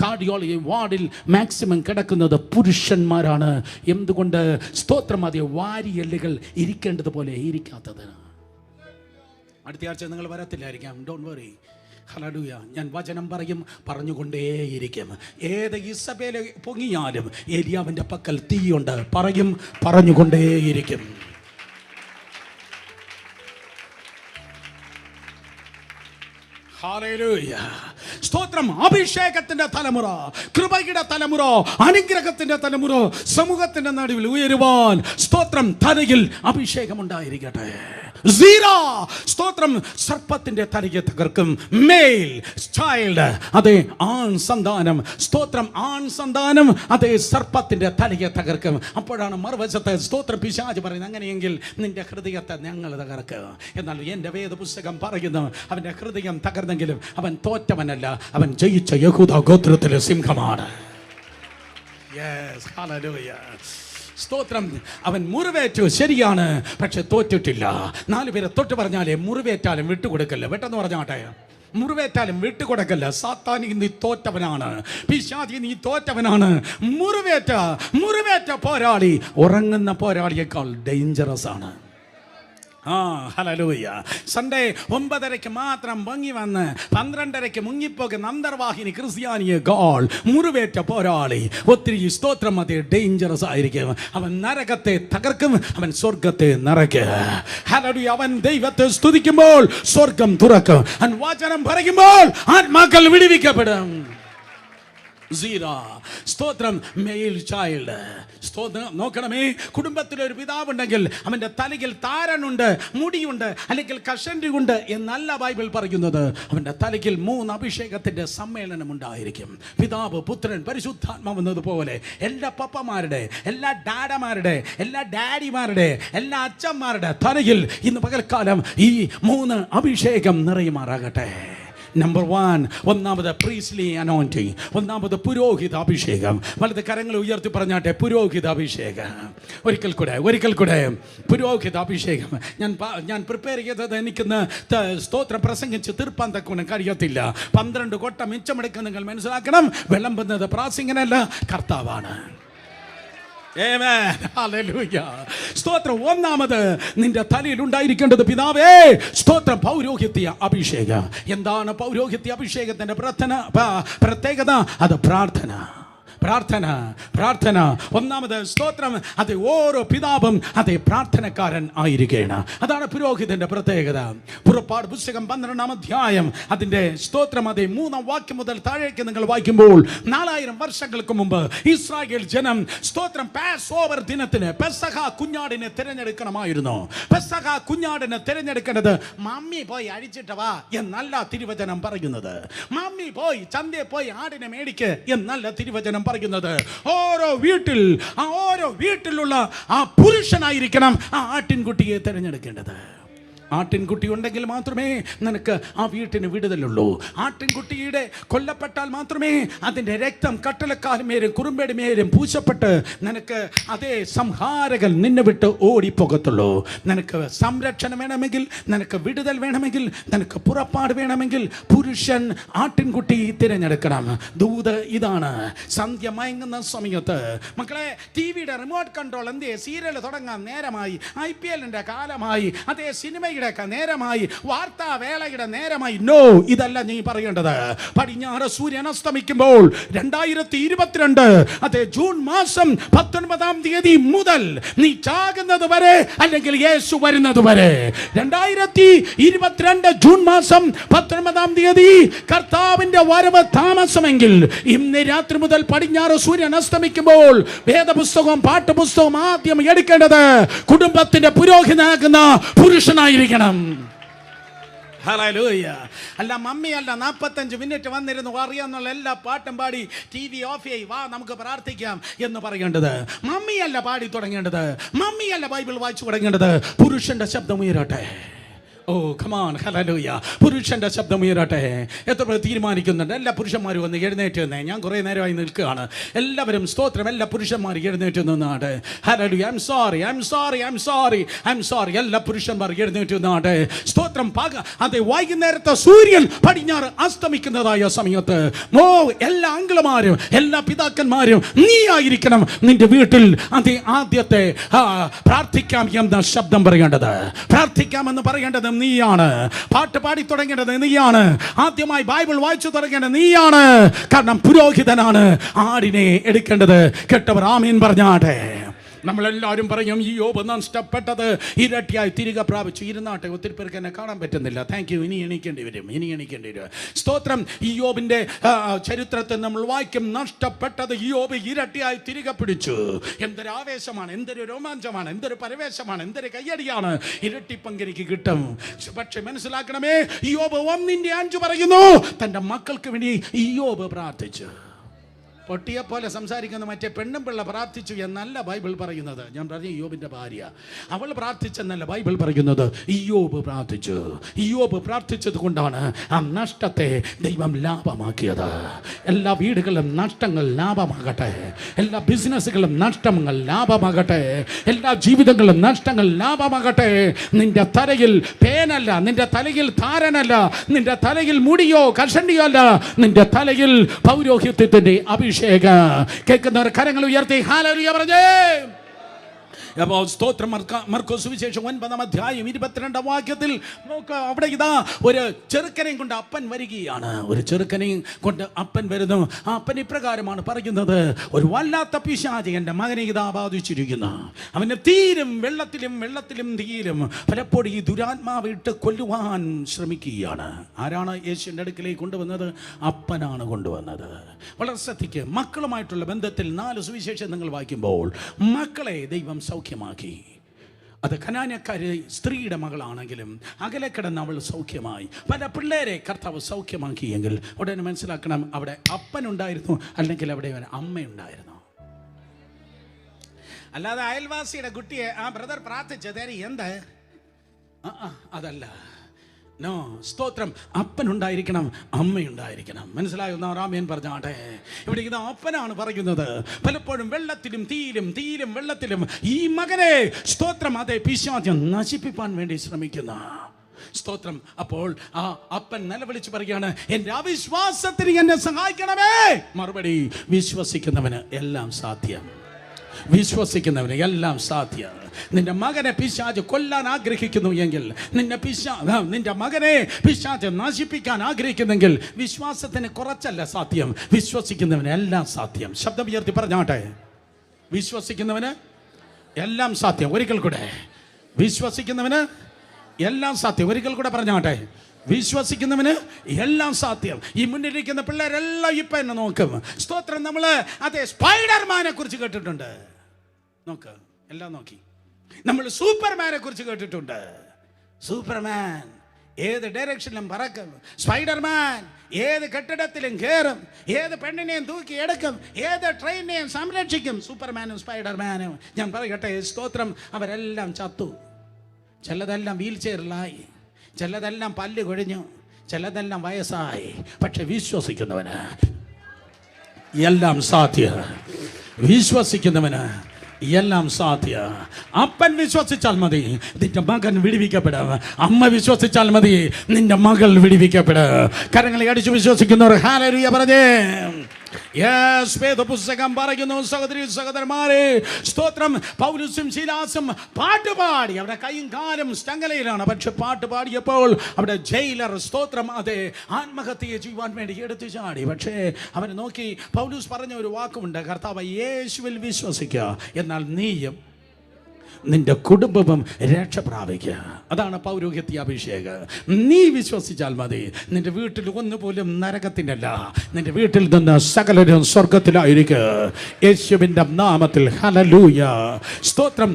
കാർഡിയോളജി വാർഡിൽ മാക്സിമം കിടക്കുന്നത് പുരുഷന്മാരാണ്. എന്തുകൊണ്ട്? സ്തോത്രം അതേ വാരിയെല്ലുകൾ ഇരിക്കേണ്ടതുപോലെ ഇരിക്കാത്തത്. അടുത്ത ആഴ്ച നിങ്ങൾ വരത്തില്ലായിരിക്കാം, ഡോണ്ട് വറി. ഹല്ലേലൂയ. ഞാൻ വചനം പറയും, പറഞ്ഞുകൊണ്ടേയിരിക്കും. ഏത് ഇസബേല് പൊങ്ങിയാലും ഏലിയാവിൻ്റെ പക്കൽ തീയുണ്ട്, പറയും, പറഞ്ഞുകൊണ്ടേയിരിക്കും. ഹല്ലേലൂയ. സ്തോത്രം. അഭിഷേകത്തിന്റെ തലമുറ, കൃപയുടെ തലമുറ, അനുഗ്രഹത്തിന്റെ തലമുറ സമൂഹത്തിന്റെ നടുവിൽ ഉയരുവാൻ സ്തോത്രം തലയിൽ അഭിഷേകം ഉണ്ടായിരിക്കട്ടെ. സ്തോത്രം. സർപ്പത്തിന്റെ തലയെ തകർക്കും. മെയിൽ ചൈൽഡ്, അതേ ആൺ സന്താനം. സ്തോത്രം. ആൺ സന്താനം അതേ സർപ്പത്തിന്റെ തലയെ തകർക്കും. അപ്പോഴാണ് മറുവശത്ത് സ്തോത്രം പിശാച് പറയുന്നത്, അങ്ങനെയെങ്കിൽ നിന്റെ ഹൃദയത്തെ ഞങ്ങൾ തകർക്കുക. എന്നാൽ എൻ്റെ വേദപുസ്തകം പറയുന്നു, അവന്റെ ഹൃദയം തകർന്നെങ്കിലും അവൻ തോറ്റവനല്ല, അവൻ ജയിച്ച യഹൂദ ഗോത്രത്തിലെ സിംഹമാണ്. സ്തോത്രം. അവൻ മുറിവേറ്റു, ശരിയാണ്, പക്ഷെ തോറ്റിട്ടില്ല. 4 പേരെ തൊട്ട് പറഞ്ഞാലേ മുറിവേറ്റാലും വിട്ടുകൊടുക്കല്ല. പെട്ടെന്ന് പറഞ്ഞാട്ടെ, മുറിവേറ്റാലും വിട്ടുകൊടുക്കല്ല. സാത്താനി നീ തോറ്റവനാണ്, പിശാചി നീ തോറ്റവനാണ്. മുറിവേറ്റ പോരാളി ഉറങ്ങുന്ന പോരാളിയേക്കാൾ ഡേഞ്ചറസ് ആണ്. ഹല്ലേലൂയ. സൺഡേ 9:30 മാത്രം പൊങ്ങി വന്ന് 12:30 മുങ്ങിപ്പോകുന്ന അന്തർവാഹിനി ക്രിസ്ത്യാനിയെ ഗോൾ മുറിവേറ്റ പോരാളി ഒത്തിരി സ്തോത്രം അതേ ഡേഞ്ചറസ് ആയിരിക്കും. അവൻ നരകത്തെ തകർക്കും, അവൻ സ്വർഗത്തെ നിറയ്ക്കും. ഹല്ലേലൂയ. അവൻ ദൈവത്തെ സ്തുതിക്കുമ്പോൾ സ്വർഗം തുറക്കും. അവൻ വചനം പറയുമ്പോൾ ആത്മാക്കൾ വിടുവിക്കപ്പെടും. സ്തോത്രം. Male child. സ്തോത്രം. നോക്കണമേ, കുടുംബത്തിലൊരു പിതാവുണ്ടെങ്കിൽ അവൻ്റെ തലയിൽ താരനുണ്ട്, മുടിയുണ്ട്, അല്ലെങ്കിൽ കഷണ്ടിയുണ്ട് എന്നല്ല ബൈബിൾ പറയുന്നത്. അവൻ്റെ തലയിൽ 3 അഭിഷേകത്തിൻ്റെ സമ്മേളനം ഉണ്ടായിരിക്കും. പിതാവ്, പുത്രൻ, പരിശുദ്ധാത്മാവെന്നതുപോലെ എല്ലാ പപ്പമാരുടെ, എല്ലാ ഡാഡമാരുടെ, എല്ലാ ഡാഡിമാരുടെ, എല്ലാ അച്ഛന്മാരുടെ തലയിൽ ഇന്ന് പകൽക്കാലം ഈ 3 അഭിഷേകം നിറയുമാറാകട്ടെ. നമ്പർ 1, ഒന്നാമത് പ്രീസ്ലി അനോയിന്റിംഗ്, ഒന്നാമത് പുരോഹിത അഭിഷേകം. വലത് കരങ്ങൾ ഉയർത്തി പറഞ്ഞാട്ടെ, പുരോഹിത അഭിഷേകം. ഒരിക്കൽ കൂടെ പുരോഹിത അഭിഷേകം. ഞാൻ പ്രിപ്പയർ ചെയ്തത് എനിക്കിന്ന് സ്തോത്രം പ്രസംഗിച്ച് തീർപ്പാൻ തക്കവണ്ണം കഴിയത്തില്ല. 12 കൊട്ട മിച്ചമെടുക്കാൻ നിങ്ങൾ മനസ്സിലാക്കണം. വിളമ്പുന്നത് പ്രാസംഗികനല്ല, കർത്താവാണ്. സ്തോത്രം. ഒന്നാമത് നിന്റെ തലയിൽ ഉണ്ടായിരിക്കേണ്ടത് പിതാവേ സ്തോത്രം പൗരോഹിത്യ അഭിഷേകം. എന്താണ് പൗരോഹിത്യ അഭിഷേകത്തിന്റെ പ്രത്യേകത? അത് പ്രാർത്ഥന. ഒന്നാമത് സ്തോത്രം. അത് ഓരോ പിതാവും അതേ പ്രാർത്ഥനക്കാരൻ ആയിരിക്കണം. അതാണ് പുരോഹിതന്റെ പ്രത്യേകത. പുറപ്പാട് പുസ്തകം 12-ാം അധ്യായം അതിന്റെ സ്തോത്രം അതേ 3-ാം വാക്യം മുതൽ താഴേക്ക് നിങ്ങൾ വായിക്കുമ്പോൾ 4000 വർഷങ്ങൾക്ക് മുമ്പ് ഇസ്രായേൽ ജനം സ്തോത്രം പാസ് ഓവർ ദിനത്തിന് പെസഹ കുഞ്ഞാടിനെ തിരഞ്ഞെടുക്കണമായിരുന്നു. പെസഹ കുഞ്ഞാടിനെ തിരഞ്ഞെടുക്കേണ്ടത് മമ്മി പോയി അഴിച്ചിട്ട് വാ എന്നല്ല തിരുവചനം പറയുന്നത്. മമ്മി പോയി ചന്തയിൽ പോയി ആടിനെ മേടിക്ക് എന്നല്ല തിരുവചനം പറയുന്നത്. ഓരോ വീട്ടിലുള്ള ആ പുരുഷനായിരിക്കണം ആ ആട്ടിൻകുട്ടിയെ തിരഞ്ഞെടുക്കേണ്ടത്. ആട്ടിൻകുട്ടി ഉണ്ടെങ്കിൽ മാത്രമേ നിനക്ക് ആ വീട്ടിന് വിടുതലുള്ളൂ. ആട്ടിൻകുട്ടിയുടെ കൊല്ലപ്പെട്ടാൽ മാത്രമേ അതിൻ്റെ രക്തം കട്ടലക്കാലുമേലും കുറുമ്പേടുമേലും പൂശപ്പെട്ട് നിനക്ക് അതേ സംഹാരകൻ നിന്നെ വിട്ട് ഓടിപ്പോകത്തുള്ളൂ. നിനക്ക് സംരക്ഷണം വേണമെങ്കിൽ, നിനക്ക് വിടുതൽ വേണമെങ്കിൽ, നിനക്ക് പുറപ്പാട് വേണമെങ്കിൽ പുരുഷൻ ആട്ടിൻകുട്ടി തിരഞ്ഞെടുക്കണം. ദൂത് ഇതാണ്. സന്ധ്യ മയങ്ങുന്ന സമയത്ത് മക്കളെ, ടിവിയുടെ റിമോട്ട് കൺട്രോൾ എന്തേ, സീരിയൽ തുടങ്ങാൻ നേരമായി, IPL-ന്റെ കാലമായി, അതേ സിനിമയുടെ നേരമായി, വാർത്താ വേളയുടെ നേരമായി. നോ, ഇതല്ല നീ പറയേണ്ടത്. പടിഞ്ഞാറ് സൂര്യൻ അസ്തമിക്കുമ്പോൾ 2022 അതെ ജൂൺ മാസം 19-ാം തീയതി മുതൽ നീ ചാകുന്നത് വരെ അല്ലെങ്കിൽ യേശു വരുന്നത് വരെ 2022 ജൂൺ മാസം 19-ാം തീയതി കർത്താവിന്റെ വരവ് താമസമെങ്കിൽ ഇന്ന് രാത്രി മുതൽ പടിഞ്ഞാറ് സൂര്യൻ അസ്തമിക്കുമ്പോൾ വേദപുസ്തകവും പാഠപുസ്തകവും ആദ്യം എടുക്കേണ്ടത് കുടുംബത്തിന്റെ പുരോഹിതനാകുന്ന പുരുഷനായിരിക്കും. അല്ല മമ്മി അല്ല 45 മിനിറ്റ് വന്നിരുന്നു അറിയാന്നുള്ള എല്ലാ പാട്ടും പാടി TV ഓഫ് ചെയ്യ്, വാ നമുക്ക് പ്രാർത്ഥിക്കാം എന്ന് പറയേണ്ടത് മമ്മിയല്ല. പാടി തുടങ്ങേണ്ടത് മമ്മിയല്ല. ബൈബിൾ വായിച്ചു തുടങ്ങേണ്ടത് പുരുഷന്റെ ശബ്ദം ഉയരട്ടെ. ഓ കമാൻ ഹല്ലേലൂയ. പുരുഷന്റെ ശബ്ദം ഉയരട്ടെ. എത്ര പേർ തീരുമാനിക്കുന്നുണ്ട്? എല്ലാ പുരുഷന്മാരും ഒന്ന് എഴുന്നേറ്റ് നിന്നേ. ഞാൻ കുറേ നേരമായി നിൽക്കുകയാണ്. എല്ലാവരും സ്തോത്രം. എല്ലാ പുരുഷന്മാർ എഴുന്നേറ്റ് നിന്നാട്ടെ. ഹല്ലേലൂയ. I am sorry. എല്ലാ പുരുഷന്മാർ എഴുന്നേറ്റ് നിന്നാട്ടെ. സ്തോത്രം. അതെ, വൈകുന്നേരത്തെ സൂര്യൻ പടിഞ്ഞാറ് അസ്തമിക്കുന്നതായ സമയത്ത് എല്ലാ അങ്കിളുമാരും എല്ലാ പിതാക്കന്മാരും നീ ആയിരിക്കണം നിന്റെ വീട്ടിൽ അതേ ആദ്യത്തെ പ്രാർത്ഥിക്കാം എന്ന ശബ്ദം പറയേണ്ടത്. പ്രാർത്ഥിക്കാമെന്ന് പറയേണ്ടത് നീയാണ്. പാട്ട് പാടി തുടങ്ങേണ്ടത് നീയാണ്. ആദ്യമായി ബൈബിൾ വായിച്ചു തുടങ്ങേണ്ടത് നീയാണ്. കാരണം പുരോഹിതനാണ് ആടിനെ എടുക്കേണ്ടത്. കേട്ടവർ ആമീൻ പറഞ്ഞാട്ടെ. നമ്മളെല്ലാവരും പറയും ഇയ്യോബ് നഷ്ടപ്പെട്ടത് ഇരട്ടിയായി തിരികെ പ്രാപിച്ചു. ഇരുന്നാട്ടെ. ഒത്തിരി പേർക്ക് എന്നെ കാണാൻ പറ്റുന്നില്ല. Thank you. ഇനി എണീക്കേണ്ടി വരും. സ്തോത്രം. ഇയ്യോബിന്റെ ചരിത്രത്തിൽ നമ്മൾ വായിക്കും, നഷ്ടപ്പെട്ടത് ഇയ്യോബ് ഇരട്ടിയായി തിരികെ പിടിച്ചു. എന്തൊരു ആവേശമാണ്, എന്തൊരു രോമാഞ്ചമാണ്, എന്തൊരു പരവേശമാണ്, എന്തൊരു കയ്യടിയാണ്. ഇരട്ടി പങ്കെനിക്ക് കിട്ടും. പക്ഷെ മനസ്സിലാക്കണമേ, ഇയ്യോബ് 1:5 പറയുന്നു, തൻ്റെ മക്കൾക്ക് വേണ്ടി ഇയ്യോബ് പ്രാർത്ഥിച്ചു. പൊട്ടിയെ പോലെ സംസാരിക്കുന്ന മറ്റേ പെണ്ണും പിള്ള പ്രാർത്ഥിച്ചു എന്നല്ല ബൈബിൾ പറയുന്നത്. ഞാൻ പറഞ്ഞു ഇയ്യോബിന്റെ ഭാര്യ, അവൾ പ്രാർത്ഥിച്ചെന്നല്ല ബൈബിൾ പറയുന്നത്. ഇയ്യോബ് പ്രാർത്ഥിച്ചു. ഇയ്യോബ് പ്രാർത്ഥിച്ചത് കൊണ്ടാണ് ആ നഷ്ടത്തെ ദൈവം ലാഭമാക്കിയത്. എല്ലാ വീടുകളും നഷ്ടങ്ങൾ ലാഭമാകട്ടെ. എല്ലാ ബിസിനസ്സുകളും നഷ്ടങ്ങൾ ലാഭമാകട്ടെ. എല്ലാ ജീവിതങ്ങളും നഷ്ടങ്ങൾ ലാഭമാകട്ടെ. നിന്റെ തലയിൽ പേനല്ല, നിന്റെ തലയിൽ താരനല്ല, നിന്റെ തലയിൽ മുടിയോ കഷണ്ടിയോ അല്ല, നിന്റെ തലയിൽ പൗരോഹിത്യത്തിന്റെ അഭിഷേകം. കേൾക്കുന്നവർ കരങ്ങൾ ഉയർത്തി ഹല്ലേലൂയ പറഞ്ഞേ. അപ്പോൾ സ്തോത്രം. മർക്കോസ് സുവിശേഷം 9:22 നോക്ക്. അവിടെ ഇതാ ഒരു ചെറുക്കനെയും കൊണ്ട് അപ്പൻ വരികയാണ്. ഒരു ചെറുക്കനെയും കൊണ്ട് അപ്പൻ വരുന്നു. ആ അപ്പൻ ഇപ്രകാരമാണ് പറയുന്നത്, ഒരു വല്ലാത്ത പിശാച് എൻ്റെ മകനെ ഇതാ ബാധിച്ചിരിക്കുന്നു. അവന് തീരും വെള്ളത്തിലും തീരും. പലപ്പോഴും ഈ ദുരാത്മാവ് ഇട്ട് കൊല്ലുവാൻ ശ്രമിക്കുകയാണ്. ആരാണ് യേശുവിൻ്റെ അടുക്കിലേക്ക് കൊണ്ടുവന്നത്? അപ്പനാണ് കൊണ്ടുവന്നത്. വളരെ ശ്രദ്ധിക്കുക. മക്കളുമായിട്ടുള്ള ബന്ധത്തിൽ 4 സുവിശേഷം നിങ്ങൾ വായിക്കുമ്പോൾ മക്കളെ ദൈവം സൗഖ്യമാക്കി. അത് കനാന്യക്കാരി സ്ത്രീയുടെ മകളാണെങ്കിലും അകലെ കിടന്ന് അവൾ സൗഖ്യമായി. പല പിള്ളേരെ കർത്താവ് സൗഖ്യമാക്കിയെങ്കിൽ ഉടനെ മനസ്സിലാക്കണം, അവിടെ അപ്പനുണ്ടായിരുന്നു, അല്ലെങ്കിൽ അവിടെ അമ്മയുണ്ടായിരുന്നു. അല്ലാതെ അയൽവാസിയുടെ കുട്ടിയെ ആ ബ്രദർ പ്രാർത്ഥിച്ചത് എന്ത്? അതല്ല. നോ. സ്തോത്രം. അപ്പനുണ്ടായിരിക്കണം, അമ്മയുണ്ടായിരിക്കണം. മനസ്സിലായോ? ആമേൻ പറഞ്ഞാട്ടെ. ഇവിടെ ഇത് അപ്പനാണ് പറയുന്നത്. പലപ്പോഴും വെള്ളത്തിലും തീയിലും വെള്ളത്തിലും ഈ മകനെ സ്തോത്രം അതെ പിശാച് നശിപ്പിക്കാൻ വേണ്ടി ശ്രമിക്കുന്ന സ്തോത്രം. അപ്പോൾ ആ അപ്പൻ നിലവിളിച്ച് പറയുകയാണ്, എൻ്റെ അവിശ്വാസത്തിന് എന്നെ സഹായിക്കണമേ. മറുപടി, വിശ്വസിക്കുന്നവന് എല്ലാം സാധ്യം. വിശ്വസിക്കുന്നവന് എല്ലാം സാധ്യം. നിന്റെ മകനെ പിശാച് കൊല്ലാൻ ആഗ്രഹിക്കുന്നു എങ്കിൽ, നിന്റെ മകനെ പിശാച് നശിപ്പിക്കാൻ ആഗ്രഹിക്കുന്നെങ്കിൽ വിശ്വാസത്തിന് കുറച്ചല്ല സാധ്യം. വിശ്വസിക്കുന്നവന് എല്ലാം സാധ്യം. ശബ്ദം ഉയർത്തി പറഞ്ഞാട്ടെ. വിശ്വസിക്കുന്നവന് എല്ലാം സാധ്യം. ഒരിക്കൽ കൂടെ, വിശ്വസിക്കുന്നവന് എല്ലാം സാധ്യം. ഒരിക്കൽ കൂടെ പറഞ്ഞാട്ടെ. വിശ്വസിക്കുന്നവന് എല്ലാം സാധ്യം. ഈ മുന്നിലിരിക്കുന്ന പിള്ളേരെല്ലാം ഇപ്പം എന്നെ നോക്കും. സ്തോത്രം. നമ്മൾ അതെ സ്പൈഡർമാനെ കുറിച്ച് കേട്ടിട്ടുണ്ട്. നോക്ക്, എല്ലാം നോക്കി. നമ്മൾ സൂപ്പർമാനെ കുറിച്ച് കേട്ടിട്ടുണ്ട്. സൂപ്പർമാൻ ഏത് ഡയറക്ഷനിലും പറക്കും. സ്പൈഡർമാൻ ഏത് കെട്ടിടത്തിലും കയറും, ഏത് പെണ്ണിനെയും തൂക്കി എടുക്കും, ഏത് ട്രെയിനിനെയും സംരക്ഷിക്കും. സൂപ്പർമാനും സ്പൈഡർമാനും. ഞാൻ പറയട്ടെ, സ്തോത്രം, അവരെല്ലാം ചത്തു. ചിലതെല്ലാം വീൽ ചെയറിലായി, ചിലതെല്ലാം പല്ല് കൊഴിഞ്ഞു, ചിലതെല്ലാം വയസ്സായി. പക്ഷെ വിശ്വസിക്കുന്നവന് എല്ലാം സാധ്യ. വിശ്വസിക്കുന്നവന് എല്ലാം സാധ്യ. അപ്പൻ വിശ്വസിച്ചാൽ മതി, നിന്റെ മകൻ വിടുവിക്കപ്പെടും. അമ്മ വിശ്വസിച്ചാൽ മതി, നിന്റെ മകൾ വിടുവിക്കപ്പെടും. കരങ്ങളെ അടിച്ചു വിശ്വസിക്കുന്നവർ ഹല്ലേലൂയ പറഞ്ഞേ. പുസ്തകം പറയുന്നു, സഹോദരി സഹോദരന്മാരെ, സ്തോത്രം. പൗലോസും ശീലാസും പാട്ടുപാടി, അവിടെ കൈയും കാലും ചങ്ങലയിലാണ്. പക്ഷെ പാട്ട് പാടിയപ്പോൾ അവിടെ ജയിലർ സ്തോത്രം അതെ ആത്മഹത്യയെ ചെയ്യുവാൻ വേണ്ടി എടുത്തു ചാടി. പക്ഷേ അവന് നോക്കി പൗലോസ് പറഞ്ഞ ഒരു വാക്കുമുണ്ട്, കർത്താവ് യേശുവിൽ വിശ്വസിക്കുക, എന്നാൽ നീയും നിന്റെ കുടുംബവും രക്ഷ പ്രാപിക്കുക. അതാണ് പൗരോഹിത്യ അഭിഷേകം. നീ വിശ്വസിച്ചാൽ മതി. നിന്റെ വീട്ടിൽ ഒന്നുപോലും നരകത്തിനല്ല, നിന്റെ വീട്ടിൽ നിന്ന് സകലരും സ്വർഗത്തിലായിരിക്കുക. യേശുവിൻ്റെ നാമത്തിൽ ഹല്ലേലൂയ. സ്തോത്രം.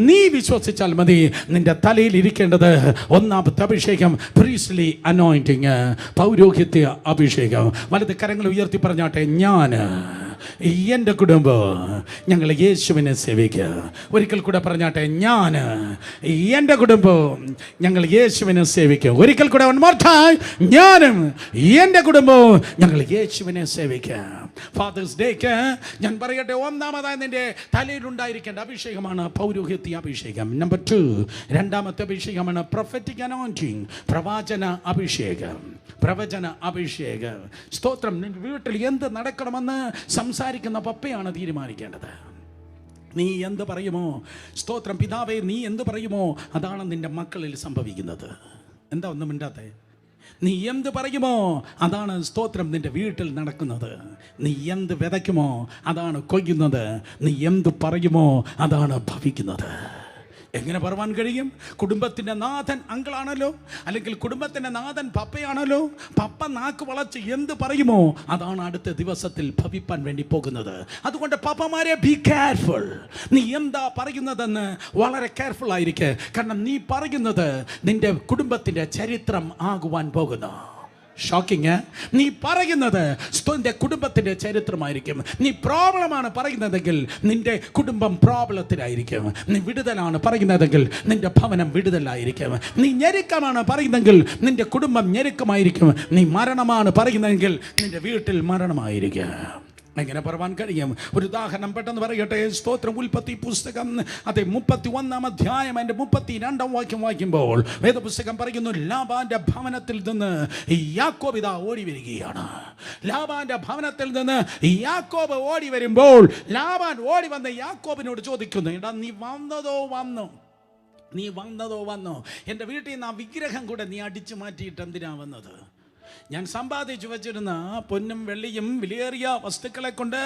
നീ വിശ്വസിച്ചാൽ മതി. നിന്റെ തലയിൽ ഇരിക്കേണ്ടത് ഒന്നാമത്തെ അഭിഷേകം, പ്രീസ്ലി അനോയിന്റിങ്, പൗരോഹിത്യ അഭിഷേകം. വലത് കരങ്ങൾ ഉയർത്തി പറഞ്ഞാട്ടെ, ഞാൻ എൻ്റെ കുടുംബം ഞങ്ങൾ യേശുവിനെ സേവിക്കുക. ഒരിക്കൽ കൂടെ പറഞ്ഞാട്ടെ, ഞാൻ എൻ്റെ കുടുംബം ഞങ്ങൾ യേശുവിനെ സേവിക്കും. ഒരിക്കൽ കൂടെ one more time, ഞാനും എൻ്റെ കുടുംബവും ഞങ്ങൾ യേശുവിനെ സേവിക്കാം. ഫാദേഴ്സ് ഡേക്ക് ഞാൻ പറയട്ടെ, ഒന്നാമതായി നിന്റെ തലയിലുണ്ടായിരിക്കേണ്ട അഭിഷേകമാണ് പൗരോഹിത്യ അഭിഷേകം. നമ്പർ 2, രണ്ടാമത്തെ അഭിഷേകമാണ് പ്രൊഫറ്റിക് അനോയിന്റിംഗ്, പ്രവാചന അഭിഷേകം. പ്രവചന അഭിഷേകം. സ്തോത്രം. നിന്റെ വീട്ടിൽ എന്ത് നടക്കണമെന്ന് സംസാരിക്കുന്ന പപ്പയാണ് തീരുമാനിക്കേണ്ടത്. നീ എന്ത് പറയുമോ, സ്തോത്രം, പിതാവേ നീ എന്ത് പറയുമോ അതാണ് നിന്റെ മക്കളിൽ സംഭവിക്കുന്നത്. എന്താ ഒന്നും മിണ്ടാത്തെ? നീ എന്ത് പറയുമോ അതാണ്, സ്തോത്രം, നിന്റെ വീട്ടിൽ നടക്കുന്നത്. നീ എന്ത് വിതയ്ക്കുമോ അതാണ് കൊയ്യുന്നത്. നീ എന്ത് പറയുമോ അതാണ് ഭവിക്കുന്നത്. എങ്ങനെ പറയാൻ കഴിയും? കുടുംബത്തിൻ്റെ നാഥൻ അങ്കിളാണല്ലോ, അല്ലെങ്കിൽ കുടുംബത്തിൻ്റെ നാഥൻ പപ്പയാണല്ലോ. പപ്പ നാക്ക് വളച്ച് എന്ത് പറയുമോ അതാണ് അടുത്ത ദിവസത്തിൽ ഭവിപ്പാൻ വേണ്ടി പോകുന്നത്. അതുകൊണ്ട് പപ്പമാരെ, ബി കെയർഫുൾ. നീ എന്താ പറയുന്നതെന്ന് വളരെ കെയർഫുൾ ആയിരിക്കുക. കാരണം നീ പറയുന്നത് നിന്റെ കുടുംബത്തിൻ്റെ ചരിത്രം ആകുവാൻ പോകുന്നു. ഷോക്കിങ്. നീ പറയുന്നത് നിന്റെ കുടുംബത്തിൻ്റെ ചരിത്രമായിരിക്കും. നീ പ്രോബ്ലമാണ് പറയുന്നതെങ്കിൽ നിന്റെ കുടുംബം പ്രോബ്ലത്തിലായിരിക്കും. നീ വിടുതലാണ് പറയുന്നതെങ്കിൽ നിന്റെ ഭവനം വിടുതലായിരിക്കും. നീ ഞെരുക്കമാണ് പറയുന്നതെങ്കിൽ നിന്റെ കുടുംബം ഞെരുക്കമായിരിക്കും. നീ മരണമാണ് പറയുന്നതെങ്കിൽ നിന്റെ വീട്ടിൽ മരണമായിരിക്കും. എങ്ങനെ പറയാൻ കഴിയും? ഒരു ഉദാഹരണം പെട്ടെന്ന് പറയട്ടെ. സ്തോത്രം. ഉൽപ്പത്തി പുസ്തകം അതെ 31-ാം അധ്യായം അതിൻ്റെ 32-ാം വാക്യം വായിക്കുമ്പോൾ വേദപുസ്തകം പറയുന്നു, ലാബാന്റെ ഭവനത്തിൽ നിന്ന് യാക്കോബ് ഇതാ ഓടി വരികയാണ്. ലാബാന്റെ ഭവനത്തിൽ നിന്ന് യാക്കോബ് ഓടി വരുമ്പോൾ ലാബാൻ ഓടി വന്ന് യാക്കോബിനോട് ചോദിക്കുന്നു, എടാ നീ വന്നതോ വന്നോ? എൻ്റെ വീട്ടിൽ നിന്ന് ആ വിഗ്രഹം കൂടെ നീ അടിച്ചു മാറ്റിയിട്ട് എന്തിനാ വന്നത്? ഞാൻ സമ്പാദിച്ചു വച്ചിരുന്ന പൊന്നും വെള്ളിയും വിലയേറിയ വസ്തുക്കളെ കൊണ്ട്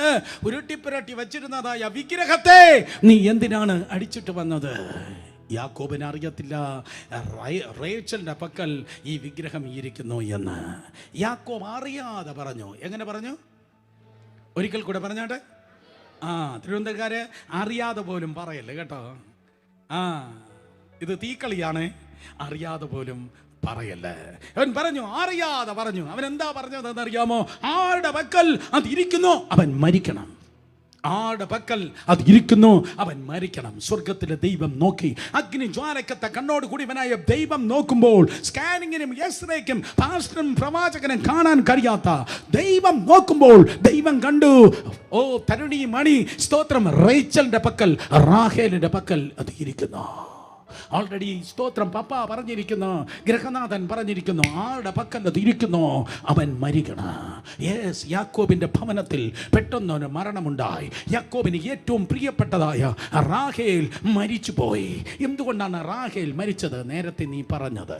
ഉരുട്ടിപ്പുരട്ടി വച്ചിരുന്നതായ വിഗ്രഹത്തെ നീ എന്തിനാണ് അടിച്ചിട്ട് വന്നത്? യാക്കോബിന് അറിയത്തില്ല റേച്ചലിൻ്റെ പക്കൽ ഈ വിഗ്രഹം ഇരിക്കുന്നു എന്ന്. യാക്കോബ് അറിയാതെ പറഞ്ഞു. എങ്ങനെ പറഞ്ഞു? ഒരിക്കൽ കൂടെ പറഞ്ഞാട്ടെ. തിരുവനന്തപുരക്കാര് അറിയാതെ പോലും പറയല്ലേ കേട്ടോ. ഇത് തീക്കളിയാണ്. അറിയാതെ പോലും പറയല്ലേ. അവൻ പറഞ്ഞു, അറിയാതെ പറഞ്ഞു. അവൻ എന്താ പറഞ്ഞതെന്ന് അറിയാമോ? ആരുടെ പക്കൽ അത് ഇരിക്കുന്നു അവൻ മരിക്കണം. ആരുടെ പക്കൽ അത് ഇരിക്കുന്നു അവൻ മരിക്കണം. സ്വർഗത്തിലെ ദൈവം നോക്കി, അഗ്നി ജ്വാലക്കത്തെ കണ്ണോട് കൂടിയവനായ ദൈവം നോക്കുമ്പോൾ, സ്കാനിങ്ങിനും എക്സ്റേക്കും പാസ്റ്ററും പ്രവാചകനും കാണാൻ കഴിയാത്ത ദൈവം നോക്കുമ്പോൾ ദൈവം കണ്ടു, ഓ തരുണി മണി, സ്തോത്രം, റേച്ചലിന്റെ പക്കൽ, റാഹേലിന്റെ പക്കൽ അത് ഇരിക്കുന്നു. ഓൾറെഡി സ്തോത്രം പപ്പ പറഞ്ഞിരിക്കുന്നു, ഗൃഹനാഥൻ പറഞ്ഞിരിക്കുന്നു, ആരുടെ പക്കൽ അത് ഇരിക്കുന്നു അവൻ മരിക്കണം. യെസ്, യാക്കോബിന്റെ ഭവനത്തിൽ പെട്ടെന്നൊരു മരണമുണ്ടായി. യാക്കോബിന് ഏറ്റവും പ്രിയപ്പെട്ടതായ റാഹേൽ മരിച്ചുപോയി. എന്തുകൊണ്ടാണ് റാഹേൽ മരിച്ചത്? നേരത്തെ നീ പറഞ്ഞത്,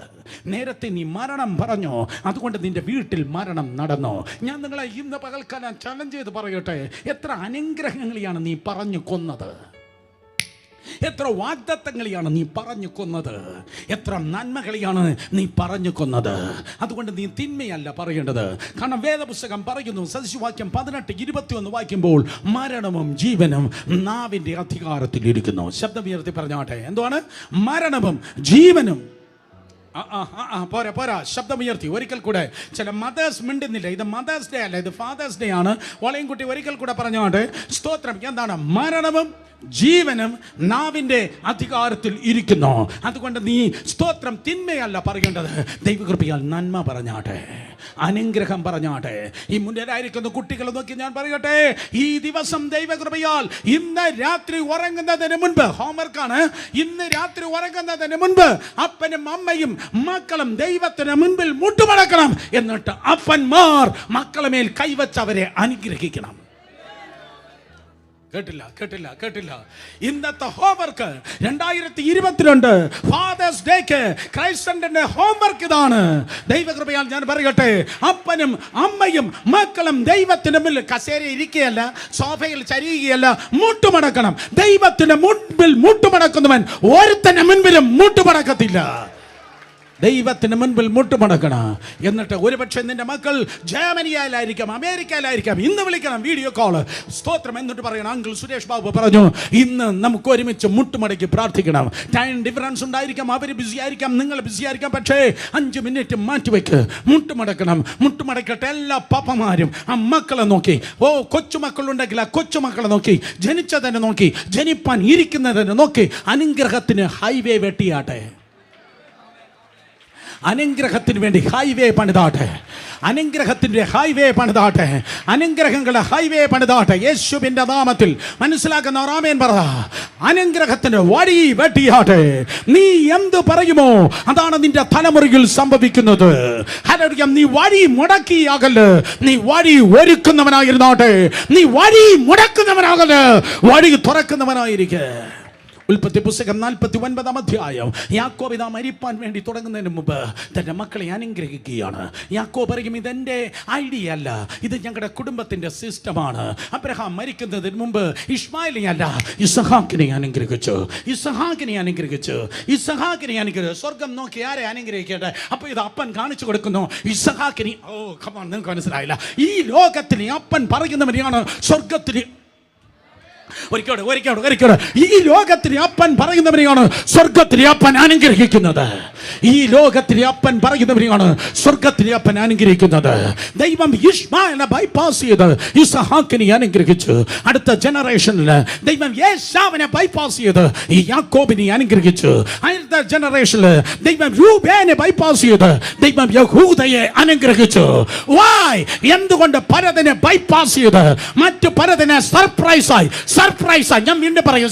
നേരത്തെ നീ മരണം പറഞ്ഞോ, അതുകൊണ്ട് നിന്റെ വീട്ടിൽ മരണം നടന്നോ. ഞാൻ നിങ്ങളെ ഇന്ന് പകൽക്കാലം ചലഞ്ച് ചെയ്ത് പറയട്ടെ, എത്ര അനുഗ്രഹങ്ങളെയാണ് നീ പറഞ്ഞു കൊന്നത്? എത്ര വാഗ്ദത്തങ്ങളെയാണ് നീ പറഞ്ഞു കൊന്നത്? എത്ര നന്മകളെയാണ് നീ പറഞ്ഞു കൊന്നത്? അതുകൊണ്ട് നീ തിന്മയല്ല പറയേണ്ടത്. കാരണം വേദപുസ്തകം പറയുന്നു, സദൃശവാക്യം 18-21 വായിക്കുമ്പോൾ, മരണവും ജീവനും നാവിൻ്റെ അധികാരത്തിൽ ഇരിക്കുന്നു. ശബ്ദമുയർത്തി പറഞ്ഞാട്ടെ, എന്തുവാണ്? മരണവും ജീവനും. പോരാ, ശബ്ദമുയർത്തി ഒരിക്കൽ കൂടെ. ചില മദേഴ്സ് മിണ്ടുന്നില്ല. ഇത് മദേഴ്സ് ഡേ അല്ല, ഇത് ഫാദേഴ്സ് ഡേ ആണ്. വളയും കുട്ടി ഒരിക്കൽ കൂടെ പറഞ്ഞോട്ടെ. സ്തോത്രം. എന്താണ്? മരണവും ജീവനും നാവിൻ്റെ അധികാരത്തിൽ ഇരിക്കുന്നു. അതുകൊണ്ട് നീ സ്തോത്രം തിന്മയല്ല പറയേണ്ടത്, ദൈവകൃപയാൽ നന്മ പറഞ്ഞാട്ടെ, അനുഗ്രഹം പറഞ്ഞാട്ടെ. ഈ മുന്നിലായിരിക്കുന്ന കുട്ടികളെ നോക്കി ഞാൻ പറയട്ടെ, ഈ ദിവസം ദൈവകൃപയാൽ ഇന്ന് രാത്രി ഉറങ്ങുന്നതിന് മുൻപ്, ഹോംവർക്കാണ്, ഇന്ന് രാത്രി ഉറങ്ങുന്നതിന് മുൻപ് അപ്പനും അമ്മയും മക്കളും ദൈവത്തിന് മുൻപിൽ മുട്ടുമടക്കണം. എന്നിട്ട് അപ്പന്മാർ മക്കളെ മേൽ കൈവച്ച് അവരെ അനുഗ്രഹിക്കണം. കേട്ടില്ല. ഇന്നത്തെ ഹോംവർക്ക് 2022 ഫാദേഴ്സ് ഡേക്ക് ക്രൈസ്റ്റ് ഹോംവർക്ക് ഇതാണ്. ദൈവകൃപയാൽ ഞാൻ പറയട്ടെ, അപ്പനും അമ്മയും മക്കളും ദൈവത്തിന് മുന്നിൽ കസേര ഇരിക്കുകയല്ല, സോഫയിൽ ചരിയുകയല്ല, മുട്ടുമടക്കണം. ദൈവത്തിന് മുൻപിൽ മുട്ടുമടക്കുന്നവൻ ഒരുത്തന്റെ മുൻപിലും മുട്ടുമടക്കത്തില്ല. ദൈവത്തിന് മുൻപിൽ മുട്ടുമടക്കണം. എന്നിട്ട് ഒരുപക്ഷെ നിന്റെ മക്കൾ ജർമ്മനിയിലായിരിക്കാം, അമേരിക്കയിലായിരിക്കാം. ഇന്ന് വിളിക്കണം, വീഡിയോ കോള്, സ്തോത്രം. എന്നിട്ട് പറയണം, അങ്കിൾ സുരേഷ് ബാബു പറഞ്ഞു ഇന്ന് നമുക്ക് ഒരുമിച്ച് മുട്ടുമടക്കി പ്രാർത്ഥിക്കണം. ടൈം ഡിഫറൻസ് ഉണ്ടായിരിക്കാം, അവർ ബിസി ആയിരിക്കാം, നിങ്ങൾ ബിസി ആയിരിക്കാം. പക്ഷേ 5 മിനിറ്റ് മാറ്റിവെക്ക്, മുട്ടുമടക്കണം. മുട്ടുമടക്കട്ടെ എല്ലാ പാപ്പമാരും ആ മക്കളെ നോക്കി. കൊച്ചുമക്കളുണ്ടെങ്കിൽ ആ കൊച്ചുമക്കളെ നോക്കി, ജനിച്ചതിനെ നോക്കി, ജനിപ്പാൻ ഇരിക്കുന്നതിനെ നോക്കി. അനുഗ്രഹത്തിന് ഹൈവേ വെട്ടിയാട്ടെ, അനുഗ്രഹത്തിന് വേണ്ടി ഹൈവേ പണിതാട്ടെ, അനുഗ്രഹത്തിൻ്റെ ഹൈവേ പണിതാട്ടെ, അനുഗ്രഹങ്ങളുടെ ഹൈവേ പണിതാട്ടെ. യേശുവിൻ്റെ നാമത്തിൽ മനസ്സിലാക്കുന്ന ആമേൻ പറ. അനുഗ്രഹത്തിന് വഴി വെട്ടിയാട്ടെ. നീ എന്ത് പറയുമോ അതാണ് നിന്റെ തലമുറയിൽ സംഭവിക്കുന്നത്. നീ വഴി മുടക്കിയാകല്, നീ വഴി ഒരുക്കുന്നവനായിരുന്നാട്ടെ. നീ വഴി മുടക്കുന്നവനാകല്, വഴി തുറക്കുന്നവനായിരിക്കെ. ഉൽപ്പത്തി പുസ്തകം 49 അധ്യായം. യാക്കോബ് ഇതാ മരിപ്പാൻ വേണ്ടി തുടങ്ങുന്നതിന് മുമ്പ് തൻ്റെ മക്കളെ അനുഗ്രഹിക്കുകയാണ്. യാക്കോബ് പറയും, ഇതെൻ്റെ ഐഡിയ അല്ല, ഇത് ഞങ്ങളുടെ കുടുംബത്തിൻ്റെ സിസ്റ്റമാണ്. അബ്രഹാം മരിക്കുന്നതിന് മുമ്പ് ഇസ്മായിലിനെ അല്ല, ഇസഹാക്കിനെ അനുഗ്രഹിച്ചു. ഇസഹാക്കിനെ അനുഗ്രഹിച്ചു. ഇസഹാക്കിനെ അനുഗ്രഹിച്ചു. സ്വർഗം നോക്കി ആരെ അനുഗ്രഹിക്കട്ടെ? അപ്പോൾ ഇത് അപ്പൻ കാണിച്ചു കൊടുക്കുന്നു ഇസഹാക്കിനെ. നിങ്ങൾക്ക് മനസ്സിലായില്ല? ഈ ലോകത്തിൽ അപ്പൻ പറയുന്നവനെയാണ് സ്വർഗത്തിൽ. ഈ ലോകത്തിലെ അപ്പൻ പറയുന്നവരെയാണ് സ്വർഗത്തിലെ അപ്പൻ അനുഗ്രഹിക്കുന്നത്. ഈ ലോകത്തിലെ അപ്പൻ പറയുന്നവരെയാണ് സ്വർഗത്തിലെ അപ്പൻ അനുഗ്രഹിക്കുന്നത്. ദൈവം ഇശ്മായേലിനെ ബൈപ്പാസ് ചെയ്ത് ഇസഹാക്കിനെ അനുഗ്രഹിച്ചു. അടുത്ത ജനറേഷനിൽ ദൈവം യേശാവിനെ ബൈപ്പാസ് ചെയ്ത് ഈ യാക്കോബിനെ അനുഗ്രഹിച്ചു. അടുത്ത ജനറേഷനിൽ ദൈവം രൂബേനെ ബൈപ്പാസ് ചെയ്ത് ദൈവം യഹൂദയെ അനുഗ്രഹിച്ചു. വായ് എന്തുകൊണ്ട് പലതിനെ ബൈപ്പാസ് ചെയ്ത് മറ്റു പലതിനെ സർപ്രൈസായി ഞാൻ വീണ്ടും പറയും,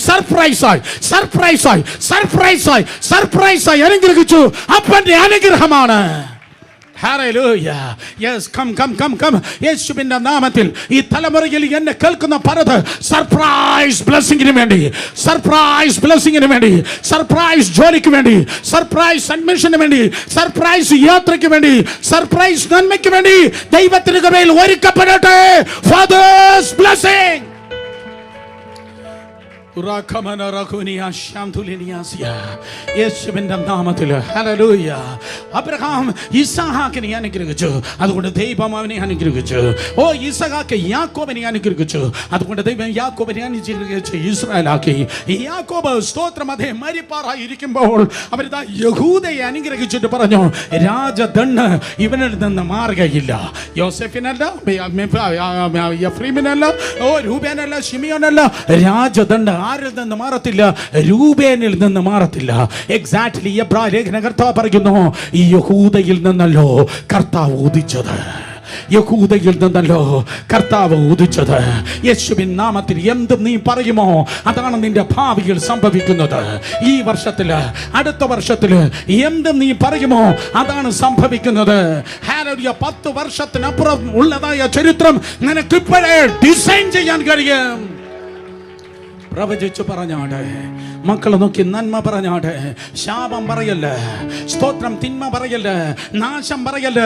സർപ്രൈസായി അനുഗ്രഹിച്ചു. അപ്പന്റെ അനുഗ്രഹമാണ്. യേശുവിന്റെ നാമത്തിൽ ഈ തലമുറയിൽ എന്നെ കേൾക്കുന്ന പലത് സർപ്രൈസ് ബ്ലെസ്സിങ്ങിന് വേണ്ടി, സർപ്രൈസ് ജോലിക്ക് വേണ്ടി, സർപ്രൈസ് അഡ്മിഷന് വേണ്ടി, സർപ്രൈസ് യാത്രയ്ക്ക് വേണ്ടി, സർപ്രൈസ് നന്മയ്ക്ക് വേണ്ടി ദൈവത്തിന്റെ കൃപയിൽ ഒരുക്കപ്പെടട്ടെ. Fathers blessing. യേശുവിന്റെ നാമത്തിൽ ഹല്ലേലൂയ. അബ്രഹാം ഇസഹാക്കിനെ അനുഗ്രഹിച്ചു, അതുകൊണ്ട് ദൈവം അവനെ അനുഗ്രഹിച്ചു. ഇസഹാക്ക് യാക്കോബിനെ അനുഗ്രഹിച്ചു, അതുകൊണ്ട് ദൈവം യാക്കോബിനെ അനുഗ്രഹിച്ചു, ഇസ്രായേലാക്കി. യാക്കോബ് സ്തോത്രം അതേ മരിപ്പാറായിരിക്കുമ്പോൾ അവരിതാ യഹൂദയെ അനുഗ്രഹിച്ചിട്ട് പറഞ്ഞു, രാജദണ്ഡ് ഇവനിൽ നിന്ന് മാറുകയില്ല. യോസെഫിനല്ല, എഫ്രൈമിനല്ല, രൂബേനല്ല, ശിമിയോനല്ല. രാജദണ്ഡ് ആരിൽ നിന്ന് മാറത്തില്ല? രൂബേനിൽ നിന്ന് മാറത്തില്ല. എക്സാക്ട്ലി എബ്രായ ലേഖന കർത്താവ് പറയുന്നു, ഈ യഹൂദയിൽ നിന്നല്ലോ കർത്താവ് ഉദിച്ചത്. യഹൂദയിൽ നിന്നല്ലോ കർത്താവ് ഉദിച്ചത്. യേശുവിൻ നാമത്തിൽ എന്തും നീ പറയുമോ അതാണ് നിന്റെ ഭാവിയിൽ സംഭവിക്കുന്നത്. ഈ വർഷത്തില്, അടുത്ത വർഷത്തില് എന്തും നീ പറയുമോ അതാണ് സംഭവിക്കുന്നത്. ഹല്ലേലൂയ. 10 വർഷത്തിനപ്പുറം ഉള്ളതായ ചരിത്രം നിനക്കിപ്പോഴേ ഡിസൈൻ ചെയ്യാൻ കഴിയും. പ്രവചിച്ചു പറഞ്ഞാട്, മക്കളെ നോക്കി നന്മ പറഞ്ഞാട്. ശാപം പറയല്ല, സ്തോത്രം തിന്മ പറയല്ല, നാശം പറയല്ല.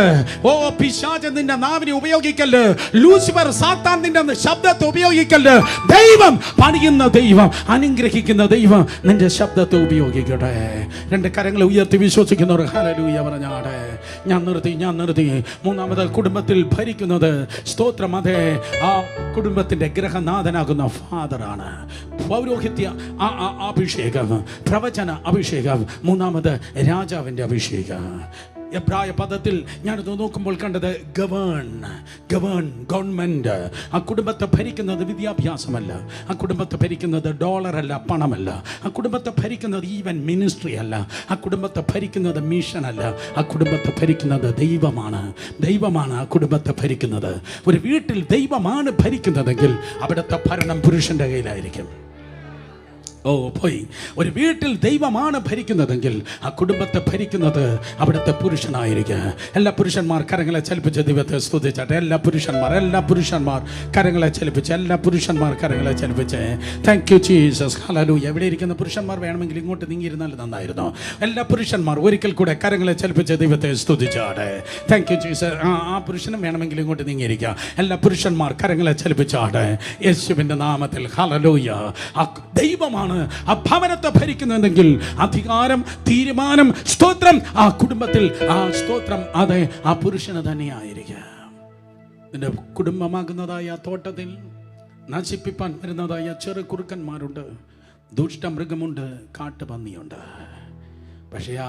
പിശാച് നിന്റെ നാവിനെ ഉപയോഗിക്കല്ല്, ലൂസിഫർ സാത്താൻ നിന്റെ ശബ്ദത്തെ ഉപയോഗിക്കല്ല്. ദൈവം പണിയുന്ന ദൈവം, അനുഗ്രഹിക്കുന്ന ദൈവം നിന്റെ ശബ്ദത്തെ ഉപയോഗിക്കട്ടെ. 2 കരങ്ങളെ ഉയർത്തി വിശ്വസിക്കുന്നവർ ഹല്ലേലൂയ പറഞ്ഞാട്. ഞാൻ നിർത്തി. മൂന്നാമത് കുടുംബത്തിൽ ഭരിക്കുന്നത് സ്തോത്രം അതെ ആ കുടുംബത്തിന്റെ ഗ്രഹനാഥനാകുന്ന ഫാദറാണ്. പൗരോഹിത്യ അഭിഷേകം, പ്രവചന അഭിഷേകം, മൂന്നാമത് രാജാവിൻ്റെ അഭിഷേകം. എബ്രായ പദത്തിൽ ഞാനത് നോക്കുമ്പോൾ കണ്ടത് ഗവൺമെന്റ്. ആ കുടുംബത്തെ ഭരിക്കുന്നത് വിദ്യാഭ്യാസമല്ല, ആ കുടുംബത്തെ ഭരിക്കുന്നത് ഡോളറല്ല, പണമല്ല. ആ കുടുംബത്തെ ഭരിക്കുന്നത് ഈവൻ മിനിസ്ട്രി അല്ല, ആ കുടുംബത്തെ ഭരിക്കുന്നത് മിഷനല്ല. ആ കുടുംബത്തെ ഭരിക്കുന്നത് ദൈവമാണ് ആ കുടുംബത്തെ ഭരിക്കുന്നത്. ഒരു വീട്ടിൽ ദൈവമാണ് ഭരിക്കുന്നതെങ്കിൽ അവിടുത്തെ ഭരണം പുരുഷന്റെ കയ്യിലായിരിക്കും. പോയി. ഒരു വീട്ടിൽ ദൈവമാണ് ഭരിക്കുന്നതെങ്കിൽ ആ കുടുംബത്തെ ഭരിക്കുന്നത് അവിടുത്തെ പുരുഷനായിരിക്കും. എല്ലാ പുരുഷന്മാർ കരങ്ങളെ ചലിപ്പിച്ച് ദൈവത്തെ സ്തുതിച്ചാട്ടെ. എല്ലാ പുരുഷന്മാർ കരങ്ങളെ ചലിപ്പിച്ച് താങ്ക് യു ജീസസ്. ഹല്ലേലൂയ. എവിടെ ഇരിക്കുന്ന പുരുഷന്മാർ വേണമെങ്കിൽ ഇങ്ങോട്ട് നീങ്ങിയിരുന്നാൽ നന്നായിരുന്നു. എല്ലാ പുരുഷന്മാർ ഒരിക്കൽ കൂടെ കരങ്ങളെ ചലിപ്പിച്ച് ദൈവത്തെ സ്തുതിച്ചാട്ടെ. Thank you Jesus. ആ പുരുഷനും വേണമെങ്കിൽ ഇങ്ങോട്ട് നീങ്ങിയിരിക്കുക. എല്ലാ പുരുഷന്മാർ കരങ്ങളെ ചലിപ്പിച്ചാട്ടെ യേശുവിൻ്റെ നാമത്തിൽ. ഹല്ലേലൂയ. ദൈവമാണ് ആണ് ആ ഭവനത്തെ ഭരിക്കുന്നതെങ്കിൽ അധികാരം, തീരുമാനം, സ്തോത്രം ആ കുടുംബത്തിൽ, ആ സ്തോത്രം അതെ ആ പുരുഷന് തന്നെയായിരിക്കും. നിന്റെ കുടുംബമാകുന്നതായ തോട്ടത്തിൽ നശിപ്പിപ്പാൻ വരുന്നതായ ചെറു കുറുക്കന്മാരുണ്ട്, ദുഷ്ടമൃഗമുണ്ട്, കാട്ടുപന്നിയുണ്ട്. പക്ഷേ ആ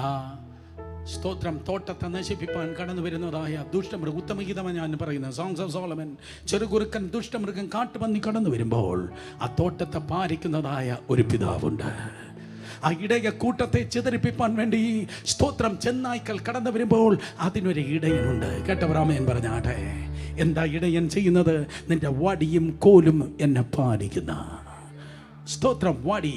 സ്തോത്രം തോട്ടത്തെ നശിപ്പിപ്പാൻ കടന്നു വരുന്നതായ ദുഷ്ടമൃഗം, ഉത്തമഗീതമാണ് ഞാൻ പറയുന്നത്, സോങ്സ് ഓഫ് സോളമൻ. ചെറുകുറുക്കൻ, ദുഷ്ടമൃഗം, കാട്ടുപന്നി കടന്നു വരുമ്പോൾ ആ തോട്ടത്തെ പാലിക്കുന്നതായ ഒരു പിതാവുണ്ട്. ആ ഇടയ കൂട്ടത്തെ ചിതറിപ്പിപ്പാൻ വേണ്ടി സ്തോത്രം ചെന്നായ്ക്കൾ കടന്നു വരുമ്പോൾ അതിനൊരു ഇടയനുണ്ട്. കേട്ടവർ ആമേൻ പറഞ്ഞാട്ടെ. എന്താ ഇടയൻ ചെയ്യുന്നത്? നിന്റെ വടിയും കോലും എന്നെ പാലിക്കുന്ന സ്തോത്രം. വടി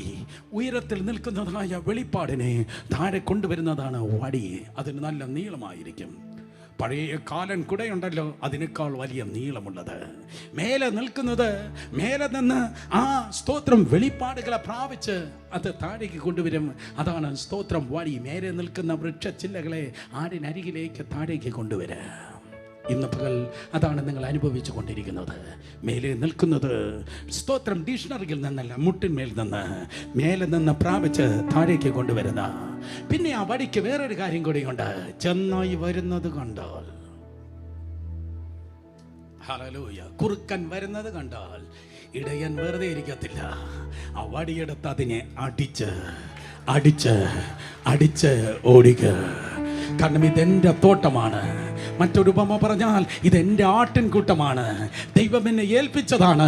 ഉയരത്തിൽ നിൽക്കുന്നതായ വെളിപ്പാടിനെ താഴെ കൊണ്ടുവരുന്നതാണ് വടി. അതിന് നല്ല നീളമായിരിക്കും. പഴയ കാലൻ കുടയുണ്ടല്ലോ, അതിനേക്കാൾ വലിയ നീളമുള്ളത്. മേലെ നിൽക്കുന്നത്, മേലെ നിന്ന് ആ സ്തോത്രം വെളിപ്പാടുകളെ പ്രാപിച്ച് അത് താഴേക്ക് കൊണ്ടുവരും. അതാണ് സ്തോത്രം വടി. മേലെ നിൽക്കുന്ന വൃക്ഷച്ചില്ലകളെ ആടിനരികിലേക്ക് താഴേക്ക് കൊണ്ടുവരും. ഇന്ന് പകൽ അതാണ് നിങ്ങൾ അനുഭവിച്ചു കൊണ്ടിരിക്കുന്നത്. മേലെ നിൽക്കുന്നത് സ്തോത്രം ഡിക്ഷണറിയിൽ നിന്നല്ല, മുട്ടിന്മേൽ നിന്ന്, മേലെ നിന്ന് പ്രാപിച്ച് താഴേക്ക് കൊണ്ടുവരുന്ന. പിന്നെ ആ വടിക്ക് വേറൊരു കാര്യം കൂടിയുണ്ട്. ചെന്നായി വരുന്നത് കണ്ടാൽ, ഹല്ലേലൂയ, കുറുക്കൻ വരുന്നത് കണ്ടാൽ ഇടയൻ വെറുതെ ഇരിക്കത്തില്ല. ആ വടിയെടുത്ത് അതിനെ അടിച്ച് അടിച്ച് അടിച്ച് ഓടിക്കുക. കാരണം ഇതെൻ്റെ തോട്ടമാണ്. മറ്റൊരു ഉപമ പറഞ്ഞാൽ ഇതെൻ്റെ ആട്ടിൻകൂട്ടമാണ്. ദൈവം എന്നെ ഏൽപ്പിച്ചതാണ്.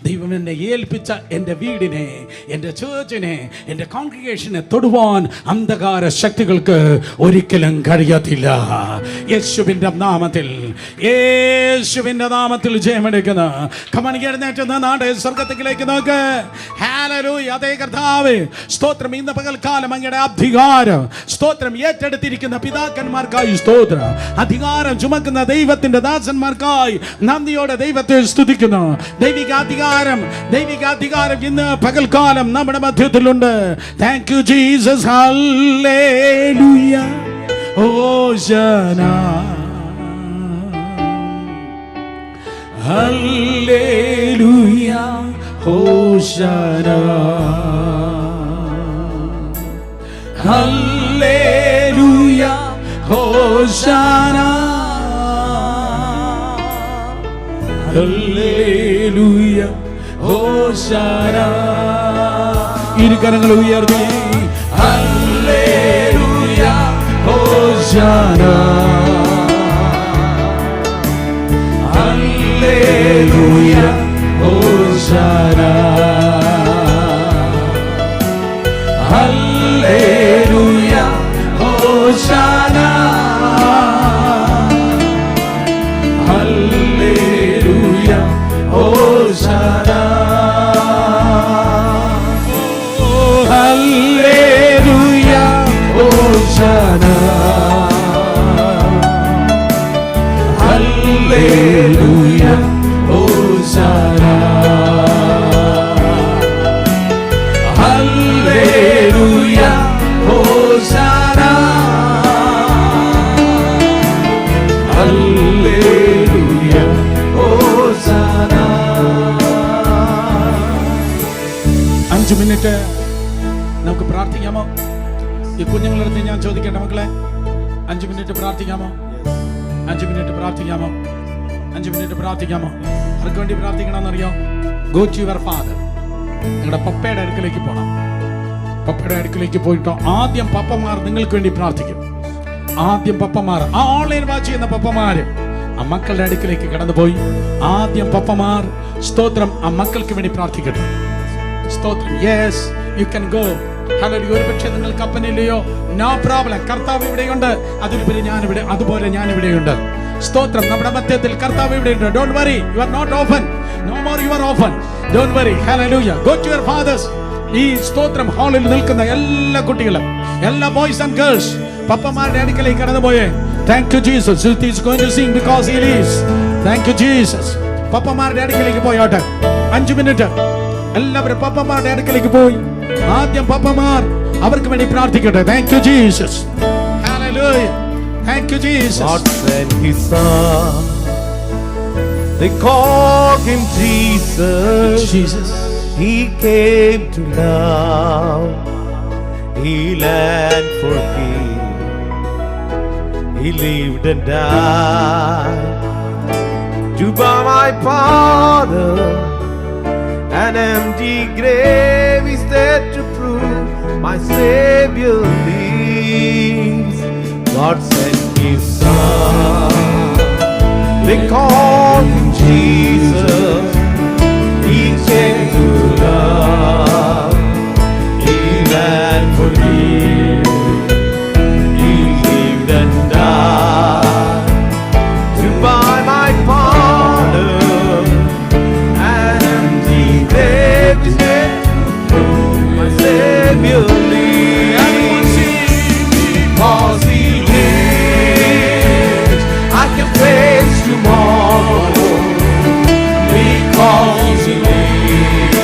ദൈവം എന്നെ ഏൽപ്പിച്ച എൻ്റെ വീടിനെ, എൻ്റെ ചേർച്ചിനെ, എൻ്റെ കോൺഗ്രിഗേഷനെ തൊടുവാൻ അന്ധകാര ശക്തികൾക്ക് ഒരിക്കലും കഴിയത്തില്ല. യേശുവിൻ്റെ നാമത്തിൽ, യേശുവിൻ്റെ നാമത്തിൽ ജയമെടുക്കുന്ന കമണി എഴുന്നേറ്റ് നാട് സ്വർഗത്തിലേക്ക് നോക്ക്. ഹല്ലേലൂയ. അതേ കർത്താവേ, സ്തോത്രം. ഇന്ന് പകൽക്കാലം അങ്ങയുടെ അധികാരം സ്തോത്രം ഏറ്റെടുത്തിരിക്കുന്ന പിതാക്കന്മാർക്കായി സ്തോത്രം. അധികാരം ചുമക്കുന്ന ദൈവത്തിന്റെ ദാസന്മാർക്കായി നന്ദിയോടെ ദൈവത്തെ സ്തുതിക്കുന്നു. ദൈവിക അധികാരം ഇന്ന് പകൽക്കാലം നമ്മുടെ മധ്യത്തിലുണ്ട്. Thank you Jesus. ഹല്ലേലൂയ. ഹോശാന, ഹല്ലേലൂയ, ഹോശാന, ഹല്ലേലൂയ, ഹോശാന, ഹല്ലേലൂയ, ഹോശാന. ഇരുകരങ്ങൾ ഉയർത്തി ഹല്ലേലൂയ, ഹോശാന, ഹല്ലേലൂയ, ഹോശാന, ഹല്ലേലൂയ, ഹോശാന, ഹല്ലേലൂയ, ഹോശാന, ഹല്ലേലൂയ, ഹോശാന, ഹല്ലേലൂയ, ഹോശാന, ഹല്ലേലൂയ, ഹോശാന, ഹല്ലേലൂയ, ഹോശാന. 5 മിനിറ്റ് നമുക്ക് പ്രാർത്ഥിക്കാമോ? ഈ കുഞ്ഞുങ്ങളടുത്ത് ഞാൻ ചോദിക്കട്ടെ മക്കളെ, 5 മിനിറ്റ് പ്രാർത്ഥിക്കാമോ? 5 മിനിറ്റ് പ്രാർത്ഥിക്കാമോ? 5 മിനിറ്റ് പ്രാർത്ഥിക്കാമോ? ആർക്ക് വേണ്ടി പ്രാർത്ഥിക്കണമെന്നറിയോ? Go to your father. നിങ്ങളുടെ പപ്പയുടെ അടുക്കലേക്ക് പോകണം. പപ്പയുടെ അടുക്കലേക്ക് പോയിട്ടോ ആദ്യം പപ്പമാർ നിങ്ങൾക്ക് വേണ്ടി പ്രാർത്ഥിക്കും. ആദ്യം പപ്പമാർ, ആ ഓൺലൈൻ വാച്ച് ചെയ്യുന്ന പപ്പമാര് ആ മക്കളുടെ അടുക്കലേക്ക് കടന്നുപോയി ആദ്യം പപ്പമാർ സ്തോത്രം ആ മക്കൾക്ക് വേണ്ടി പ്രാർത്ഥിക്കട്ടെ. സ്തോത്രം. Yes, you can go. Hallelujah. ഒരു പക്ഷേ നിങ്ങൾ കപ്പനില്ലയോ, നോ പ്രോബ്ലം. കർത്താവ് ഇവിടെയുണ്ട്. അതിലുപരി ഞാനിവിടെ, അതുപോലെ ഞാനിവിടെയുണ്ട്. സ്തോത്രം. നമ്മുടെ മധ്യത്തിൽ കർത്താവ് ഇവിടെയുണ്ട്. Don't worry, you are not orphan. No more you are orphan. Don't worry. Hallelujah. Go to your fathers. ഈ സ്തോത്രം ഹാളിൽ നിൽക്കുന്ന എല്ലാ കുട്ടികളും, എല്ലാ ബോയ്സ് ആൻഡ് ഗേൾസ്, പപ്പമാരുടെ അടുക്കലേക്ക് കടന്നുപോയേ. Thank you Jesus. He is going to sing because he lives. Thank you Jesus. പപ്പമാരുടെ അടുക്കലേക്ക് പോയോട്ടെ. 5 മിനിറ്റ് എല്ലാവരും പപ്പമാരുടെ അടുക്കലേക്ക് പോയി ആദ്യം പപ്പമാർ അവർക്ക് വേണ്ടി പ്രാർത്ഥിക്കട്ടെ. Thank you Jesus. Hallelujah. Thank you Jesus. God sent his son. They called him Jesus. Jesus. He came to love, heal and forgive. He lived and died to buy my pardon. An empty grave is there to prove my Savior lives. God sent His Son, they call Him Jesus. He came to love, heal and forgive. He lived and died to buy my pardon. And empty grave is there to prove my Savior lives. Because He lives, I can face tomorrow. Because He lives,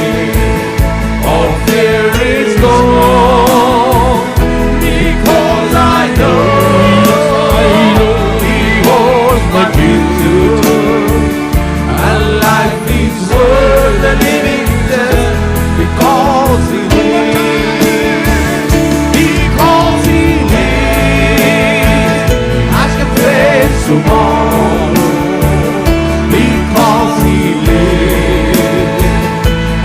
all fear is gone. Because I know He holds my future, and life is worth the living just because He lives. Because He lives, I can face tomorrow. Because He lives,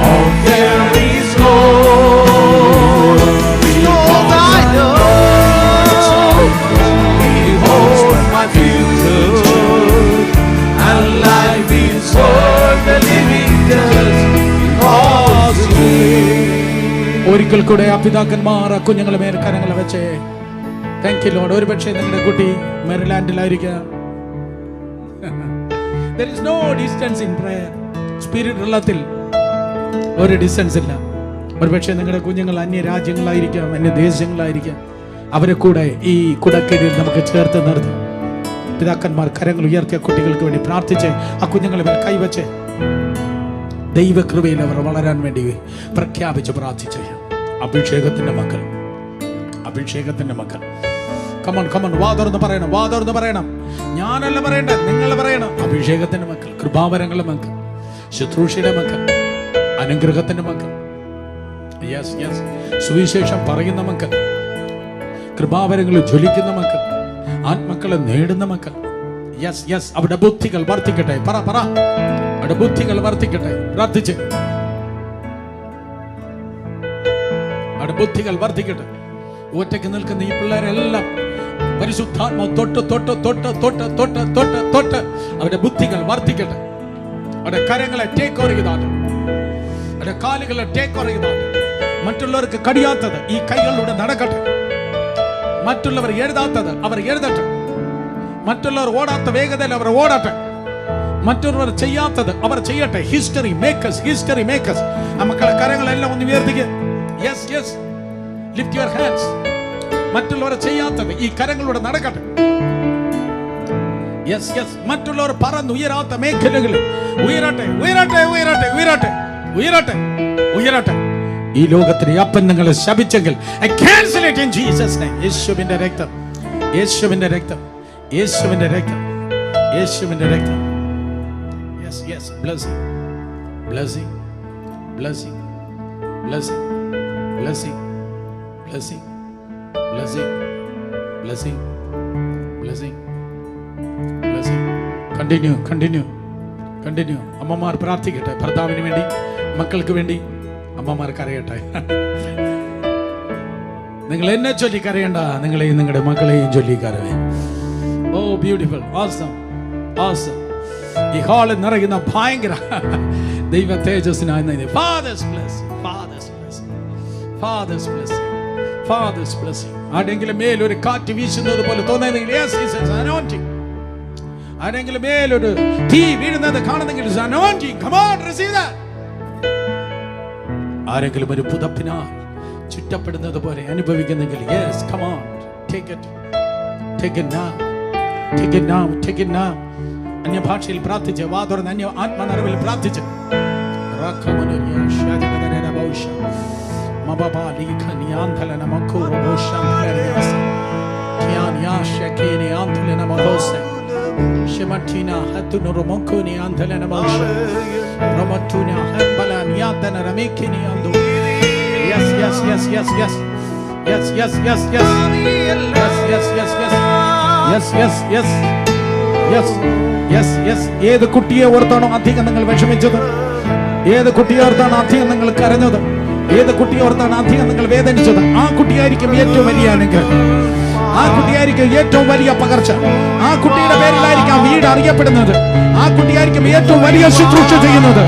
all fear is gone. Because I know He holds my future, and life is worth the living just because He lives. ഒരിക്കൽ കൂടെ ആ പിതാക്കന്മാർ ആ കുഞ്ഞുങ്ങളെ മേൽ കരങ്ങൾ വെച്ചേ. Thank you lord. ഒരുപക്ഷെ നിങ്ങളുടെ കുട്ടി മെറിലാൻഡിലായിരിക്കാം. There is no distance in prayer. Spirit ഉള്ളത്തിൽ ഒരു ഡിസ്റ്റൻസ് ഇല്ല. ഒരുപക്ഷെ നിങ്ങളുടെ കുഞ്ഞുങ്ങൾ അന്യ രാജ്യങ്ങളായിരിക്കാം, അന്യ ദേശങ്ങളായിരിക്കാം. അവരെ കൂടെ ഈ കുടക്കീഴിൽ നമുക്ക് ചേർത്ത് നിർത്താം. പിതാക്കന്മാർ കരങ്ങൾ ഉയർത്തിയ കുട്ടികൾക്ക് വേണ്ടി പ്രാർത്ഥിച്ച് ആ കുഞ്ഞുങ്ങളെ മേൽ കൈവച്ച് ദൈവകൃപയിൽ അവർ വളരാൻ വേണ്ടി പ്രഖ്യാപിച്ച് പ്രാർത്ഥിച്ച്. അഭിഷേകത്തിന്റെ മക്കൾ, അഭിഷേകത്തിന്റെ മക്കൾ. കമോൺ കമോൺ, വാതുറന്ന് പറയണം, വാതുറന്ന് പറയണം. ഞാനല്ല പറയേണ്ടത്, നിങ്ങൾ പറയണം. അഭിഷേകത്തിന്റെ മക്കൾ, കൃപാവരങ്ങളുടെ മക്കൾ, ശുശ്രൂഷയുടെ മക്കൾ, അനുഗ്രഹത്തിന്റെ മക്കൾ, യെസ് യെസ്, സുവിശേഷം പറയുന്ന മക്കൾ, കൃപാവരങ്ങളിൽ ജ്വലിക്കുന്ന മക്കൾ, ആത്മക്കളെ നേടുന്ന മക്കൾ. യെസ് യെസ്, അവിടെ ബുദ്ധികൾ വർദ്ധിക്കട്ടെ. പറ പറ, അവിടെ ബുദ്ധികൾ വർദ്ധിക്കട്ടെ. പ്രാർത്ഥിച്ച് അവിടെ ബുദ്ധികൾ വർദ്ധിക്കട്ടെ. ഒറ്റയ്ക്ക് നിൽക്കുന്ന ഈ പിള്ളേരെല്ലാം പരിശുദ്ധാത്മാവ് തൊട്ട് തൊട്ട് തൊട്ട് തൊട്ട് തൊട്ട് തൊട്ട് തൊട്ട് അവരുടെ ബുദ്ധികൾ വർദ്ധിക്കട്ടെ. അവരുടെ കരങ്ങളെ ടേക്ക് ഓവർ ചെയ്താട്ടെ, അവരുടെ കാലുകളെ ടേക്ക് ഓവർ ചെയ്താട്ടെ. മറ്റുള്ളവർക്ക് കഴിയാത്തത് ഈ കൈകളിലൂടെ നടക്കട്ടെ. മറ്റുള്ളവർ എഴുതാത്തത് അവർ എഴുതട്ടെ. മറ്റുള്ളവർ ഓടാത്ത വേഗതയിൽ അവർ ഓടട്ടെ. മറ്റുള്ളവർ ചെയ്യാത്തത് അവർ ചെയ്യട്ടെ. History makers, history makers. മക്കളെ കരങ്ങളെല്ലാം ഒന്ന് ഉയർത്തിക്കുക. Yes yes, lift your hands. മറ്റുള്ളവർ ചെയ്യാത്തത് ഈ കരങ്ങളിലൂടെ നടക്കട്ടെ. യെസ് യെസ്, മറ്റുള്ളവർ പറന്നുയരാത്ത മേഖലകളിൽ ഉയരട്ടെ, ഉയരട്ടെ, ഉയരട്ടെ, ഉയരട്ടെ, ഉയരട്ടെ, ഉയരട്ടെ. ഈ ലോകത്തിന് അപ്പൻ നിങ്ങളെ ശപിച്ചെങ്കിൽ I cancel it in Jesus name. യേശുവിന്റെ രക്തം, യേശുവിന്റെ രക്തം, യേശുവിന്റെ രക്തം, യേശുവിന്റെ രക്തം. Yes yes, blessing, blessing, blessing, blessing, blessing, blessing, blessing, blessing, blessing, blessing. Continue, continue, continue. അമ്മമാർ പ്രാർത്ഥിക്കട്ടെ. ഭർത്താവിന് വേണ്ടി, മക്കൾക്ക് വേണ്ടി അമ്മമാർ കരയട്ടെ. നിങ്ങൾ എന്നെ ചൊല്ലി കരയണ്ട, നിങ്ങളെയും നിങ്ങളുടെ മക്കളെയും ചൊല്ലി കരവേ. Oh beautiful, awesome, awesome. ഈ ഹാളിൽ നിറയുന്ന ഭയങ്കര ദൈവ തേജസ്സിനായി fathers blessing, fathers blessing, fathers blessing, fathers blessing. ആരെങ്കിലും മേൽ ഒരു കാറ്റ് വീശുന്നത് പോലെ തോന്നുന്നെങ്കിൽ yes, it's an anointing. ആരെങ്കിലും മേലൊരു തീ വീഴുന്നത് കാണുന്നെങ്കിൽ it's anointing. Come on, receive that. ആരെങ്കിലും ഒരു പുതപ്പിനാൽ ചുറ്റപ്പെടുന്നത് പോലെ അനുഭവിക്കുന്നെങ്കിൽ yes, come on, take it, take it now, take it now, take it now. അന്യഭാഷയിൽ പ്രാർത്ഥിച്ച്, വാതുറന്ന് അന്യ ആത്മനിറവിൽ പ്രാർത്ഥിച്ച് യാതന രമേഖിനി ആന്തോ. Yes, yes, yes, yes, yes. Yes, yes, yes, yes. Yes, yes, yes, yes. Yes, yes, yes. Yes, yes, yes. ഏത് കുട്ടിയെ ഓർത്താണോ അധികം നിങ്ങൾ വിഷമിച്ചത്? ഏത് കുട്ടിയെ ഓർത്താണ് അധികം നിങ്ങൾ കരഞ്ഞത്? ഏത് കുട്ടിയെ ഓർത്താണ് അധികം നിങ്ങൾ വേദനിച്ചത്? ആ കുട്ടിയായിരിക്കും ഏറ്റവും വലിയ അനുഗ്രഹം. ആ കുട്ടിയായിരിക്കും ഏറ്റവും വലിയ പകർച്ച. ആ കുട്ടിയുടെ പേരിലായിരിക്കും വീട് അറിയപ്പെടുന്നത്. ആ കുട്ടിയായിരിക്കും ഏറ്റവും വലിയ ശുശ്രൂഷ ചെയ്യുന്നത്.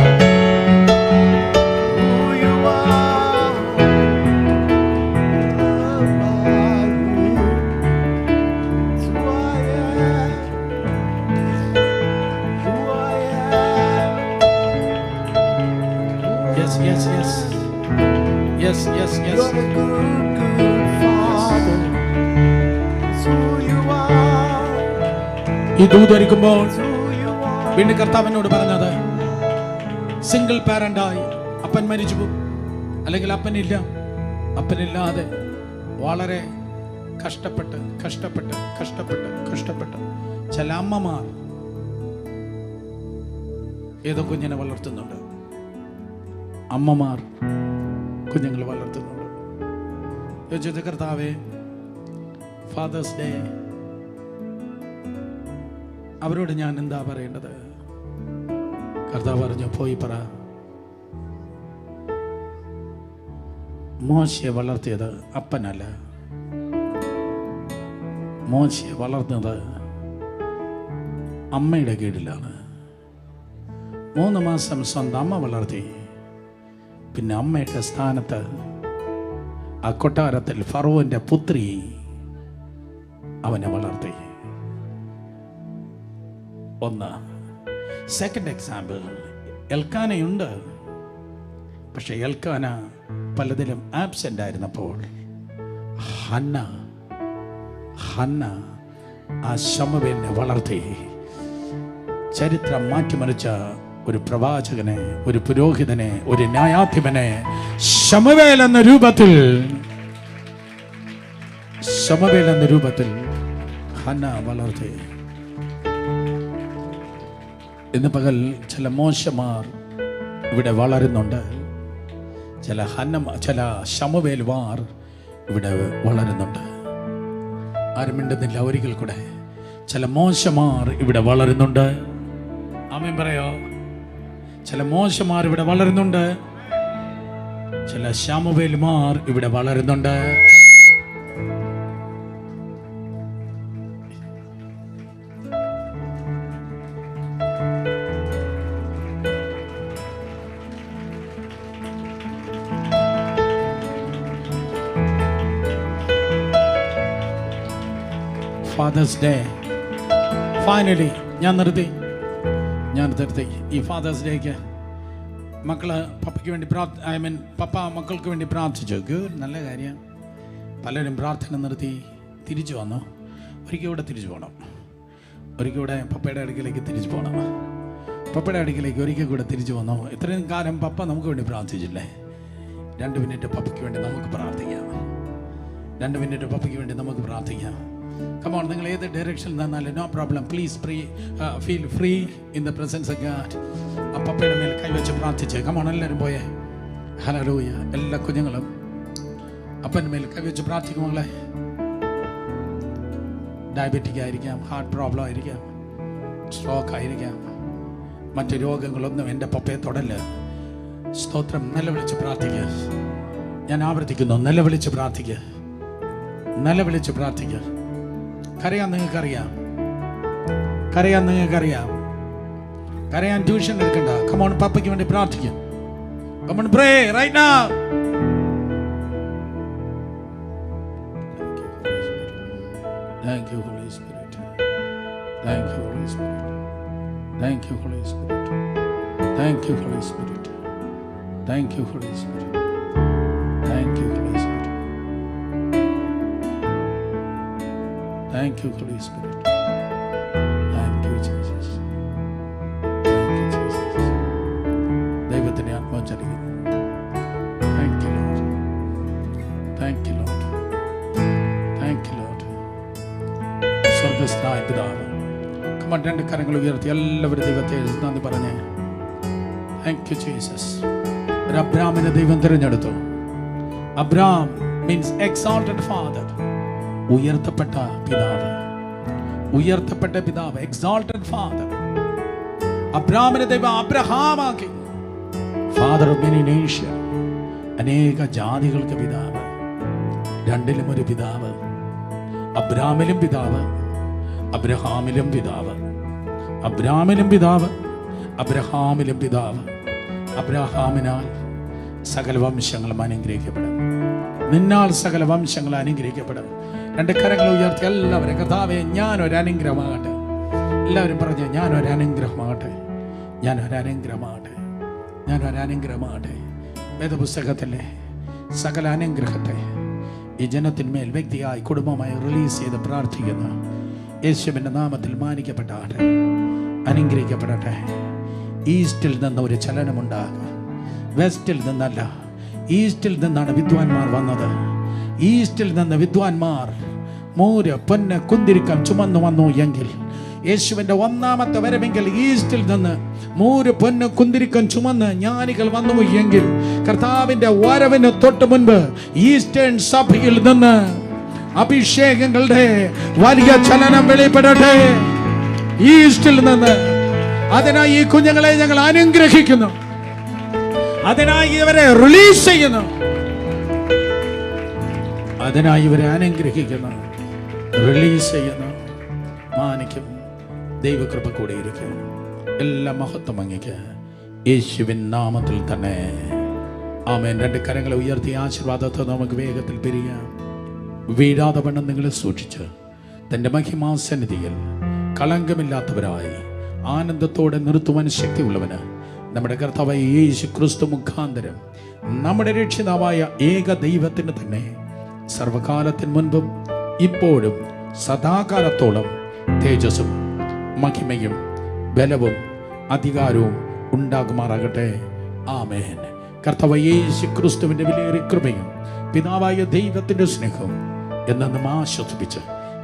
Yes, yes, yes. Yes, yes, yes. You're a good, good Father. It's who you are. ഈ ദൂതരിക്കുമ്പോൾ It's who you are. വീണ്ടും കർത്താവിനോട് പറഞ്ഞത്, സിംഗിൾ പാരന്റായി അപ്പൻ മരിച്ചു പോകും, അല്ലെങ്കിൽ അപ്പനില്ലാതെ വളരെ കഷ്ടപ്പെട്ട് ചില അമ്മമാർ ഏതോ കുഞ്ഞിനെ വളർത്തുന്നുണ്ട്. അമ്മമാർ കുഞ്ഞുങ്ങളെ വളർത്തുന്നുണ്ട്. ചോദിച്ചത്, കർത്താവേ, ഫാദേഴ്സ് ഡേ അവരോട് ഞാൻ എന്താ പറയേണ്ടത്? കർത്താവ് പറഞ്ഞു, പോയി പറ, മോശയെ വളർത്തിയത് അപ്പനല്ല, മോശയെ വളർത്തുന്നത് അമ്മയുടെ കീഴിലാണ്. 3 മാസം സ്വന്തം അമ്മ വളർത്തി. പിന്നെ അമ്മയുടെ സ്ഥാനത്ത് ആ കൊട്ടാരത്തിൽ ഫറവോന്റെ പുത്രി അവനെ വളർത്തി. ഒന്ന്. സെക്കൻഡ് എക്സാമ്പിൾ, എൽക്കാനയുണ്ട്. പക്ഷെ എൽക്കാന പലതിലും ആബ്സെന്റ് ആയിരുന്നപ്പോൾ ഹന്ന ആ ശമൂവേലിനെ വളർത്തി. ചരിത്രം മാറ്റിമറിച്ച ഒരു പ്രവാചകനെ, ഒരു പുരോഹിതനെ, ഒരു ന്യായാധിപനെ ശമൂവേൽ എന്ന രൂപത്തിൽ ഹന്ന വളർത്തി. ഇന്ന് പകൽ ചില മോശമാർ ഇവിടെ വളരുന്നുണ്ട്. ചില ശമൂവേൽമാർ ഇവിടെ വളരുന്നുണ്ട്. ആരും മിണ്ടുന്നില്ല. ഒരിക്കൽ കൂടെ, ചില മോശമാർ ഇവിടെ വളരുന്നുണ്ട്. ആമേൻ പറയോ? ചില മോശമാർ ഇവിടെ വളരുന്നുണ്ട്. ചില ശമൂവേൽമാർ ഇവിടെ വളരുന്നുണ്ട്. ഫാദേഴ്സ് ഡേ ഫൈനലി ഞാൻ നിർത്തി. ഈ ഫാദേഴ്സ് ഡേക്ക് മക്കള് പപ്പയ്ക്ക് വേണ്ടി പപ്പ മക്കൾക്ക് വേണ്ടി പ്രാർത്ഥിച്ചു. ഗുഡ്, നല്ല കാര്യം. പലരും പ്രാർത്ഥന നിർത്തി തിരിച്ചു വന്നു. ഒരിക്കൽ കൂടെ തിരിച്ചു പോകണം. ഒരിക്കൽ കൂടെ പപ്പയുടെ അടുക്കിലേക്ക് തിരിച്ചു പോകണം. പപ്പയുടെ അടുക്കിലേക്ക് ഒരിക്കൽ കൂടെ തിരിച്ചു വന്നു. ഇത്രയും കാലം പപ്പ നമുക്ക് വേണ്ടി പ്രാർത്ഥിച്ചില്ലേ? 2 മിനിറ്റ് പപ്പയ്ക്ക് വേണ്ടി നമുക്ക് പ്രാർത്ഥിക്കാം. 2 മിനിറ്റ് പപ്പയ്ക്ക് വേണ്ടി നമുക്ക് പ്രാർത്ഥിക്കാം. കമോൺ, നിങ്ങൾ ഏത് ഡയറക്ഷനിൽ നിന്നാലും no problem. Please feel free in the presence of God. ആ പപ്പയുടെ മേൽ കൈവച്ച് പ്രാർത്ഥിച്ച് കമോൺ, എല്ലാവരും പോയേ. ഹല്ലേലൂയ. എല്ലാ കുഞ്ഞുങ്ങളും അപ്പൻ്റെ മേൽ കൈവച്ച് പ്രാർത്ഥിക്കുമോളെ. ഡയബറ്റിക് ആയിരിക്കാം, ഹാർട്ട് പ്രോബ്ലം ആയിരിക്കാം, സ്ട്രോക്ക് ആയിരിക്കാം, മറ്റു രോഗങ്ങളൊന്നും എൻ്റെ പപ്പയെ തൊടല്ല. സ്തോത്രം. നിലവിളിച്ച് പ്രാർത്ഥിക്കുക. ഞാൻ ആവർത്തിക്കുന്നു, നിലവിളിച്ച് പ്രാർത്ഥിക്കുക. കരയാൻ നിങ്ങൾക്കറിയാം. കരയാൻ ട്യൂഷൻ എടുക്കണ്ട. കമോൺ, പപ്പയ്ക്ക് വേണ്ടി പ്രാർത്ഥിക്കുക. Come on, pray right now. Thank you, Holy Spirit. Thank you, Holy Spirit. Thank you, Holy Spirit. Thank you, Holy Spirit. Thank you, Holy Spirit. Thank you, Holy Spirit. Thank you, Holy Spirit. Thank you, Jesus. Thank you, Jesus. ദൈവത്തിൻ്റെ ആത്മാവ് ചലിക്കുന്നു. Thank you, Lord. Thank you, Lord. Thank you, Lord. സ്വർഗ്ഗസ്ഥനായ പിതാവ്, come on, 2 കരങ്ങൾ ഉയർത്തി എല്ലാവരും ദൈവത്തെ നന്ദി പറഞ്ഞേ. Thank you, Jesus. ഒരു അബ്രാമിനെ ദൈവം തിരഞ്ഞെടുത്തു. അബ്രാം മീൻസ് എക്സാൾട്ടഡ് ഫാദർ, ഉയർത്തപ്പെട്ട പിതാവ്. ഉയർത്തപ്പെട്ട പിതാവ്, എക്സാൾട്ടഡ് ഫാദർ. അബ്രാമിനെ ദൈവം അബ്രഹാമാക്കി. ഫാദർ ഓഫ് മെനി നേഷൻ, അനേക ജാതികൾക്ക് പിതാവ്. രണ്ടിലും ഒരു പിതാവ്. അബ്രാമിലും പിതാവ്, അബ്രഹാമിലും പിതാവ്. അബ്രാമിലും പിതാവ്, അബ്രഹാമിലും പിതാവ്. അബ്രഹാമിനാൽ സകല വംശങ്ങളും അനുഗ്രഹിക്കപ്പെടും. നിന്നാൽ സകല വംശങ്ങൾ അനുഗ്രഹിക്കപ്പെടും. രണ്ട് കരങ്ങൾ ഉയർത്തി എല്ലാവരും, കർത്താവേ ഞാനൊരു അനുഗ്രഹമാകട്ടെ. എല്ലാവരും പറഞ്ഞ ഞാനൊരു അനുഗ്രഹമാകട്ടെ, ഞാനൊരു അനുഗ്രഹമാകട്ടെ, ഞാനൊരു അനുഗ്രഹമാകട്ടെ. വേദപുസ്തകത്തിലെ സകല അനുഗ്രഹത്തെ ഈ ജനത്തിന്മേൽ വ്യക്തിയായി കുടുംബമായി റിലീസ് ചെയ്ത് പ്രാർത്ഥിക്കുന്ന യേശുവിൻ്റെ നാമത്തിൽ മാനിക്കപ്പെട്ടാട്ടെ, അനുഗ്രഹിക്കപ്പെടട്ടെ. ഈസ്റ്റിൽ നിന്ന് ഒരു ചലനമുണ്ടാകുക. വെസ്റ്റിൽ നിന്നല്ല, ഈസ്റ്റിൽ നിന്നാണ് വിദ്വാൻമാർ വന്നത്. ഈസ്റ്റിൽ നിന്ന് വിദ്വാൻമാർ മൂര് പൊന്ന് കുന്തിരിക്കം ചുമന്നു വന്നു എങ്കിൽ, യേശുവിൻ്റെ ഒന്നാമത്തെ വരവെങ്കിൽ ഈസ്റ്റിൽ നിന്ന് മൂര് പൊന്ന് കുന്തിരിക്കം ചുമന്ന് ജ്ഞാനികൾ വന്നു എങ്കിൽ, കർത്താവിൻ്റെ വരവിന് തൊട്ട് മുൻപ് ഈസ്റ്റേൺ സഭയിൽ നിന്ന് അഭിഷേകങ്ങളുടെ വലിയ ചലനം വെളിപ്പെടട്ടെ. ഈസ്റ്റിൽ നിന്ന്. അതിനായി ഈ കുഞ്ഞുങ്ങളെ ഞങ്ങൾ അനുഗ്രഹിക്കുന്നു. അതിനായി ഇവരെ റിലീസ് ചെയ്യുന്നു. അതിനായി ഇവരെ അനുഗ്രഹിക്കുന്നു, റിലീസ് ചെയ്യുന്നു. മാനിക്കും. ദൈവകൃപ കൂടെ ഇരിക്കും. എല്ലാ മഹത്വം അങ്ങേക്ക് യേശുവിൻ നാമത്തിൽ തന്നെ. ആമേൻ. രണ്ട് കരങ്ങളെ ഉയർത്തി ആശീർവാദത്തെ നമുക്ക് വേഗത്തിൽ പിരിയാം. വീഴാതെ വണ്ണം നിങ്ങളെ സൂക്ഷിച്ച് തൻ്റെ മഹിമാസന്നിധിയിൽ കളങ്കമില്ലാത്തവരായി ആനന്ദത്തോടെ നിർത്തുവാൻ ശക്തിയുള്ളവന് നമ്മുടെ കർത്താവായ യേശു ക്രിസ്തു മുഖാന്തരം നമ്മുടെ രക്ഷിതാവായ ഏക ദൈവത്തിന് തന്നെ സർവകാലത്തിന് മുൻപും ഇപ്പോഴും സദാകാലത്തോളം തേജസ്സും മഹിമയും ബലവും അധികാരവും ഉണ്ടാകുമാറാകട്ടെ. ആമേൻ. കർത്താവായ യേശു ക്രിസ്തുവിൻ്റെ വിലയേറിയ കൃപയും പിതാവായ ദൈവത്തിൻ്റെ സ്നേഹവും എന്നും ആശ്വസിപ്പിച്ച്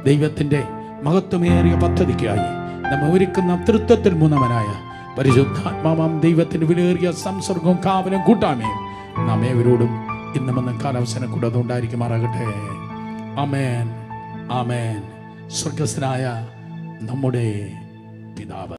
ദൈവത്തിൻ്റെ മഹത്വമേറിയ പദ്ധതിക്കായി നമ്മെ ഒരുക്കുന്ന തൃത്വത്തിൽ മൂന്നവനായ പരിശുദ്ധാത്മാവാം ദൈവത്തിൻ്റെ വിലയേറിയ സംസർഗവും കാവലും കൂട്ടാമേയും നാം ഏവരോടും ഇന്നും എന്നും കാലാവസരം കൂടെ അതുണ്ടായിരിക്കുമാറാകട്ടെ. ആമേൻ, ആമേൻ. സ്വർഗസ്ഥനായ നമ്മുടെ പിതാവ്.